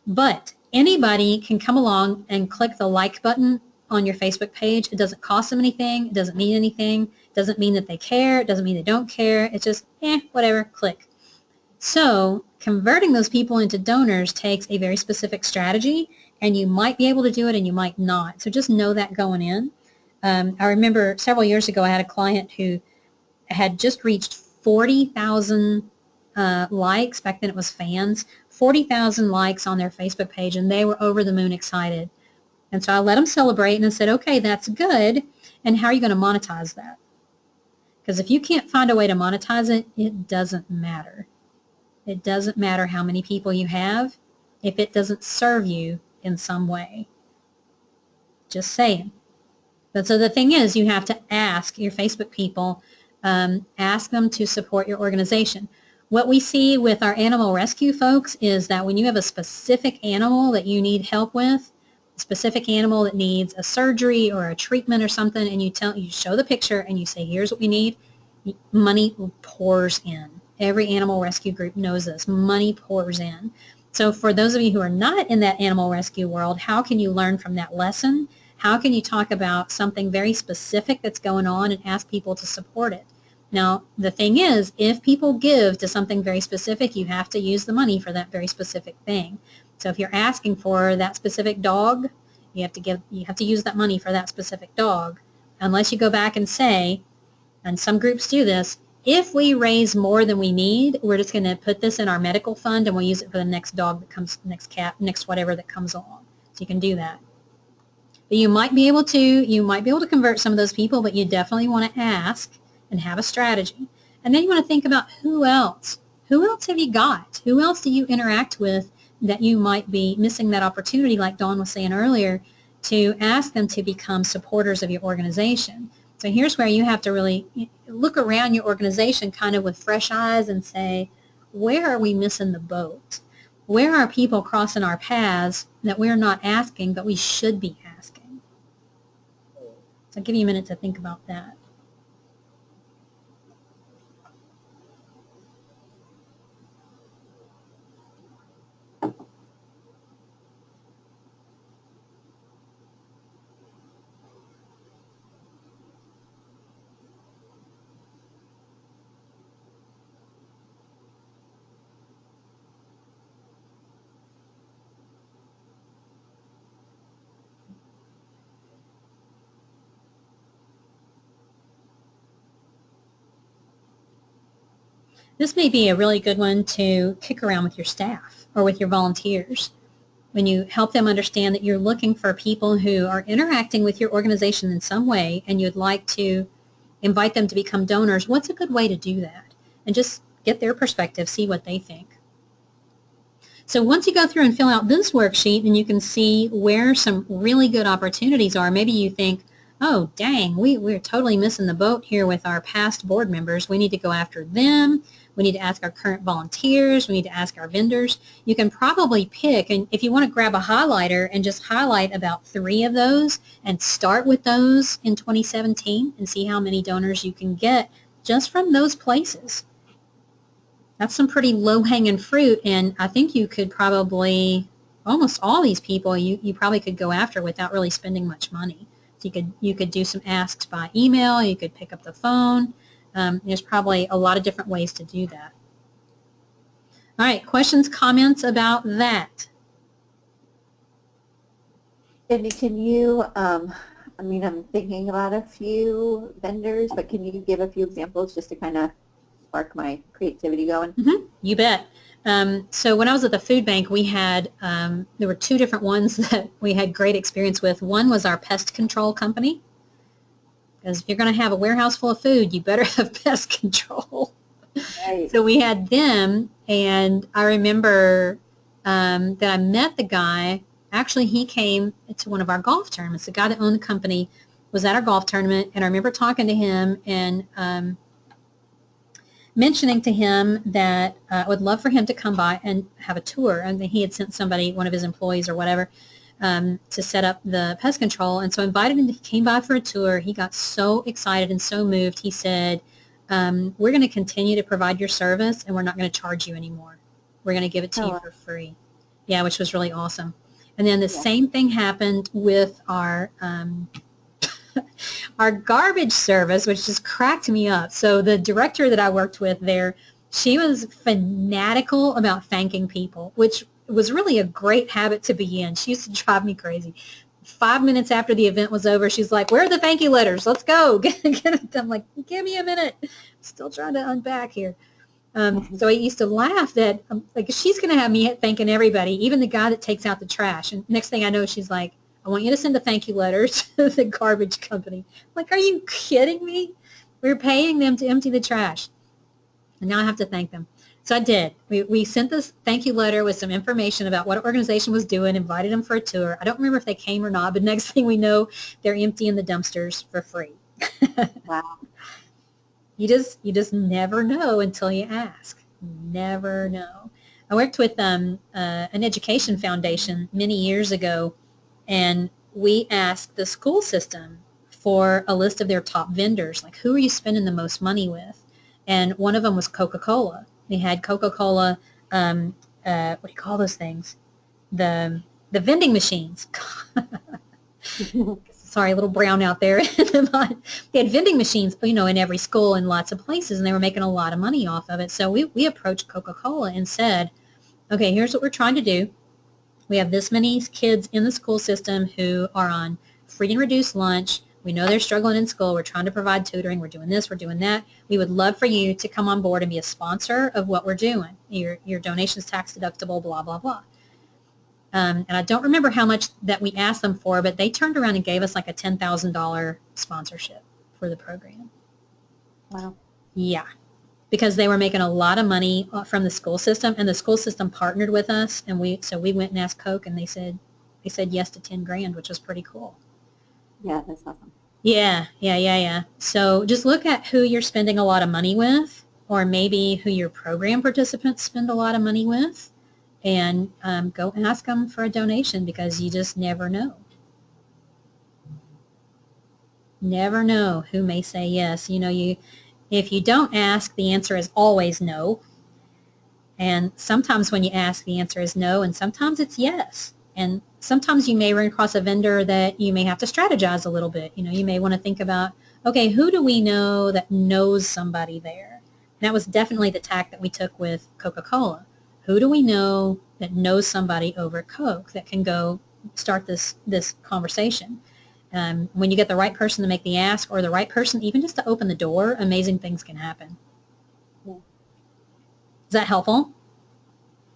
But anybody can come along and click the like button on your Facebook page. It doesn't cost them anything. It doesn't mean anything. It doesn't mean that they care. It doesn't mean they don't care. It's just, whatever, click. So converting those people into donors takes a very specific strategy, and you might be able to do it and you might not. So just know that going in. I remember several years ago I had a client who had just reached 40,000 likes. Back then it was fans. 40,000 likes on their Facebook page, and they were over the moon excited. And so I let them celebrate, and I said, okay, that's good. And how are you going to monetize that? Because if you can't find a way to monetize it, it doesn't matter. It doesn't matter how many people you have if it doesn't serve you in some way. Just saying. But so the thing is, you have to ask your Facebook people, ask them to support your organization. What we see with our animal rescue folks is that when you have a specific animal that you need help with, a specific animal that needs a surgery or a treatment or something, and you show the picture and you say, here's what we need, money pours in. Every animal rescue group knows this. Money pours in. So for those of you who are not in that animal rescue world, how can you learn from that lesson? How can you talk about something very specific that's going on and ask people to support it? Now, the thing is, if people give to something very specific, you have to use the money for that very specific thing. So if you're asking for that specific dog, you have to use that money for that specific dog, unless you go back and say, and some groups do this, if we raise more than we need, we're just going to put this in our medical fund and we'll use it for the next dog that comes, next cat, next whatever that comes along. So you can do that. But you might be able to convert some of those people, but you definitely want to ask and have a strategy. And then you want to think about who else. Who else have you got? Who else do you interact with that you might be missing that opportunity, like Dawn was saying earlier, to ask them to become supporters of your organization. So here's where you have to really look around your organization kind of with fresh eyes and say, where are we missing the boat? Where are people crossing our paths that we're not asking, but we should be asking? So I'll give you a minute to think about that. This may be a really good one to kick around with your staff or with your volunteers. When you help them understand that you're looking for people who are interacting with your organization in some way and you'd like to invite them to become donors, what's a good way to do that? And just get their perspective, see what they think. So once you go through and fill out this worksheet, then you can see where some really good opportunities are. Maybe you think, oh, dang, we're totally missing the boat here with our past board members. We need to go after them. We need to ask our current volunteers. We need to ask our vendors. You can probably pick, and if you want to grab a highlighter and just highlight about 3 of those and start with those in 2017 and see how many donors you can get just from those places. That's some pretty low-hanging fruit, and I think you could probably, almost all these people, you probably could go after without really spending much money. So you could do some asks by email, you could pick up the phone. There's probably a lot of different ways to do that. All right, questions, comments about that? Cindy, can you, I mean, I'm thinking about a few vendors, but can you give a few examples just to kind of spark my creativity going? Mm-hmm, you bet. So when I was at the food bank, we had, there were 2 different ones that we had great experience with. One was our pest control company. Because if you're going to have a warehouse full of food, you better have pest control. Right. So we had them, and I remember that I met the guy. Actually, he came to one of our golf tournaments. The guy that owned the company was at our golf tournament, and I remember talking to him and mentioning to him that I would love for him to come by and have a tour. And he had sent somebody, one of his employees or whatever, to set up the pest control. And so I invited him. He came by for a tour. He got so excited and so moved. He said, we're going to continue to provide your service, and we're not going to charge you anymore. We're going to give it to you for free. Yeah, which was really awesome. And then the same thing happened with our our garbage service, which just cracked me up. So the director that I worked with there, she was fanatical about thanking people, which was really a great habit to be in. She used to drive me crazy. 5 minutes after the event was over, she's like, where are the thank you letters? Let's go. I'm like, give me a minute. I'm still trying to unpack here. So I used to laugh that, like, she's going to have me thanking everybody, even the guy that takes out the trash. And next thing I know, she's like, I want you to send a thank you letter to the garbage company. I'm like, are you kidding me? We're paying them to empty the trash. And now I have to thank them. So I did. We sent this thank you letter with some information about what organization was doing, invited them for a tour. I don't remember if they came or not, but next thing we know, they're emptying the dumpsters for free. Wow. You just never know until you ask. Never know. I worked with an education foundation many years ago, and we asked the school system for a list of their top vendors, like who are you spending the most money with? And one of them was Coca-Cola. They had Coca-Cola, what do you call those things? The vending machines. sorry, a little brown out there. They had vending machines, you know, in every school in lots of places, and they were making a lot of money off of it. So we approached Coca-Cola and said, okay, here's what we're trying to do. We have this many kids in the school system who are on free and reduced lunch. We know they're struggling in school. We're trying to provide tutoring. We're doing this. We're doing that. We would love for you to come on board and be a sponsor of what we're doing. Your donation's tax deductible, blah, blah, blah. And I don't remember how much that we asked them for, but they turned around and gave us like a $10,000 sponsorship for the program. Wow. Yeah, because they were making a lot of money from the school system, and the school system partnered with us, and we went and asked Coke, and they said yes to 10 grand, which was pretty cool. Yeah, that's awesome. Yeah. So just look at who you're spending a lot of money with, or maybe who your program participants spend a lot of money with, and go ask them for a donation, because you just never know. Never know who may say yes. You know, if you don't ask, the answer is always no. And sometimes when you ask, the answer is no, and sometimes it's yes. And sometimes you may run across a vendor that you may have to strategize a little bit. You know, you may want to think about, okay, who do we know that knows somebody there? And that was definitely the tack that we took with Coca-Cola. Who do we know that knows somebody over at Coke that can go start this conversation? When you get the right person to make the ask, or the right person even just to open the door, amazing things can happen. Yeah. Is that helpful?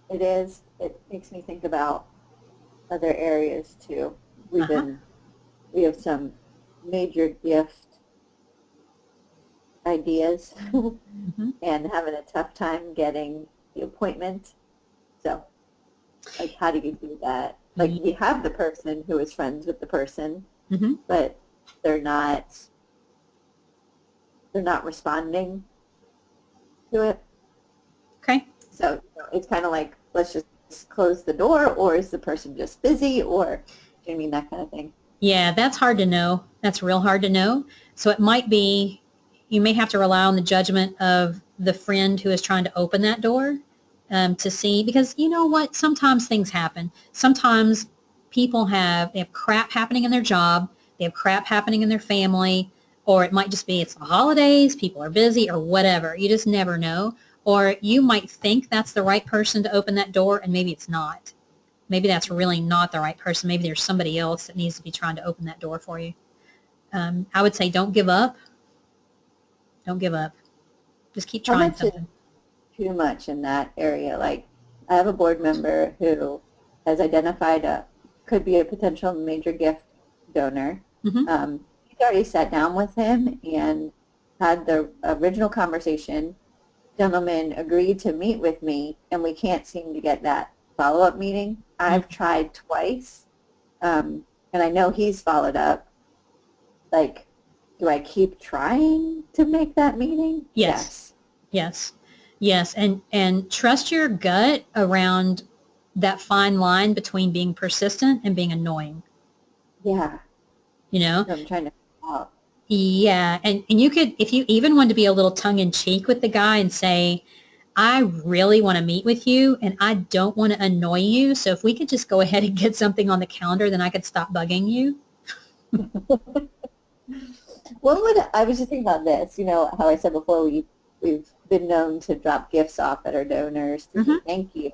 It is. It makes me think about other areas too. We have some major gift ideas and having a tough time getting the appointment. So, like, how do you do that? Like, you have the person who is friends with the person, but they're not responding to it. Okay. So it's kind of like, let's just close the door, or is the person just busy, or, do you mean, that kind of thing? Yeah, that's hard to know. That's real hard to know. So it might be, you may have to rely on the judgment of the friend who is trying to open that door to see, because you know what, sometimes things happen. Sometimes people they have crap happening in their job, they have crap happening in their family, or it might just be it's the holidays, people are busy, or whatever. You just never know. Or you might think that's the right person to open that door, and maybe it's not. Maybe that's really not the right person. Maybe there's somebody else that needs to be trying to open that door for you. I would say don't give up. Don't give up. Just keep How trying much something. is too much in that area? Like, I have a board member who has identified could be a potential major gift donor. He's already sat down with him and had the original conversation. Gentleman agreed to meet with me, and we can't seem to get that follow-up meeting. I've tried twice, and I know he's followed up. Like, do I keep trying to make that meeting? Yes. And trust your gut around that fine line between being persistent and being annoying. Yeah. You know? So I'm trying to figure out. Yeah, and you could, if you even want to be a little tongue-in-cheek with the guy and say, I really want to meet with you, and I don't want to annoy you, so if we could just go ahead and get something on the calendar, then I could stop bugging you. I was just thinking about this, you know, how I said before, we've been known to drop gifts off at our donors to say thank you.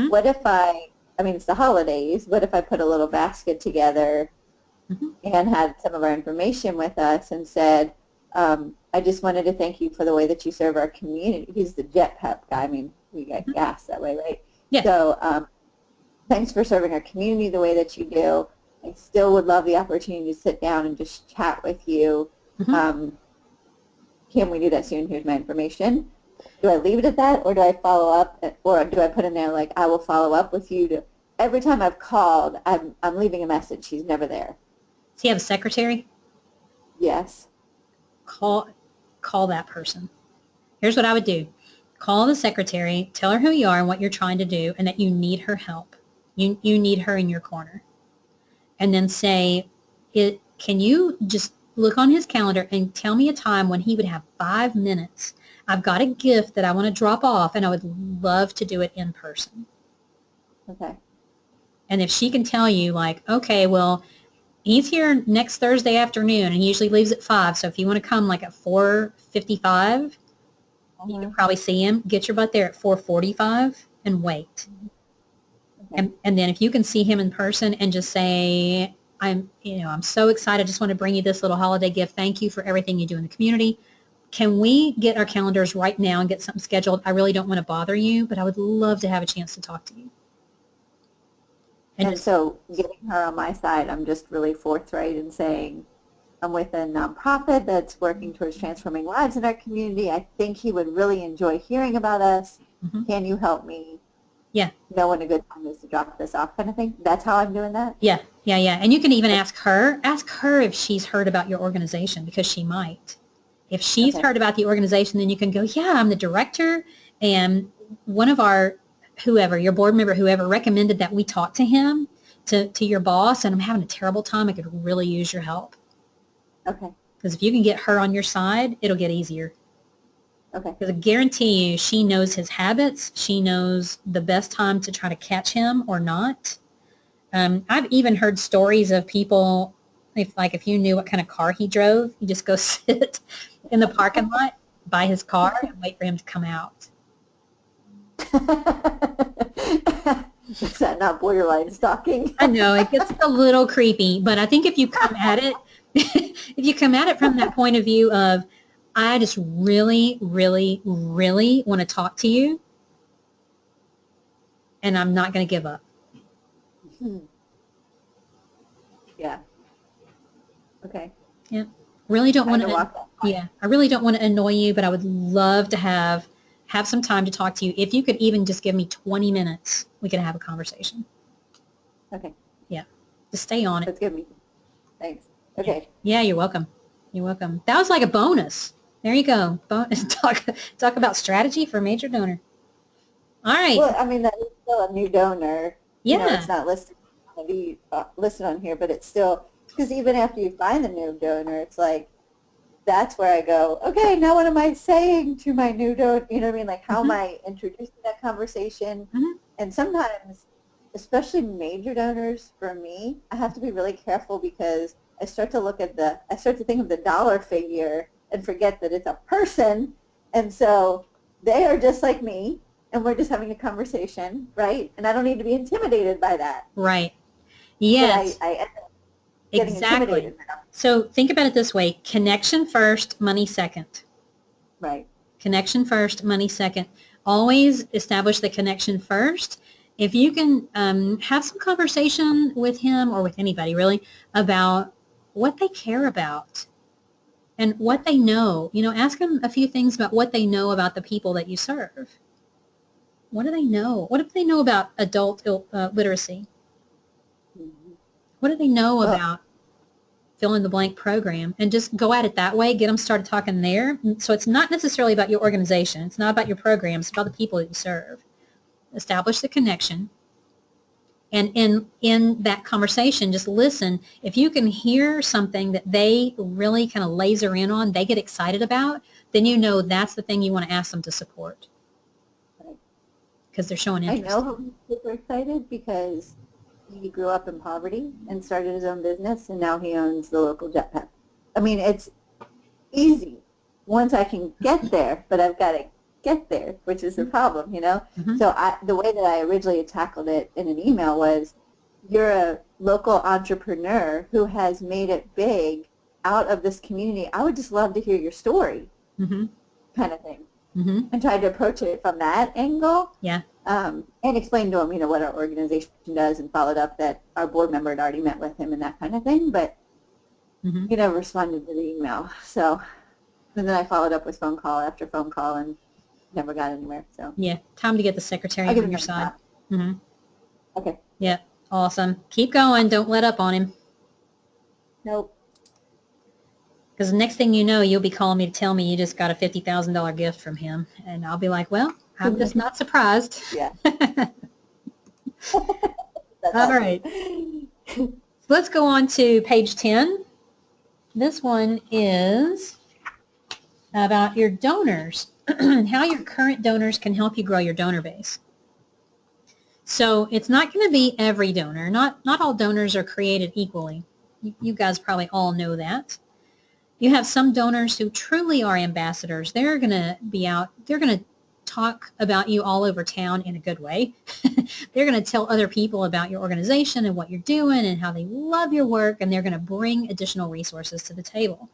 What if I mean, it's the holidays, what if I put a little basket together and had some of our information with us and said, I just wanted to thank you for the way that you serve our community. He's the jet pep guy. I mean, we get gas that way, right? Yeah. So thanks for serving our community the way that you do. I still would love the opportunity to sit down and just chat with you. Can we do that soon? Here's my information. Do I leave it at that, or do I follow up, or do I put in there like, I will follow up with you? Every time I've called, I'm leaving a message. He's never there. Does he have a secretary? Yes. Call that person. Here's what I would do. Call the secretary, tell her who you are and what you're trying to do, and that you need her help. You need her in your corner. And then say, can you just look on his calendar and tell me a time when he would have 5 minutes? I've got a gift that I want to drop off, and I would love to do it in person. Okay. And if she can tell you, like, okay, well, He's here next Thursday afternoon, and he usually leaves at 5. So if you want to come like at 4:55, you can probably see him. Get your butt there at 4:45 and wait. Okay. And then if you can see him in person and just say, I'm so excited. I just want to bring you this little holiday gift. Thank you for everything you do in the community. Can we get our calendars right now and get something scheduled? I really don't want to bother you, but I would love to have a chance to talk to you. And so getting her on my side, I'm just really forthright in saying, I'm with a nonprofit that's working towards transforming lives in our community. I think he would really enjoy hearing about us. Mm-hmm. Can you help me? Yeah. Know when a good time is to drop this off, kind of thing. That's how I'm doing that? Yeah. And you can even ask her if she's heard about your organization, because she might. If she's heard about the organization, then you can go, yeah, I'm the director, and one of our your board member, whoever recommended that we talk to him, to your boss, and I'm having a terrible time. I could really use your help. Okay. Because if you can get her on your side, it'll get easier. Okay. Because I guarantee you, she knows his habits. She knows the best time to try to catch him or not. I've even heard stories of people, if you knew what kind of car he drove, you just go sit in the parking lot by his car and wait for him to come out. Is that not borderline stalking? I know, it gets a little creepy, but I think if you come at it from that point of view of, I just really, really, really want to talk to you, and I'm not going to give up. Yeah. Okay. Yeah. Really don't want to. Yeah, I really don't want to annoy you, but I would love to have some time to talk to you. If you could even just give me 20 minutes, we could have a conversation. Okay. Yeah. Just stay on it. That's good. Thanks. Okay. Yeah, you're welcome. You're welcome. That was like a bonus. There you go. Talk about strategy for major donor. All right. Well, I mean, that is still a new donor. Yeah. You know, it's not listed on here, but it's still, because even after you find the new donor, it's like, that's where I go, okay, now what am I saying to my new donor? You know what I mean? Like, how am I introducing that conversation? And sometimes, especially major donors, for me, I have to be really careful, because I start to think of the dollar figure and forget that it's a person. And so they are just like me, and we're just having a conversation, right? And I don't need to be intimidated by that. Right. Yes. I end up getting intimidated now. So think about it this way. Connection first, money second. Right. Connection first, money second. Always establish the connection first. If you can have some conversation with him, or with anybody really, about what they care about and what they know. You know, ask them a few things about what they know about the people that you serve. What do they know? What do they know about adult literacy? What do they know about fill in the blank program? And just go at it that way. Get them started talking there. So it's not necessarily about your organization. It's not about your program. It's about the people that you serve. Establish the connection. And in that conversation, just listen. If you can hear something that they really kind of laser in on, they get excited about, then you know that's the thing you want to ask them to support. Because they're showing interest. I know he's super excited, because he grew up in poverty and started his own business, and now he owns the local jetpack. I mean, it's easy once I can get there, but I've got to get there, which is the problem, you know? So the way that I originally tackled it in an email was, you're a local entrepreneur who has made it big out of this community. I would just love to hear your story, kind of thing. And tried to approach it from that angle. Yeah. And explained to him, you know, what our organization does, and followed up that our board member had already met with him and that kind of thing. But he never responded to the email. So, and then I followed up with phone call after phone call and never got anywhere. So yeah, time to get the secretary on your side. Okay. Yeah, awesome. Keep going. Don't let up on him. Nope. Because the next thing you know, you'll be calling me to tell me you just got a $50,000 gift from him. And I'll be like, well, I'm just not surprised. Yeah. All right. Let's go on to page 10. This one is about your donors and how your current donors can help you grow your donor base. So it's not going to be every donor. Not all donors are created equally. You guys probably all know that. You have some donors who truly are ambassadors. They're going to be out, they're going to talk about you all over town in a good way. They're going to tell other people about your organization and what you're doing and how they love your work, and they're going to bring additional resources to the table.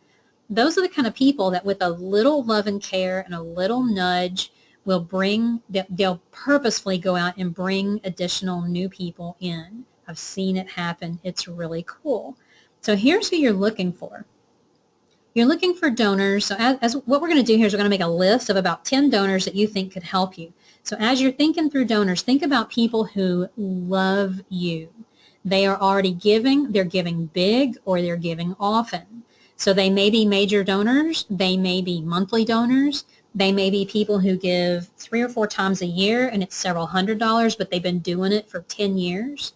Those are the kind of people that with a little love and care and a little nudge will bring, they'll purposefully go out and bring additional new people in. I've seen it happen. It's really cool. So here's who you're looking for. You're looking for donors. So as what we're going to do here is we're going to make a list of about 10 donors that you think could help you. So as you're thinking through donors, think about people who love you. They are already giving, they're giving big, or they're giving often. So they may be major donors, they may be monthly donors, they may be people who give 3 or 4 times a year and it's several $100s, but they've been doing it for 10 years.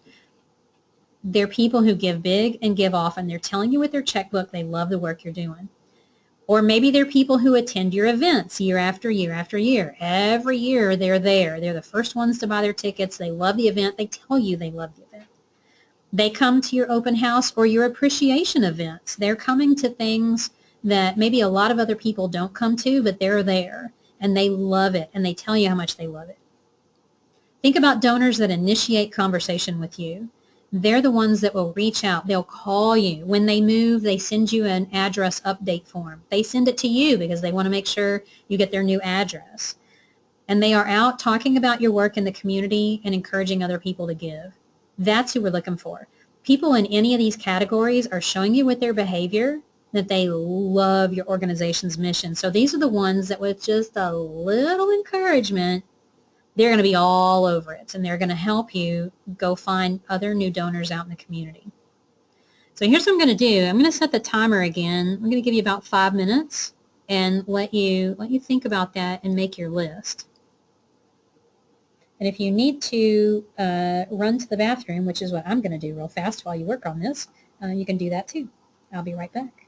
They're people who give big and give often. They're telling you with their checkbook they love the work you're doing. Or maybe they're people who attend your events year after year after year. Every year they're there. They're the first ones to buy their tickets. They love the event. They tell you they love the event. They come to your open house or your appreciation events. They're coming to things that maybe a lot of other people don't come to, but they're there and they love it and they tell you how much they love it. Think about donors that initiate conversation with you. They're the ones that will reach out. They'll call you. When they move, they send you an address update form. They send it to you because they want to make sure you get their new address. And they are out talking about your work in the community and encouraging other people to give. That's who we're looking for. People in any of these categories are showing you with their behavior that they love your organization's mission. So these are the ones that with just a little encouragement, they're going to be all over it, and they're going to help you go find other new donors out in the community. So here's what I'm going to do. I'm going to set the timer again. I'm going to give you about 5 minutes and let you think about that and make your list. And if you need to run to the bathroom, which is what I'm going to do real fast while you work on this, you can do that too. I'll be right back.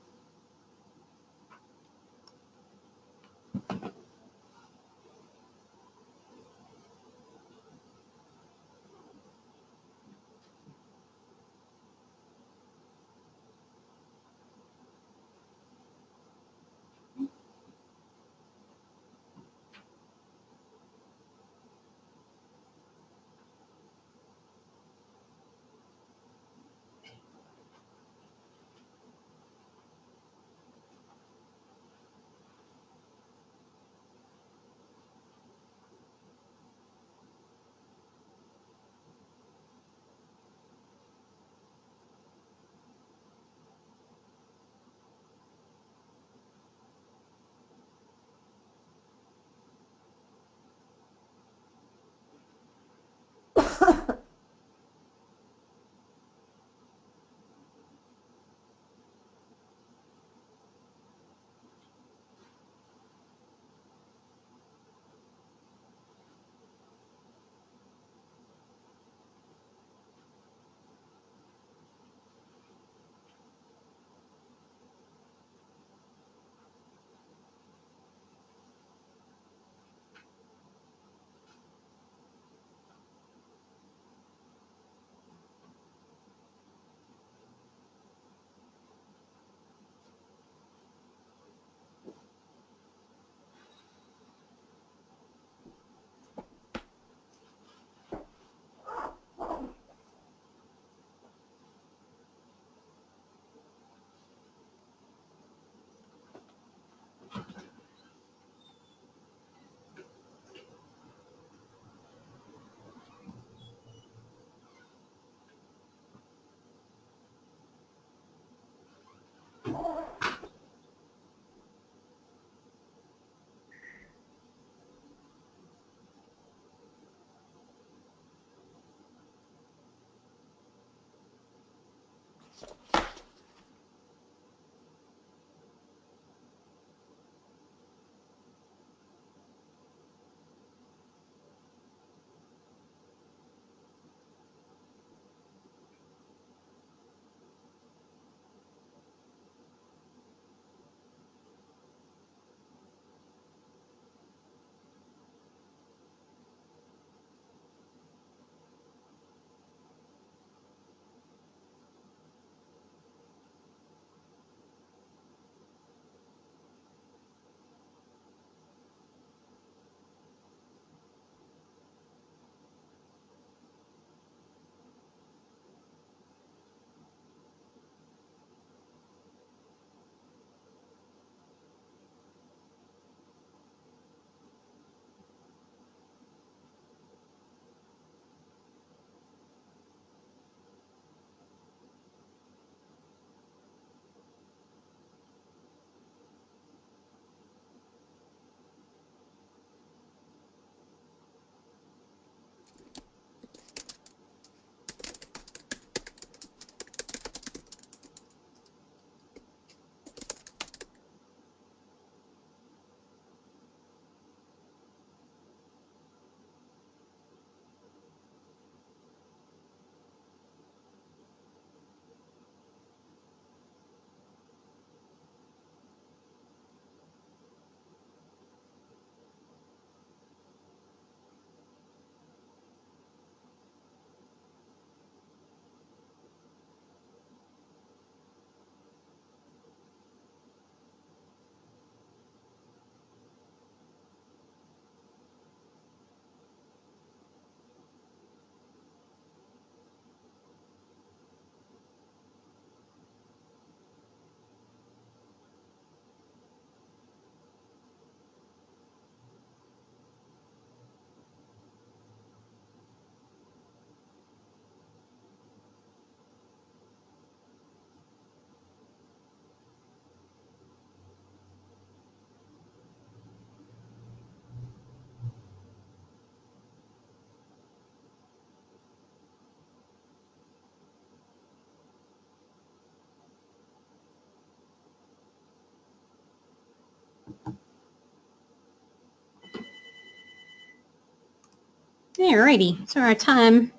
Alrighty, so our time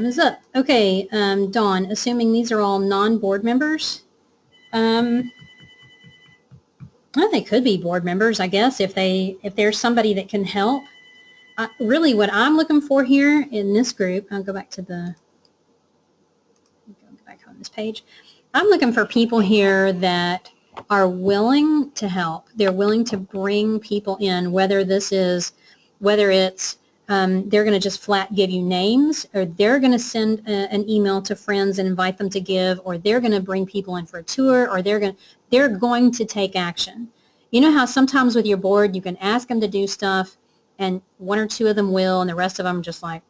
is up. Okay, Dawn, assuming these are all non-board members, well, they could be board members, I guess, if there's somebody that can help. Really, what I'm looking for here in this group, I'll go back on this page. I'm looking for people here that are willing to help. They're willing to bring people in, whether it's they're going to just flat give you names, or they're going to send an email to friends and invite them to give, or they're going to bring people in for a tour, or they're going to take action. You know how sometimes with your board you can ask them to do stuff, and one or two of them will, and the rest of them just like,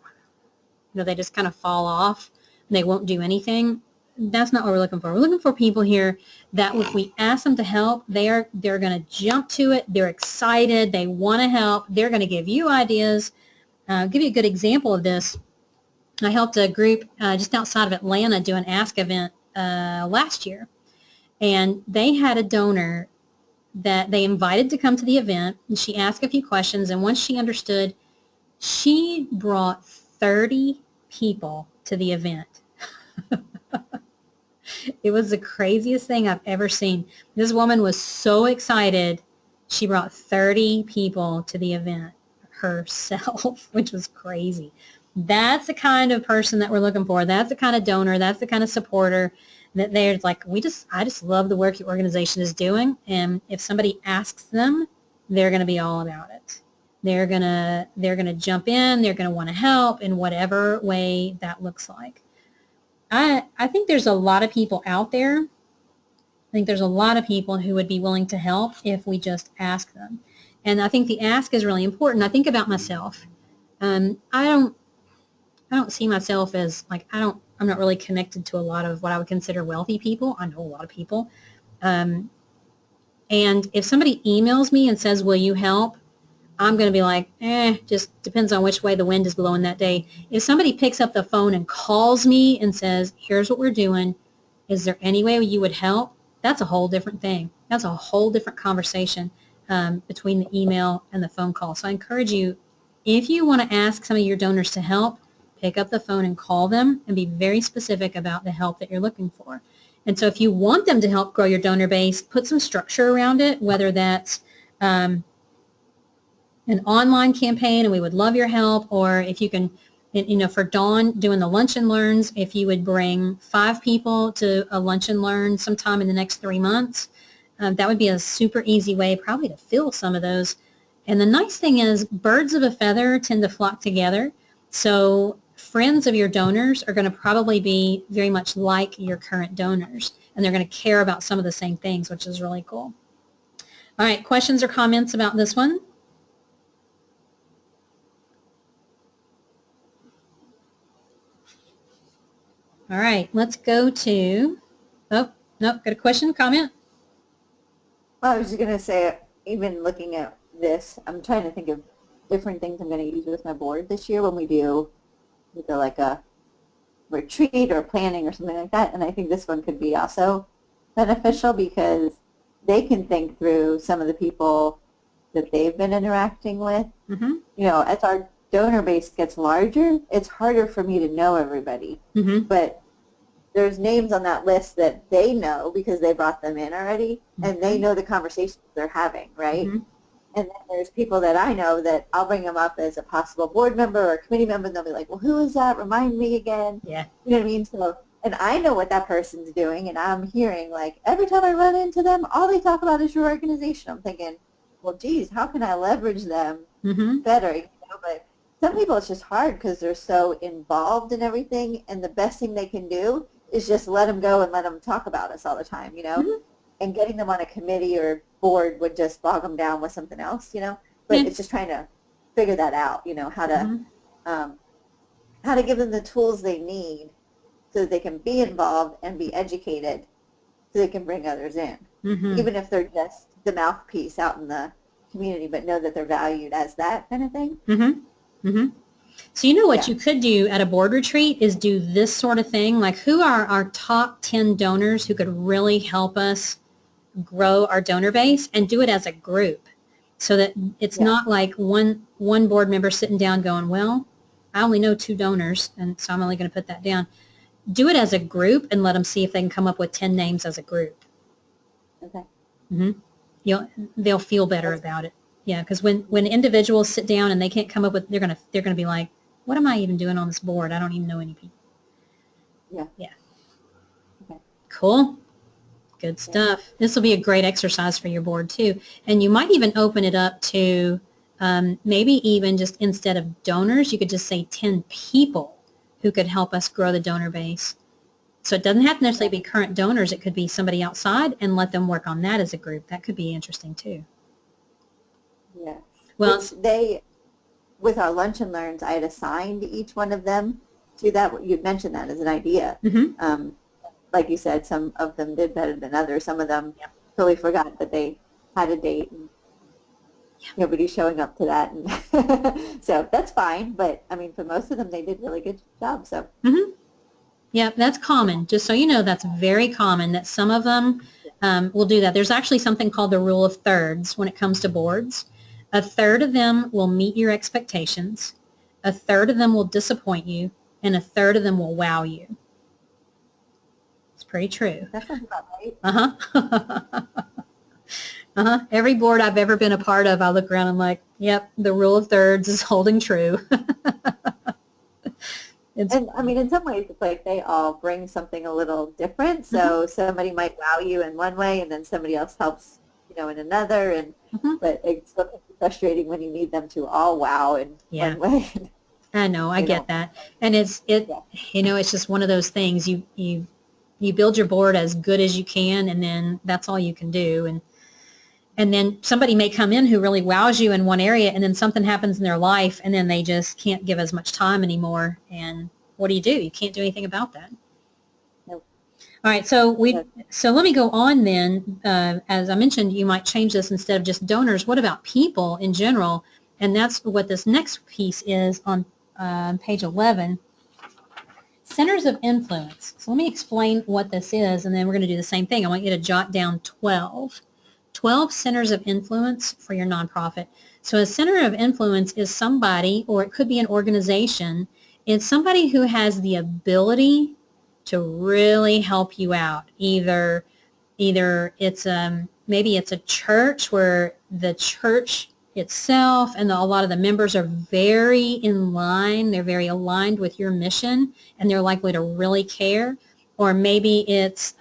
they just kind of fall off and they won't do anything. That's not what we're looking for. We're looking for people here that if we ask them to help, they're going to jump to it. They're excited. They want to help. They're going to give you ideas. I'll give you a good example of this. I helped a group just outside of Atlanta do an Ask event last year, and they had a donor that they invited to come to the event, and she asked a few questions, and once she understood, she brought 30 people to the event. It was the craziest thing I've ever seen. This woman was so excited, she brought 30 people to the event herself, which was crazy. That's the kind of person that we're looking for. That's the kind of donor. That's the kind of supporter that they're like, I just love the work your organization is doing, and if somebody asks them, they're going to be all about it. They're gonna jump in. They're going to want to help in whatever way that looks like. I think there's a lot of people out there. I think there's a lot of people who would be willing to help if we just ask them. And I think the ask is really important. I think about myself. I don't see myself as like, I'm not really connected to a lot of what I would consider wealthy people. I know a lot of people. And if somebody emails me and says, will you help? I'm going to be like, just depends on which way the wind is blowing that day. If somebody picks up the phone and calls me and says, here's what we're doing, is there any way you would help? That's a whole different thing. That's a whole different conversation between the email and the phone call. So I encourage you, if you want to ask some of your donors to help, pick up the phone and call them and be very specific about the help that you're looking for. And so if you want them to help grow your donor base, put some structure around it, whether that's an online campaign, and we would love your help, or if you can, for Dawn doing the lunch and learns, if you would bring 5 people to a lunch and learn sometime in the next 3 months, that would be a super easy way probably to fill some of those. And the nice thing is birds of a feather tend to flock together, so friends of your donors are going to probably be very much like your current donors, and they're going to care about some of the same things, which is really cool. All right, questions or comments about this one? All right, let's go to, oh, no, got a question, comment? Well, I was just going to say, even looking at this, I'm trying to think of different things I'm going to use with my board this year when we do either like a retreat or planning or something like that. And I think this one could be also beneficial because they can think through some of the people that they've been interacting with. Mm-hmm. As our donor base gets larger, it's harder for me to know everybody. Mm-hmm. But there's names on that list that they know because they brought them in already, and they know the conversations they're having, right? Mm-hmm. And then there's people that I know that I'll bring them up as a possible board member or committee member, and they'll be like, well, who is that? Remind me again. Yeah. You know what I mean? So, and I know what that person's doing, and I'm hearing, like, every time I run into them, all they talk about is your organization. I'm thinking, well, geez, how can I leverage them better? But some people it's just hard because they're so involved in everything, and the best thing they can do is just let them go and let them talk about us all the time, and getting them on a committee or board would just bog them down with something else, but it's just trying to figure that out, how to give them the tools they need so that they can be involved and be educated so they can bring others in, even if they're just the mouthpiece out in the community, but know that they're valued as that kind of thing. So what you could do at a board retreat is do this sort of thing, like who are our top 10 donors who could really help us grow our donor base, and do it as a group. so that it's Yeah. not like one board member sitting down going, well, I only know 2 donors, and so I'm only going to put that down. Do it as a group and let them see if they can come up with 10 names as a group. Okay. Mm-hmm. They'll feel better That's, about it. Yeah, because when individuals sit down and they can't come up with, they're gonna be like, what am I even doing on this board? I don't even know any people. yeah. Yeah. Okay. Cool. Good Yeah. stuff. This will be a great exercise for your board too. And you might even open it up to maybe even just instead of donors, you could just say 10 people who could help us grow the donor base. So it doesn't have to Yeah. necessarily be current donors. It could be somebody outside and let them work on that as a group. That could be interesting too. Yeah. Well, Which they, with our lunch and learns, I had assigned each one of them to that. You'd mentioned that as an idea. mm-hmm. Um, like you said, some of them did better than others. Some of them Yep. totally forgot that they had a date and nobody's showing up to that. And so that's fine. But I mean, for most of them, they did really good job. So Mm-hmm. Yeah, that's common. Just so you know, that's very common that some of them will do that. There's actually something called the rule of thirds when it comes to boards. A third of them will meet your expectations, a third of them will disappoint you, and a third of them will wow you. It's pretty true. that sounds about right. Uh-huh. Uh-huh. Every board I've ever been a part of, I look around and I'm like, yep, the rule of thirds is holding true. It's And I mean, in some ways, it's like they all bring something a little different. uh-huh. So somebody might wow you in one way, and then somebody else helps, in another. And Uh-huh. but it's sometimes frustrating when you need them to all wow in Yeah. one way. I know, I They get don't. that. And Yeah. it's just one of those things. You build your board as good as you can, and then that's all you can do. And then somebody may come in who really wows you in one area, and then something happens in their life, and then they just can't give as much time anymore. And what do? You can't do anything about that. No. All right, so let me go on then. As I mentioned, you might change this instead of just donors. What about people in general? And that's what this next piece is on page 11. Centers of influence. So let me explain what this is, and then we're going to do the same thing. I want you to jot down 12. 12 centers of influence for your nonprofit. So a center of influence is somebody, or it could be an organization, it's somebody who has the ability to really help you out. Either it's maybe it's a church where the church itself and a lot of the members are very in line, they're very aligned with your mission, and they're likely to really care. Or maybe it's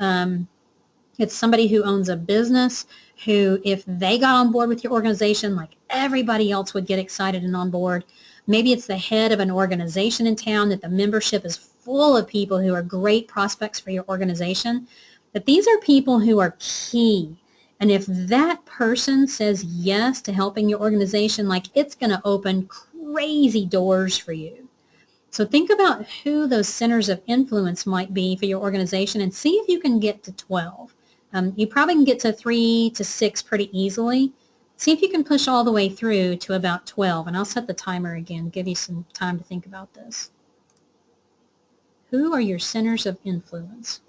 somebody who owns a business who, if they got on board with your organization, like everybody else would get excited and on board. Maybe it's the head of an organization in town that the membership is full of people who are great prospects for your organization. But these are people who are key. And if that person says yes to helping your organization, like it's going to open crazy doors for you. So think about who those centers of influence might be for your organization and see if you can get to 12. You probably can get to 3 to 6 pretty easily. See if you can push all the way through to about 12. And I'll set the timer again, give you some time to think about this. Who are your centers of influence?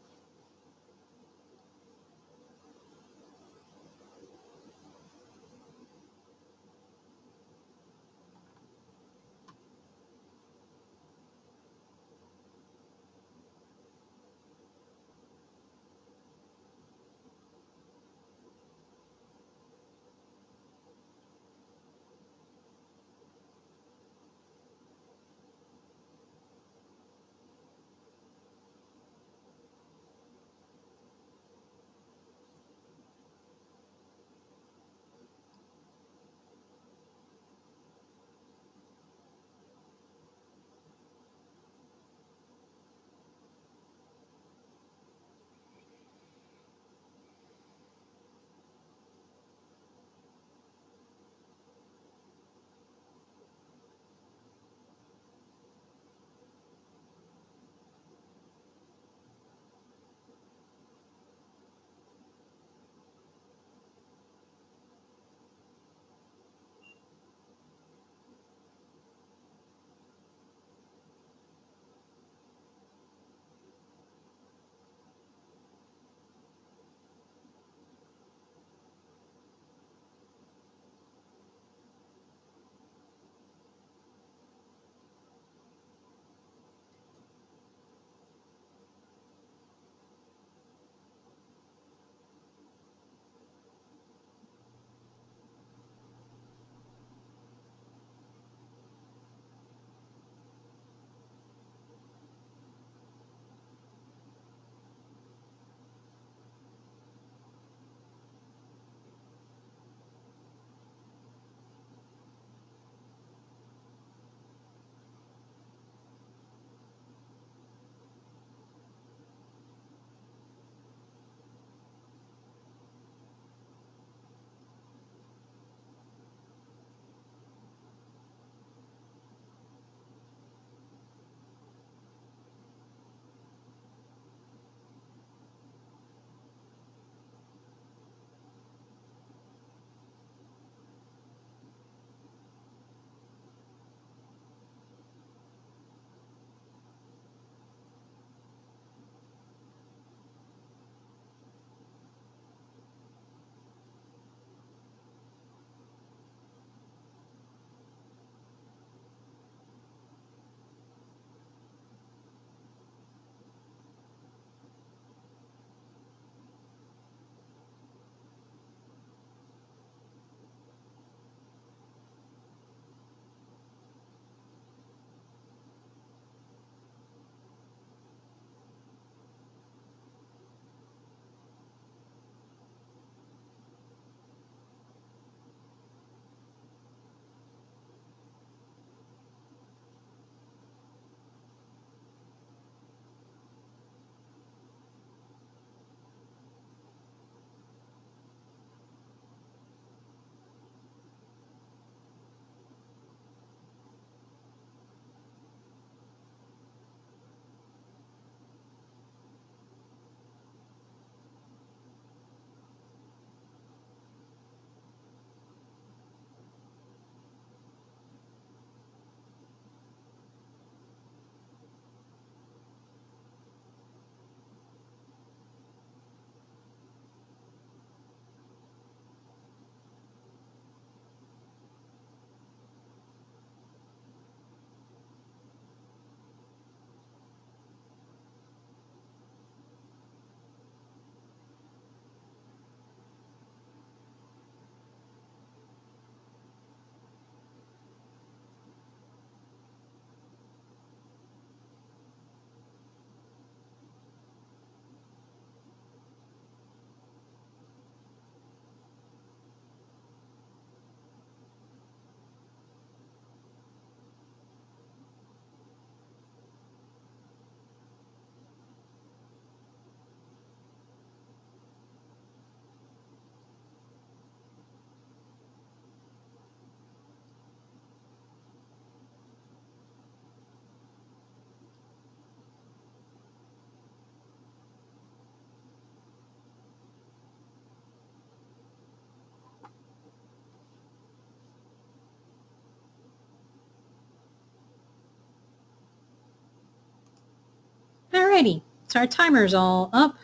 Alrighty, so our timer's all up.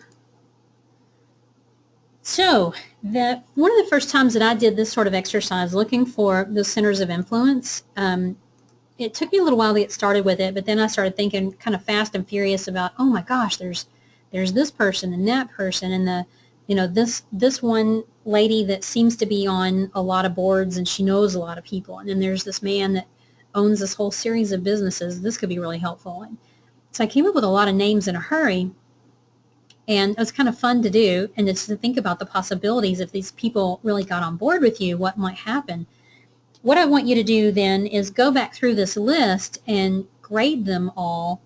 So one of the first times that I did this sort of exercise, looking for those centers of influence, it took me a little while to get started with it, but then I started thinking kind of fast and furious about, oh my gosh, there's this person and that person, and this one lady that seems to be on a lot of boards and she knows a lot of people, and then there's this man that owns this whole series of businesses. This could be really helpful. And so I came up with a lot of names in a hurry, and it was kind of fun to do, and just to think about the possibilities if these people really got on board with you, what might happen. What I want you to do then is go back through this list and grade them all.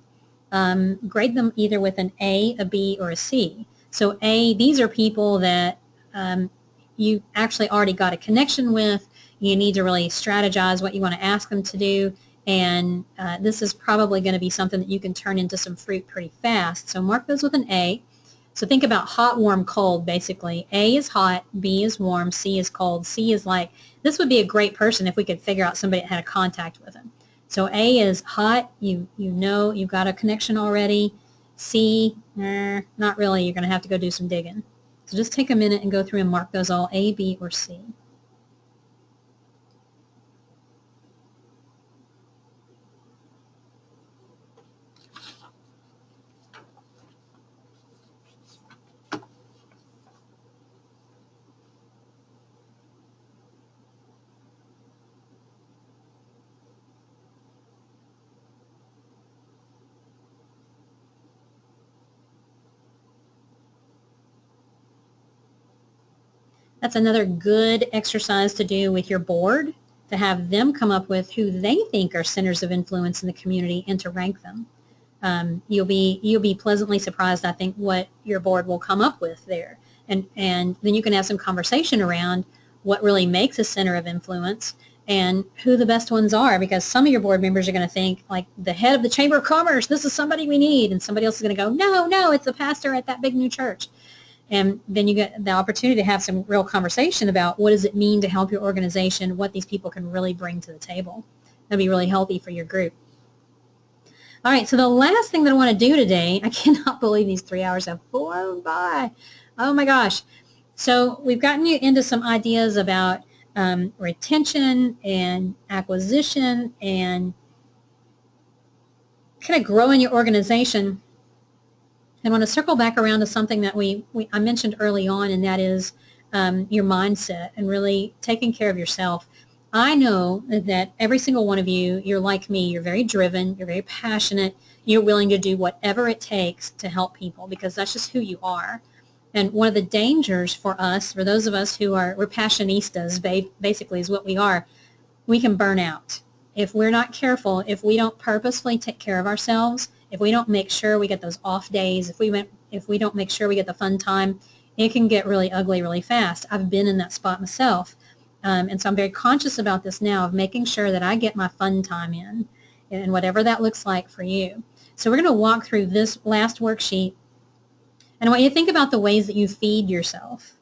Grade them either with an A, a B, or a C. So A, these are people that you actually already got a connection with. You need to really strategize what you want to ask them to do, and this is probably going to be something that you can turn into some fruit pretty fast. So mark those with an A. So think about hot, warm, cold, basically. A is hot, B is warm, C is cold. C is like, this would be a great person if we could figure out somebody that had a contact with him. So A is hot, you know you've got a connection already. C, not really, you're going to have to go do some digging. So just take a minute and go through and mark those all A, B, or C. That's another good exercise to do with your board, to have them come up with who they think are centers of influence in the community and to rank them. You'll be pleasantly surprised, I think, what your board will come up with there. And then you can have some conversation around what really makes a center of influence and who the best ones are, because some of your board members are going to think, like, the head of the Chamber of Commerce, this is somebody we need, and somebody else is going to go, no, it's the pastor at that big new church. And then you get the opportunity to have some real conversation about what does it mean to help your organization, what these people can really bring to the table. That'd be really healthy for your group. All right, so the last thing that I want to do today, I cannot believe these 3 hours have flown by. Oh my gosh. So we've gotten you into some ideas about retention and acquisition and kind of growing your organization. I want to circle back around to something that I mentioned early on, and that is your mindset and really taking care of yourself. I know that every single one of you, you're like me. You're very driven. You're very passionate. You're willing to do whatever it takes to help people because that's just who you are. And one of the dangers for us, for those of us we're passionistas, basically is what we are, we can burn out. If we're not careful, if we don't purposefully take care of ourselves, if we don't make sure we get those off days, if we don't make sure we get the fun time, it can get really ugly really fast. I've been in that spot myself. And so I'm very conscious about this now of making sure that I get my fun time in, and whatever that looks like for you. So we're going to walk through this last worksheet. And I want you to think about the ways that you feed yourself.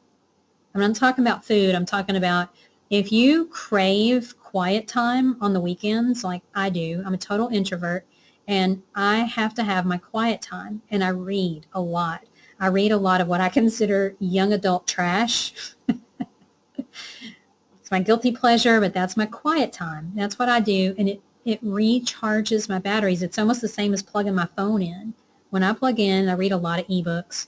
I'm not talking about food. I'm talking about if you crave quiet time on the weekends like I do. I'm a total introvert. And I have to have my quiet time, and I read a lot. I read a lot of what I consider young adult trash. It's my guilty pleasure, but that's my quiet time. That's what I do, and it recharges my batteries. It's almost the same as plugging my phone in. When I plug in, I read a lot of ebooks.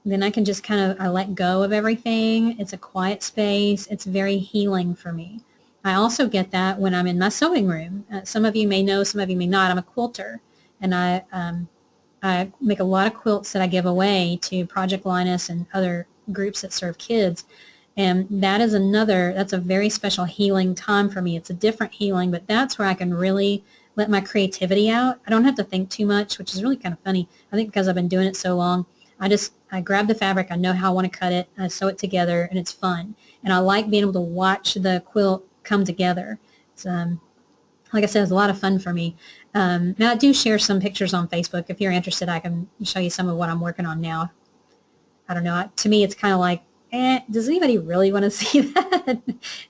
Then I can just I let go of everything. It's a quiet space. It's very healing for me. I also get that when I'm in my sewing room. Some of you may know, some of you may not. I'm a quilter, and I make a lot of quilts that I give away to Project Linus and other groups that serve kids. And that's a very special healing time for me. It's a different healing, but that's where I can really let my creativity out. I don't have to think too much, which is really kind of funny. I think because I've been doing it so long, I grab the fabric, I know how I want to cut it, I sew it together, and it's fun. And I like being able to watch the quilt come together. It's, like I said, it's a lot of fun for me. Now I do share some pictures on Facebook. If you're interested, I can show you some of what I'm working on now. I don't know. To me, it's kind of like, does anybody really want to see that?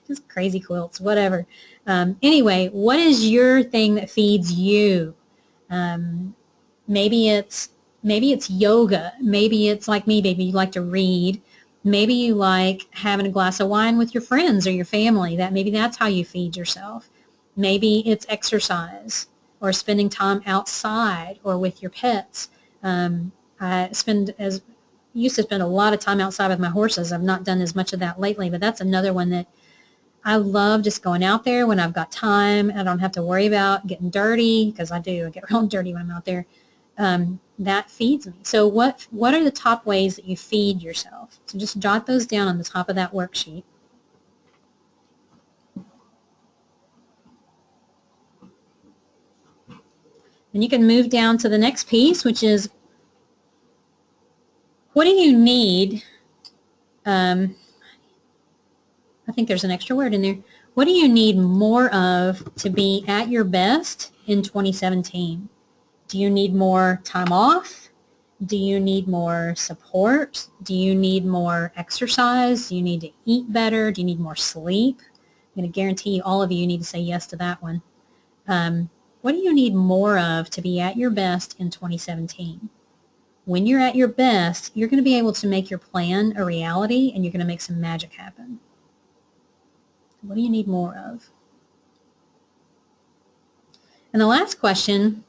Just crazy quilts, whatever. Anyway, what is your thing that feeds you? Maybe it's yoga. Maybe it's like me, maybe you like to read. Maybe you like having a glass of wine with your friends or your family. Maybe that's how you feed yourself. Maybe it's exercise or spending time outside or with your pets. I used to spend a lot of time outside with my horses. I've not done as much of that lately, but that's another one that I love, just going out there when I've got time. I don't have to worry about getting dirty, because I get real dirty when I'm out there. That feeds me. So what are the top ways that you feed yourself? So just jot those down on the top of that worksheet. And you can move down to the next piece, which is, what do you need? I think there's an extra word in there. What do you need more of to be at your best in 2017? Do you need more time off? Do you need more support? Do you need more exercise? Do you need to eat better? Do you need more sleep? I'm going to guarantee you, all of you need to say yes to that one. What do you need more of to be at your best in 2017? When you're at your best, you're going to be able to make your plan a reality, and you're going to make some magic happen. What do you need more of? And the last question,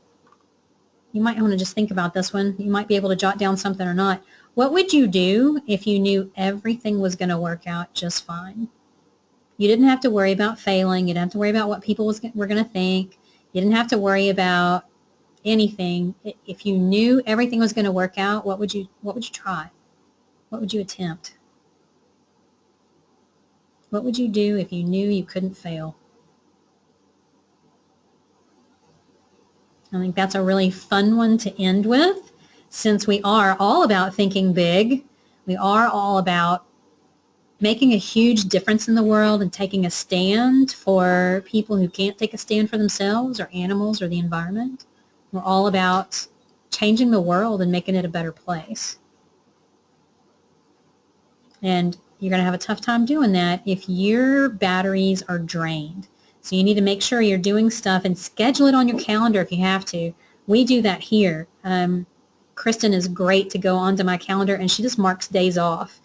you might want to just think about this one. You might be able to jot down something or not. What would you do if you knew everything was going to work out just fine? You didn't have to worry about failing. You didn't have to worry about what people were going to think. You didn't have to worry about anything. If you knew everything was going to work out, what would you try? What would you attempt? What would you do if you knew you couldn't fail? I think that's a really fun one to end with, since we are all about thinking big. We are all about making a huge difference in the world and taking a stand for people who can't take a stand for themselves, or animals, or the environment. We're all about changing the world and making it a better place. And you're going to have a tough time doing that if your batteries are drained. So you need to make sure you're doing stuff, and schedule it on your calendar if you have to. We do that here. Kristen is great to go onto my calendar, and she just marks days off.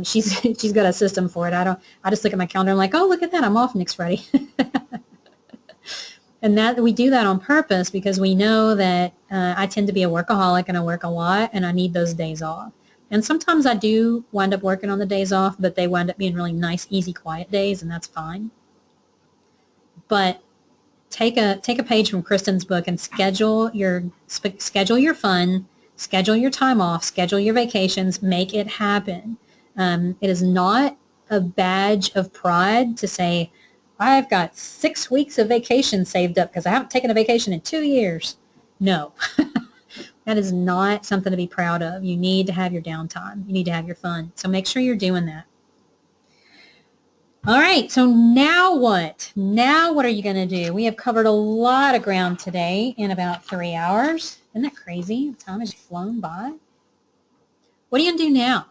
She's got a system for it. I just look at my calendar and I'm like, oh, look at that, I'm off next Friday. And that we do that on purpose, because we know that I tend to be a workaholic and I work a lot, and I need those days off. And sometimes I do wind up working on the days off, but they wind up being really nice, easy, quiet days, and that's fine. But take a page from Kristen's book and schedule your fun, schedule your time off, schedule your vacations, make it happen. It is not a badge of pride to say, I've got 6 weeks of vacation saved up because I haven't taken a vacation in 2 years. No. That is not something to be proud of. You need to have your downtime. You need to have your fun. So make sure you're doing that. All right, so now what? Now what are you going to do? We have covered a lot of ground today in about 3 hours. Isn't that crazy? The time has flown by. What are you going to do now?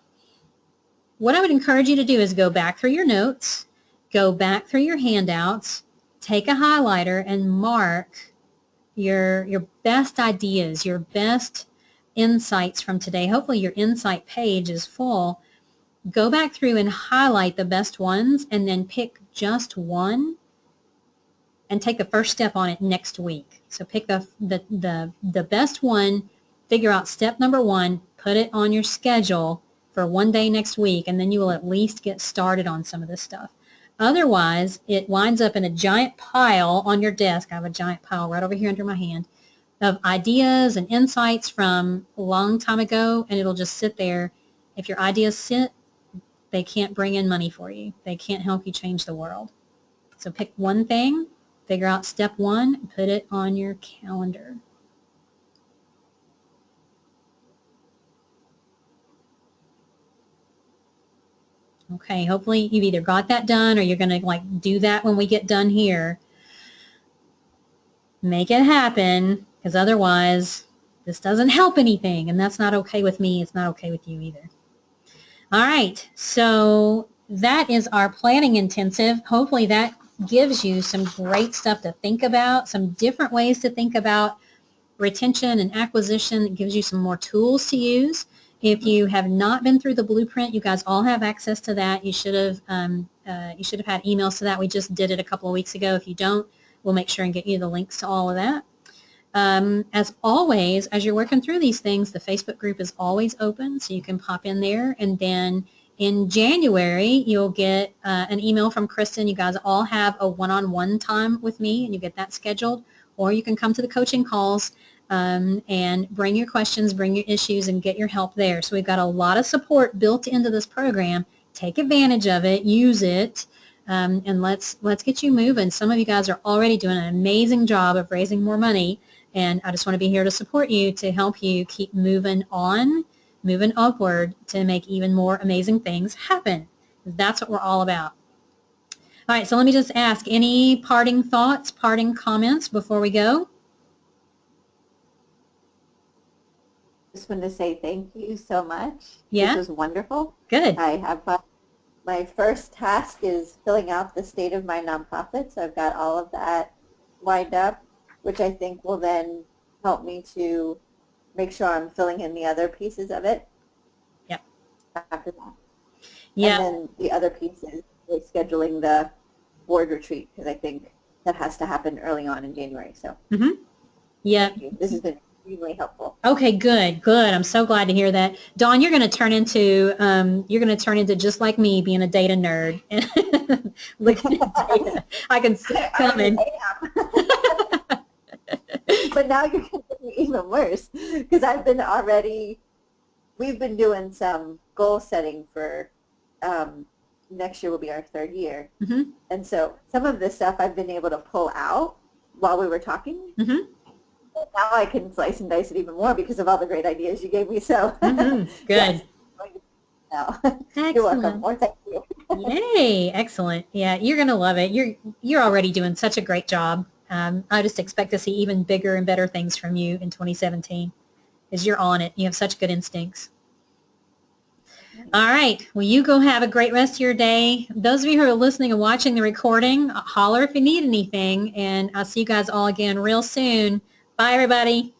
What I would encourage you to do is go back through your notes, go back through your handouts, take a highlighter and mark your best ideas, your best insights from today. Hopefully your insight page is full. Go back through and highlight the best ones, and then pick just one and take the first step on it next week. So pick the best one, figure out step number 1, put it on your schedule for one day next week, and then you will at least get started on some of this stuff. Otherwise, it winds up in a giant pile on your desk. I have a giant pile right over here under my hand of ideas and insights from a long time ago, and it'll just sit there. If your ideas sit, they can't bring in money for you. They can't help you change the world. So pick one thing, figure out step 1, and put it on your calendar. Okay, hopefully you've either got that done, or you're going to do that when we get done here. Make it happen, because otherwise this doesn't help anything, and that's not okay with me. It's not okay with you either. All right, so that is our planning intensive. Hopefully that gives you some great stuff to think about, some different ways to think about retention and acquisition. It gives you some more tools to use. If you have not been through the blueprint, you guys all have access to that. You should have had emails to that. We just did it a couple of weeks ago. If you don't, we'll make sure and get you the links to all of that. As always, as you're working through these things, the Facebook group is always open, so you can pop in there. And then in January, you'll get an email from Kristen. You guys all have a one-on-one time with me, and you get that scheduled. Or you can come to the coaching calls and bring your questions, bring your issues, and get your help there. So we've got a lot of support built into this program. Take advantage of it. Use it. And let's get you moving. Some of you guys are already doing an amazing job of raising more money, and I just want to be here to support you, to help you keep moving on, moving upward, to make even more amazing things happen. That's what we're all about. All right, so let me just ask, any parting thoughts, parting comments before we go? Just wanted to say thank you so much. Yeah? This was wonderful. Good. I have my first task is filling out the state of my nonprofit, so I've got all of that lined up, which I think will then help me to make sure I'm filling in the other pieces of it. Yep. After that. Yeah. And then the other piece is like scheduling the board retreat, because I think that has to happen early on in January. So Yeah. this has been extremely helpful. Okay, good, good. I'm so glad to hear that. Dawn, you're going to turn into just like me, being a data nerd and looking at data. I can see it coming. But now you're going to be even worse, because we've been doing some goal setting for next year will be our 3rd year. And so some of this stuff I've been able to pull out while we were talking. Now I can slice and dice it even more because of all the great ideas you gave me. So Good. Yes. No. You're welcome. Or thank you. Yay! Excellent. Yeah, you're gonna love it. You're already doing such a great job. I just expect to see even bigger and better things from you in 2017, because you're on it. You have such good instincts. All right. Well, you go have a great rest of your day. Those of you who are listening and watching the recording, holler if you need anything, and I'll see you guys all again real soon. Bye, everybody.